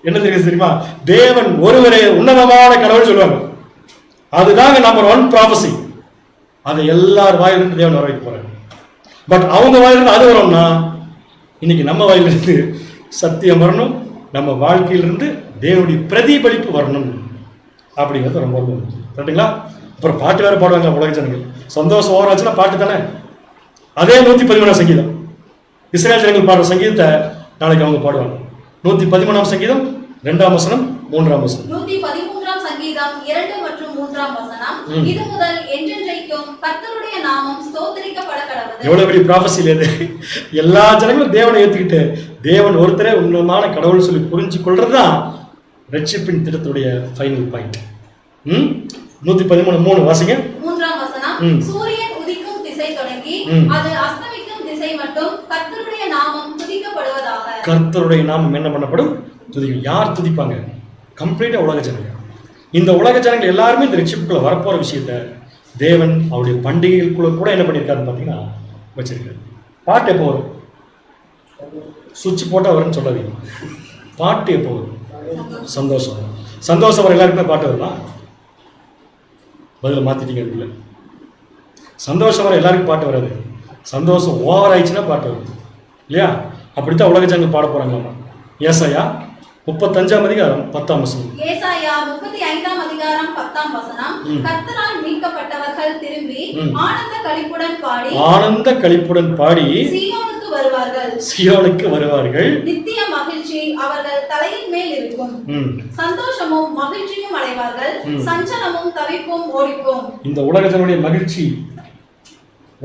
என்ன தீர்க்க தெரியுமா? தேவன் ஒருவரே உன்னதமான கடவுள் சொல்லுவாங்க. அதுதாங்க நம்பர் 1 ப்ராபசி. அதை எல்லார் வாயிலிருந்து தேவன் வர வைக்க போறாங்க. பட் அவங்க வாயிலிருந்து அது வரும்னா இன்னைக்கு நம்ம வாயிலிருந்து சத்தியம் வரணும். நம்ம வாழ்க்கையிலிருந்து தேவனுடைய பிரதிபலிப்பு வரணும் அப்படிங்கிறது ரொம்ப ரொம்ப முக்கியம். கரெக்டுங்களா? அப்புறம் பாட்டு வேற பாடுவாங்க உலக ஜனங்கள். சந்தோஷம் ஓவராச்சுன்னா பாட்டு தானே. அதே 113ஆம் சங்கீதம் இஸ்ரேல் ஜனங்கள் பாடுற சங்கீதத்தை நாளைக்கு அவங்க பாடுவாங்க. 113ஆம் சங்கீதம் 2ஆம் வசனம் 3ஆம் வசனம். 113ஆம் சங்கீதம் 2 மற்றும் 3ஆம் வசனம். இது முதல் என்றென்றைக்கும் கர்த்தருடைய நாமம் ஸ்தோத்திரிக்கப்பட கடவுது. எவ்வளவு பெரிய ப்ராபசி இல்லையா? எல்லா ஜனங்களும் தேவனை ஏத்துக்கிட்டு தேவன் ஒருத்தரே உன்னதமான கடவுள் சொல்லி புரிஞ்சு கொள்றதுதான் ரட்சிப்பின் திட்டத்துடைய ஃபைனல் பாயிண்ட். 113:3 வாசிங்க. 3ஆம் வசனம். சூரியன் உதிக்கும் திசை தொடங்கி அது அஸ்தமிக்கும் திசை மட்டும் கர்த்தருடைய நாமம் துதிக்கப்படுவதாக. கர்த்தருடைய நாமம் என்ன பண்ணப்படும்? துதிக்கும். யார் துதிப்பாங்க? கம்ப்ளீட்டா உலக ஜனங்கள். இந்த உலக ஜனங்கள் எல்லாருமே இந்த ரட்சிப்புக்குள்ள வரப்போற விஷயத்த தேவன் அவருடைய பண்டிகைகளுக்குள்ள கூட என்ன பண்ணியிருக்காருன்னு பார்த்தீங்கன்னா வச்சிருக்காரு. பாட்டு எப்போ வரும்? சுவிட்ச் போட்டால் வரும்னு சொல்லாதீங்க. பாட்டு எப்போ வரும்? சந்தோஷம். சந்தோஷம் வர எல்லாருக்குமே பாட்டு வருமா? பதில மாத்திட்டீங்க. இருக்குல்ல, சந்தோஷம் வர எல்லாருக்கும் பாட்டு வராது. சந்தோஷம் ஓவர் ஆயிடுச்சுன்னா பாட்டு வரும் இல்லையா? அப்படித்தான் உலக ஜனங்கள் பாட போறாங்களாமா. ஏசாயா 35ஆம் அதிகாரம் 10ஆம் வசனம். ஏசாயா 35ஆம் அதிகாரம் 10ஆம் வசனம். கர்த்தரால் மீட்கப்பட்டவர்கள் திரும்பி ஆனந்த களிப்புடன் பாடி சீயோனுக்கு வருவார்கள். நித்திய மகிழ்ச்சி அவர்கள் தலையின் மேல் இருக்கும். சந்தோஷமும் மகிழ்ச்சியும் அடைவார்கள். சஞ்சலமும் தவிப்பும் ஓடிப்போம். இந்த உலக ஜனங்களுடைய மகிழ்ச்சி,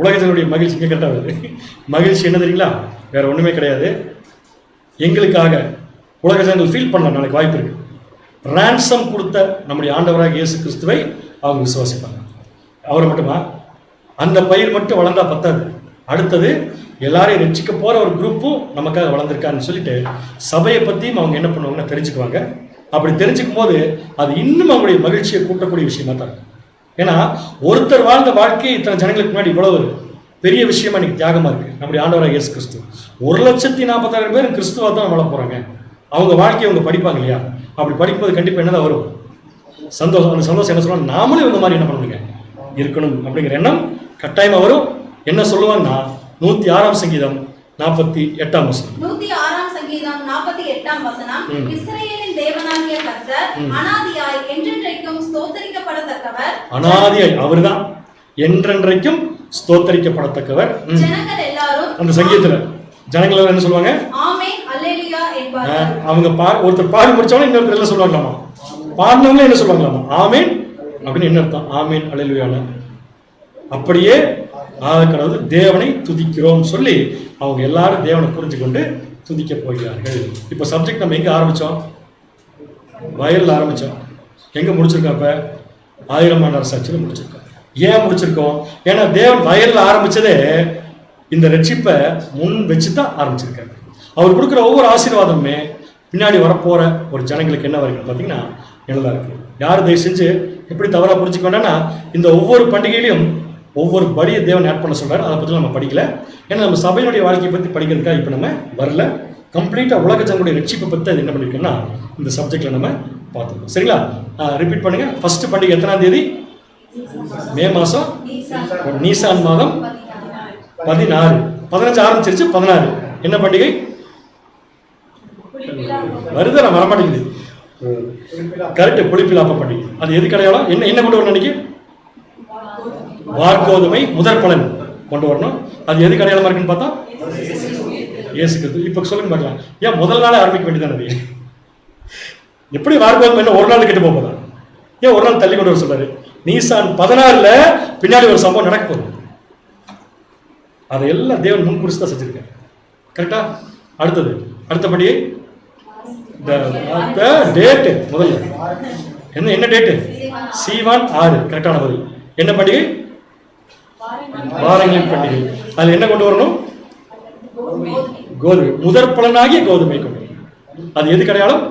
உலக ஜனங்களுடைய மகிழ்ச்சி கேட்டா மகிழ்ச்சி என்ன தெரியுங்களா? வேற ஒண்ணுமே கிடையாது. எங்களுக்காக உலக ஜனங்கள் ஃபீல் பண்ண நாளைக்கு வாய்ப்பு இருக்கு. ரான்சம் கொடுத்த நம்முடைய ஆண்டவராக இயேசு கிறிஸ்துவை அவங்க விசுவாசிப்பாங்க. அவரை மட்டுமா? அந்த பயிர் மட்டும் வளர்ந்தா பத்தாது. அடுத்தது எல்லாரையும் ரட்சிக்க போற ஒரு குரூப்பும் நமக்காக வளர்ந்துருக்கான்னு சொல்லிட்டு சபையை பத்தியும் அவங்க என்ன பண்ணுவாங்கன்னா தெரிஞ்சுக்குவாங்க. அப்படி தெரிஞ்சுக்கும் போது அது இன்னும் அவங்களுடைய மகிழ்ச்சியை கூட்டக்கூடிய விஷயமா தான் இருக்கும். ஏன்னா ஒருத்தர் வாழ்ந்த வாழ்க்கை இத்தனை ஜனங்களுக்கு முன்னாடி இவ்வளவு பெரிய விஷயமா இன்னைக்கு தியாகமா இருக்கு. நம்முடைய ஆண்டவராக இயேசு கிறிஸ்து 1,40,000 பேர் கிறிஸ்துவா தான் வாழ போறாங்க. அவங்க வாழ்க்கையை அவங்க படிப்பாங்க இல்லையா? அப்படி படிக்கும்போது கண்டிப்பா என்னதான் வரும்? சந்தோஷம். அந்த சந்தோஷம் என்ன சொல்லுவாங்க? நாமளும் இவங்க மாதிரி என்ன பண்ணுங்க இருக்கணும் அப்படிங்கிற எண்ணம் கட்டாயமா வரும். என்ன சொல்லுவாங்கன்னா 106ஆம் சங்கீதம் 48ஆம் வசனம். 106ஆம் சங்கீதம் 48ஆம் வசனம். இஸ்ரவேலின் தேவனாகிய கர்த்தர் அனாதியாய் என்றென்றைக்கும் ஸ்தோத்திரிக்கப்படத்தக்கவர். அனாதியாய் அவர்தான் என்றென்றைக்கும் ஸ்தோத்திரிக்கப்படத்தக்கவர். ஜனங்கள் எல்லாரும் அந்த சங்கீதத்துல ஜனங்கள் எல்லாரும் என்ன சொல்லுவாங்க? ஆமென் அல்லேலூயா என்பார்கள். அவங்க ஒருத்தர் பாடி முடிச்சவங்க இன்னொருத்தர் என்ன சொல்லுவாங்களாமா? பாடினவங்க என்ன சொல்லுவாங்களாமா? ஆமென் அப்படின்னு என்ன அர்த்தம்? ஆமென் அல்லேலூயால அப்படியே கடவுள் தேவனை துதிக்கிறோம் சொல்லி அவங்க எல்லாரும் தேவனை புரிஞ்சு கொண்டு துதிக்க போகிறார்கள். இப்ப சப்ஜெக்ட் நம்ம எங்க ஆரம்பிச்சோம்? வயல்ல ஆரம்பிச்சோம். எங்க முடிச்சிருக்கோம்? இப்ப 1000 ஆண்டு அரசாட்சியில் முடிச்சிருக்கோம். ஏன் முடிச்சிருக்கோம்? ஏன்னா தேவன் வயல்ல ஆரம்பிச்சதே இந்த ரட்சிப்பை முன் வச்சுதான் ஆரம்பிச்சிருக்காரு. அவர் கொடுக்குற ஒவ்வொரு ஆசீர்வாதமுமே பின்னாடி வரப்போற ஒரு ஜனங்களுக்கு என்ன வருகிறது பார்த்தீங்கன்னா நல்லா இருக்கு. யார் தயவு செஞ்சு எப்படி தவறா புரிஞ்சுக்க வேண்டாம்னா, இந்த ஒவ்வொரு பண்டிகையிலையும் ஒவ்வொரு படியை தேவன் ஆட் பண்ண சொல்றாரு. அதை பற்றி நம்ம படிக்கல. ஏன்னா நம்ம சபையினுடைய வாழ்க்கையை பற்றி படிக்கிறதுக்காக இப்போ நம்ம வரல. கம்ப்ளீட்டா உலக ஜனங்களுடைய ரட்சிப்பை பற்றி அது என்ன பண்ணிருக்கோம்னா இந்த சப்ஜெக்ட்ல நம்ம பார்த்துருக்கோம். சரிங்களா? ரிப்பீட் பண்ணுங்க. ஃபர்ஸ்ட் பண்டிகை எத்தனாம் தேதி? மே மாசம் நீசான் மாதம் 16. 15 ஆரம்பிச்சிருச்சு. 16 என்ன பண்டிகை வருது? நான் வரமாட்டேங்குது. கரெக்ட், புளிப்பிலாப்ப பண்டிகை. அது எதுக்கு அடையாளம்? என்ன கொண்டு வரணும்? அன்னைக்கு வார்கோதுமை முதற் பலன் கொண்டு வரணும். அது எதுக்கு அடையாளமா இருக்குன்னு பார்த்தா இயேசு கிறிஸ்து. இப்ப சொல்லுங்க பார்க்கலாம், ஏன் முதல் நாளே ஆரம்பிக்க வேண்டியதானது? எப்படி வார்கோதுமை என்ன ஒரு நாள் கெட்டு போகுதா? ஏன் ஒரு நாள் தள்ளி கொண்டு வர சொல்றாரு? நீசான் 16ல பின்னாடி ஒரு சம்பவம் நடக்க போகுது. அதையெல்லாம் தேவன் முன்குறிச்சு தான் செஞ்சிருக்காரு. கரெக்டா? அடுத்தது அடுத்தபடி டேட்டு முதல்ல என்ன டேட்டு? சீவான் 6. கரெக்டான பதில். என்ன பண்டிகை? வாரங்களின் பண்டிகை. அது என்ன கொண்டு வரணும்? கோதுமை. முதற் பலனாகிய கோதுமை கொண்டு வரணும். அது எதுக்கு அடையாளம்?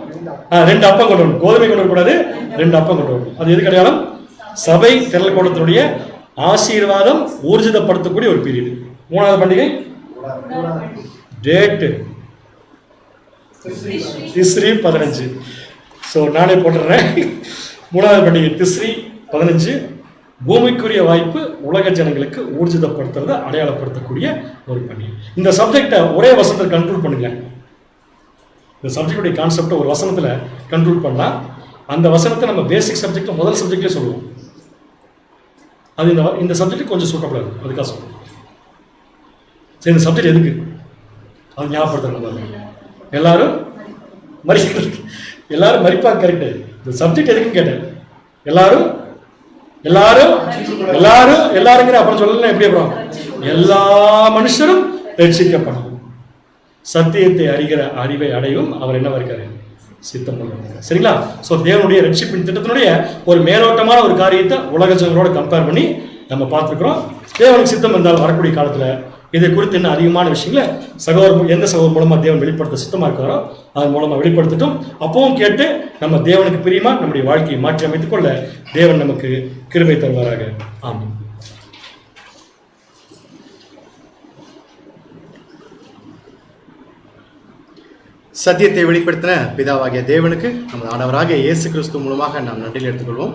2 அப்பம் கொண்டு வரணும். கோதுமை கொண்டு வரக்கூடாது, 2 அப்பம் கொண்டு வரணும். அது எதுக்கு அடையாளம்? சபை திரள் கூட்டத்தினுடைய ஆசீர்வாதம் ஊர்ஜிதப்படுத்தக்கூடிய ஒரு பீரியட். 3வது பண்டிகை டேட்டு திஸ்ரி 15. ஸோ நானே போட்டுறேன். 3வது பண்டிகை திஸ்ரி 15. பூமிக்குரிய வாய்ப்பு உலக ஜனங்களுக்கு ஊர்ஜிதப்படுத்துறதை அடையாளப்படுத்தக்கூடிய ஒரு பண்டிகை. இந்த சப்ஜெக்டை ஒரே வசனத்தில் கண்ட்ரோல் பண்ணுங்க. இந்த சப்ஜெக்டுடைய கான்செப்டை ஒரு வசனத்தில் கண்ட்ரோல் பண்ணா அந்த வசனத்தை நம்ம பேசிக் சப்ஜெக்ட்ல முதல் சப்ஜெக்ட்லேயே சொல்லுவோம். அது இந்த சப்ஜெக்ட் கொஞ்சம் சூட்டப்படாது. அதுக்காக சொல்லுவோம். சரி, இந்த சப்ஜெக்ட் எதுக்கு? அது ஞாபகப்படுத்துறாங்க. எல்லாரும் மறிப்பாங்க. கரெக்டு. இந்த சப்ஜெக்ட் எதுக்குன்னு கேட்டேன். எல்லாரும் அப்புறம் சொல்லலாம். எப்படி அப்புறம் எல்லா மனுஷரும் ரட்சிக்கப்படும், சத்தியத்தை அறிகிற அறிவை அடையும் அவர் என்ன இருக்காரு? சித்தம் பண்ணுறாங்க. சரிங்களா? ஸோ தேவனுடைய ரட்சிப்பின் திட்டத்தினுடைய ஒரு மேலோட்டமான ஒரு காரியத்தை உலக ஜனங்களோட கம்பேர் பண்ணி நம்ம பார்த்துருக்குறோம். தேவனுக்கு சித்தம் இருந்தால் வரக்கூடிய காலத்தில் இதை குறித்து இன்னும் அதிகமான விஷயங்களை எந்த சகோதரர் மூலமா தேவன் வெளிப்படுத்த சித்தமா இருக்காரோ அதன் மூலமா வெளிப்படுத்தட்டும். அப்பவும் கேட்டு நம்ம தேவனுக்கு பிரியமா நம்முடைய வாழ்க்கையை மாற்றி அமைத்துக் கொள்ள தேவன் நமக்கு கிருபை தருவாராக. ஆமென். சத்தியத்தை வெளிப்படுத்தின பிதாவாகிய தேவனுக்கு நமது ஆண்டவராகிய இயேசு கிறிஸ்து மூலமாக நாம் நன்றியில் எடுத்துக்கொள்வோம்.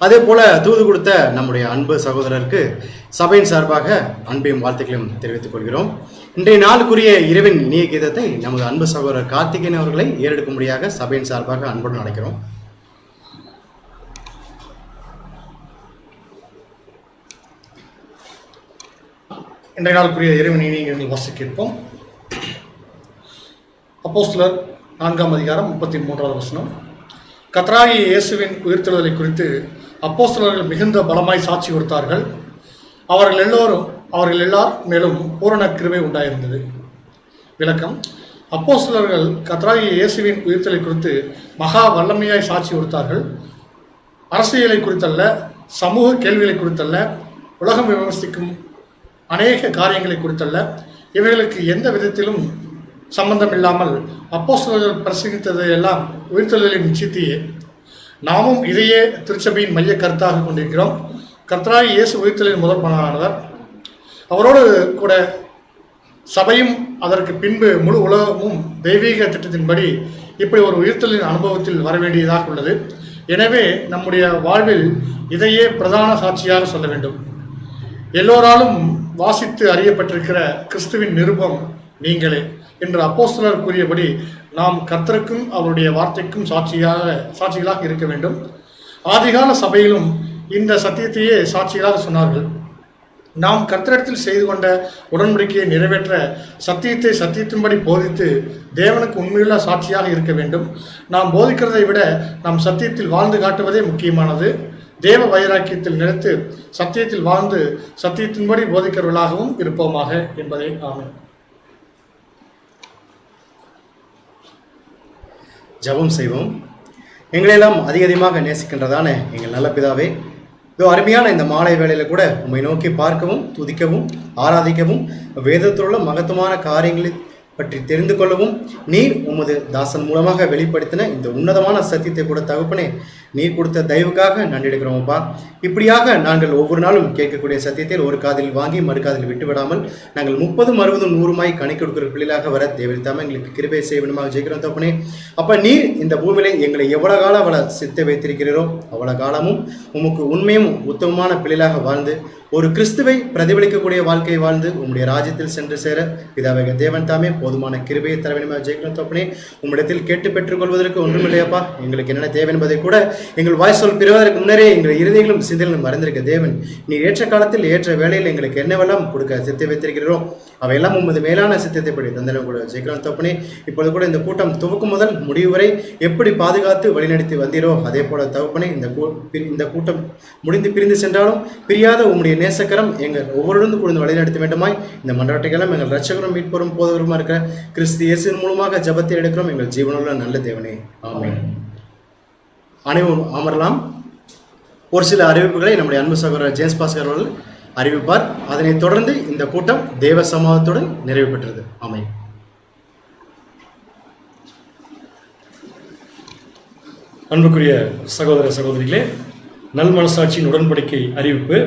அதே போல தூது கொடுத்த நம்முடைய அன்பு சகோதரருக்கு சபையின் சார்பாக அன்பையும் வாழ்த்துக்களையும் தெரிவித்துக் கொள்கிறோம். இன்றைய நாளுக்குரிய இரவின் இனிய கீதத்தை நமது அன்பு சகோதரர் கார்த்திகேயன் அவர்களை ஏறெடுக்கும்படியாக சபையின் சார்பாக அன்புடன் அழைக்கிறோம். இன்றைய நாளுக்குரிய இரவின் இனிய வாசிக்க கேட்போம். அப்போஸ்தலர் 4ஆம் அதிகாரம் 33வது வசனம். கர்த்தராகிய இயேசுவின் உயிர்த்தெழுதலை குறித்து அப்போஸ்தலர்கள் மிகுந்த பலமாய் சாட்சி கொடுத்தார்கள். அவர்கள் எல்லார் மேலும் பூரண கிருபை உண்டாயிருந்தது. விளக்கம்: அப்போஸ்தலர்கள் கர்த்தராகிய இயேசுவின் உயிர்த்தெழுதலை குறித்து மகா வல்லமையாய் சாட்சி கொடுத்தார்கள். அரசியலை குறித்தல்ல, சமூக கேள்விகளை குறித்தல்ல, உலகம் விமர்சிக்கும் அநேக காரியங்களை குறித்தல்ல, இவைகளுக்கு எந்த விதத்திலும் சம்பந்தம் இல்லாமல் அப்போஸ்தலர்கள் பிரசங்கித்ததை எல்லாம் உயிர்த்தெழுதலின் நிச்சயத்தையே. நாமும் இதையே திருச்சபையின் மைய கருத்தாக கொண்டிருக்கிறோம். கர்த்தராகிய இயேசு உயிர்த்தெழுதலின் முதல் பலனானவர். அவரோடு கூட சபையும் அதற்கு பின்பு முழு உலகமும் தெய்வீக திட்டத்தின்படி இப்படி ஒரு உயிர்த்தெழுதலின் அனுபவத்தில் வர வேண்டியதாக உள்ளது. எனவே நம்முடைய வாழ்வில் இதையே பிரதான சாட்சியாக சொல்ல வேண்டும். எல்லோராலும் வாசித்து அறியப்பட்டிருக்கிற கிறிஸ்துவின் நிருபம் நீங்களே என்று அப்போஸ்தலர் கூறியபடி நாம் கர்த்தருக்கும் அவருடைய வார்த்தைக்கும் சாட்சிகளாக இருக்க வேண்டும். ஆதிகால சபையிலும் இந்த சத்தியத்தையே சாட்சிகளாக சொன்னார்கள். நாம் கர்த்தரிடத்தில் செய்து கொண்ட உடன்படிக்கையை நிறைவேற்ற சத்தியத்தை சத்தியத்தின்படி போதித்து தேவனுக்கு உண்மையுள்ள சாட்சியாக இருக்க வேண்டும். நாம் போதிக்கிறதை விட நாம் சத்தியத்தில் வாழ்ந்து காட்டுவதே முக்கியமானது. தேவ வைராக்கியத்தில் நிலைத்து சத்தியத்தில் வாழ்ந்து சத்தியத்தின்படி போதிக்கிறவர்களாகவும் இருப்போமாக என்பதே ஆமென். ஜெபம் செய்வோம். எங்களெல்லாம் அதிகமாக நேசிக்கின்றதான எங்கள் நல்ல பிதாவே, இதோ அருமையான இந்த மாலை வேளையில கூட உம்மை நோக்கி பார்க்கவும் துதிக்கவும் ஆராதிக்கவும் வேதத்தில் உள்ள மகத்துவமான காரியங்களை பற்றி தெரிந்து கொள்ளவும் நீர் உமது தாசன் மூலமாக வெளிப்படுத்தின இந்த உன்னதமான சத்தியத்தை கூட தகப்பனே நீர் கொடுத்த தயவுக்காக நன்றி எடுக்கிறோம்ப்பா. இப்படியாக நாங்கள் ஒவ்வொரு நாளும் கேட்கக்கூடிய சத்தியத்தில் ஒரு காதில் வாங்கி மறுகாதில் விட்டு விடாமல் நாங்கள் 30, 60, 100 கணக்கு கொடுக்கிற பிள்ளைகளாக வர தேவைத்தாம எங்களுக்கு கிருபை செய்ய வேண்டுமாக ஜெயிக்கிறோம் தகப்பனே. அப்ப நீர் இந்த பூமியில எங்களை எவ்வளவு காலம் அவளை சித்த வைத்திருக்கிறீரோ அவ்வளவு காலமும் உமக்கு உண்மையும் உத்தமமான பிள்ளைகளாக வாழ்ந்து ஒரு கிறிஸ்துவை பிரதிபலிக்கக்கூடிய வாழ்க்கையை வாழ்ந்து உம்முடைய ராஜ்யத்தில் சென்று சேர பிதாவாகிய தேவன் தாமே போதுமான கிருபையை தர வேண்டுமா ஜெயிக்கிறோம் தகப்பனே. உம்மிடத்தில் கேட்டு பெற்றுக்கொள்வதற்கு ஒன்றுமில்லையப்பா. எங்களுக்கு என்னென்ன தேவை என்பதை கூட எங்கள் வாய் சொல் பெறுவதற்கு முன்னரே எங்கள் இருதயங்களும் சிந்தைகளும் மறந்திருக்க தேவன் நீர் ஏற்ற காலத்தில் ஏற்ற வேளையில் எங்களுக்கு என்னவெல்லாம் கொடுக்க சித்தை வைத்திருக்கிறோம் அவையெல்லாம் உமது மேலான சித்தத்தைப்படி தந்தன கூட ஜெயிக்கிறோம் தகப்பனே. இப்பொழுது கூட இந்த கூட்டம் துவக்கும் முதல் முடிவு வரை எப்படி பாதுகாத்து வழிநடத்தி வந்தீரோ அதே போல தகப்பனே இந்த கூட்டம் முடிந்து பிரிந்து சென்றாலும் பிரியாத உம்முடைய நேசக்கரம் எங்கள் ஒவ்வொருடன் கூட வழிநடத்த வேண்டுமாய் இந்த மன்றாட்டுக்கெல்லாம் எங்கள் ரட்சகரும் மீட்பரும் போதவருமா இருக்கிற கிறிஸ்து இயேசுவின் மூலமாக ஜெபத்தை எடுக்கிறோம் எங்கள் ஜீவனுள்ள நல்ல தேவனே, ஆமென். அனைவரும் அமரலாம். ஒரு சில அறிவிப்புகளை நம்முடைய அன்பு சகோதரர் ஜேம்ஸ் பாஸ்கர் அவர்கள் அறிவிப்பார். அதனைத் தொடர்ந்து இந்த கூட்டம் தேவ சமாதத்துடன் நிறைவு பெற்றது. ஆமென். அன்புக்குரிய சகோதர சகோதரிகளே, நல் மனசாட்சியின் உடன்படிக்கை அறிவிப்பு.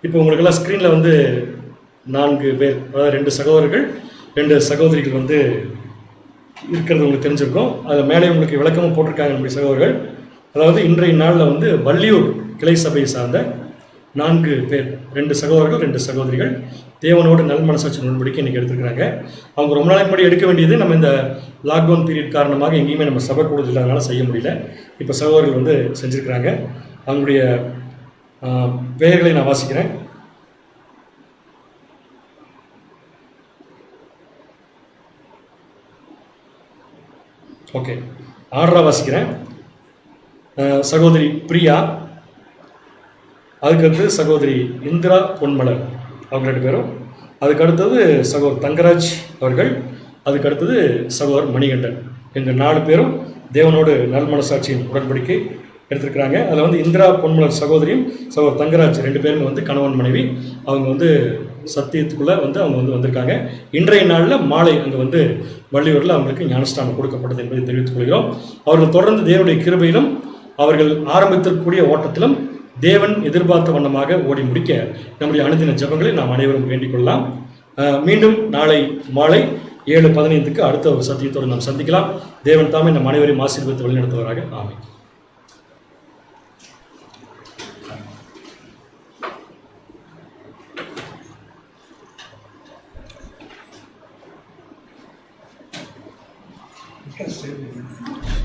இப்போ உங்களுக்கெல்லாம் ஸ்க்ரீனில் வந்து 4 பேர், அதாவது 2 சகோதரர்கள் 2 சகோதரிகள் வந்து இருக்கிறது உங்களுக்கு தெரிஞ்சிருக்கும். அது மேலே உங்களுக்கு விளக்கமும் போட்டிருக்காங்க நம்முடைய சகோதரர்கள். அதாவது இன்றைய நாளில் வந்து வள்ளியூர் கிளை சபையை சார்ந்த 4 பேர், 2 சகோதரர்கள் 2 சகோதரிகள் தேவனோடு நல் மனசாட்சி உடன்படிக்கை இன்றைக்கி எடுத்துருக்கிறாங்க. அவங்க ரொம்ப நாளைக்கு முன்னாடி எடுக்க வேண்டியது நம்ம இந்த லாக்டவுன் பீரியட் காரணமாக எங்கேயுமே நம்ம சபை கூடுதல் இல்லாதனால செய்ய முடியல. இப்போ சகோதரர்கள் வந்து செஞ்சுருக்கிறாங்க. அவங்களுடைய பெயர்களை நான் வாசிக்கிறேன். ஓகே, ஆர்டராக வாசிக்கிறேன். சகோதரி பிரியா, அதுக்கடுத்து சகோதரி இந்திரா பொன்மலர், அவங்க 2 பேரும். அதுக்கு அடுத்தது சகோதரர் தங்கராஜ் அவர்கள், அதுக்கு அடுத்தது சகோதரர் மணிகண்டன். எங்கள் 4 பேரும் தேவனோடு நல் மனசாட்சியின் உடன்படிக்கை எடுத்திருக்கிறாங்க. அதில் வந்து இந்திரா பொன்மலர் சகோதரியும் சகோதரர் தங்கராஜ் 2 பேருமே வந்து கணவன் மனைவி. அவங்க வந்து சத்தியத்துக்குள்ளே வந்து அவங்க வந்து வந்திருக்காங்க. இன்றைய நாளில் மாலை அங்கே வந்து வள்ளியூரில் அவங்களுக்கு ஞானஸ்தானம் கொடுக்கப்பட்டது என்பதை தெரிவித்துக் கொள்கிறோம். அவர்கள் தொடர்ந்து தேவனுடைய கிருபையிலும் அவர்கள் ஆரம்பித்திருக்கக்கூடிய ஓட்டத்திலும் தேவன் எதிர்பார்த்த வண்ணமாக ஓடி முடிக்க நம்முடைய அனுதின ஜெபங்களை நாம் அனைவரும் வேண்டிக் கொள்ளலாம். மீண்டும் நாளை மாலை 7:15 அடுத்த ஒரு சத்தியத்தோடு நாம் சந்திக்கலாம். தேவன் தாமே நம் அனைவரையும் ஆசீர்வதித்து வழிநடத்துவராக. ஆமென். Yes,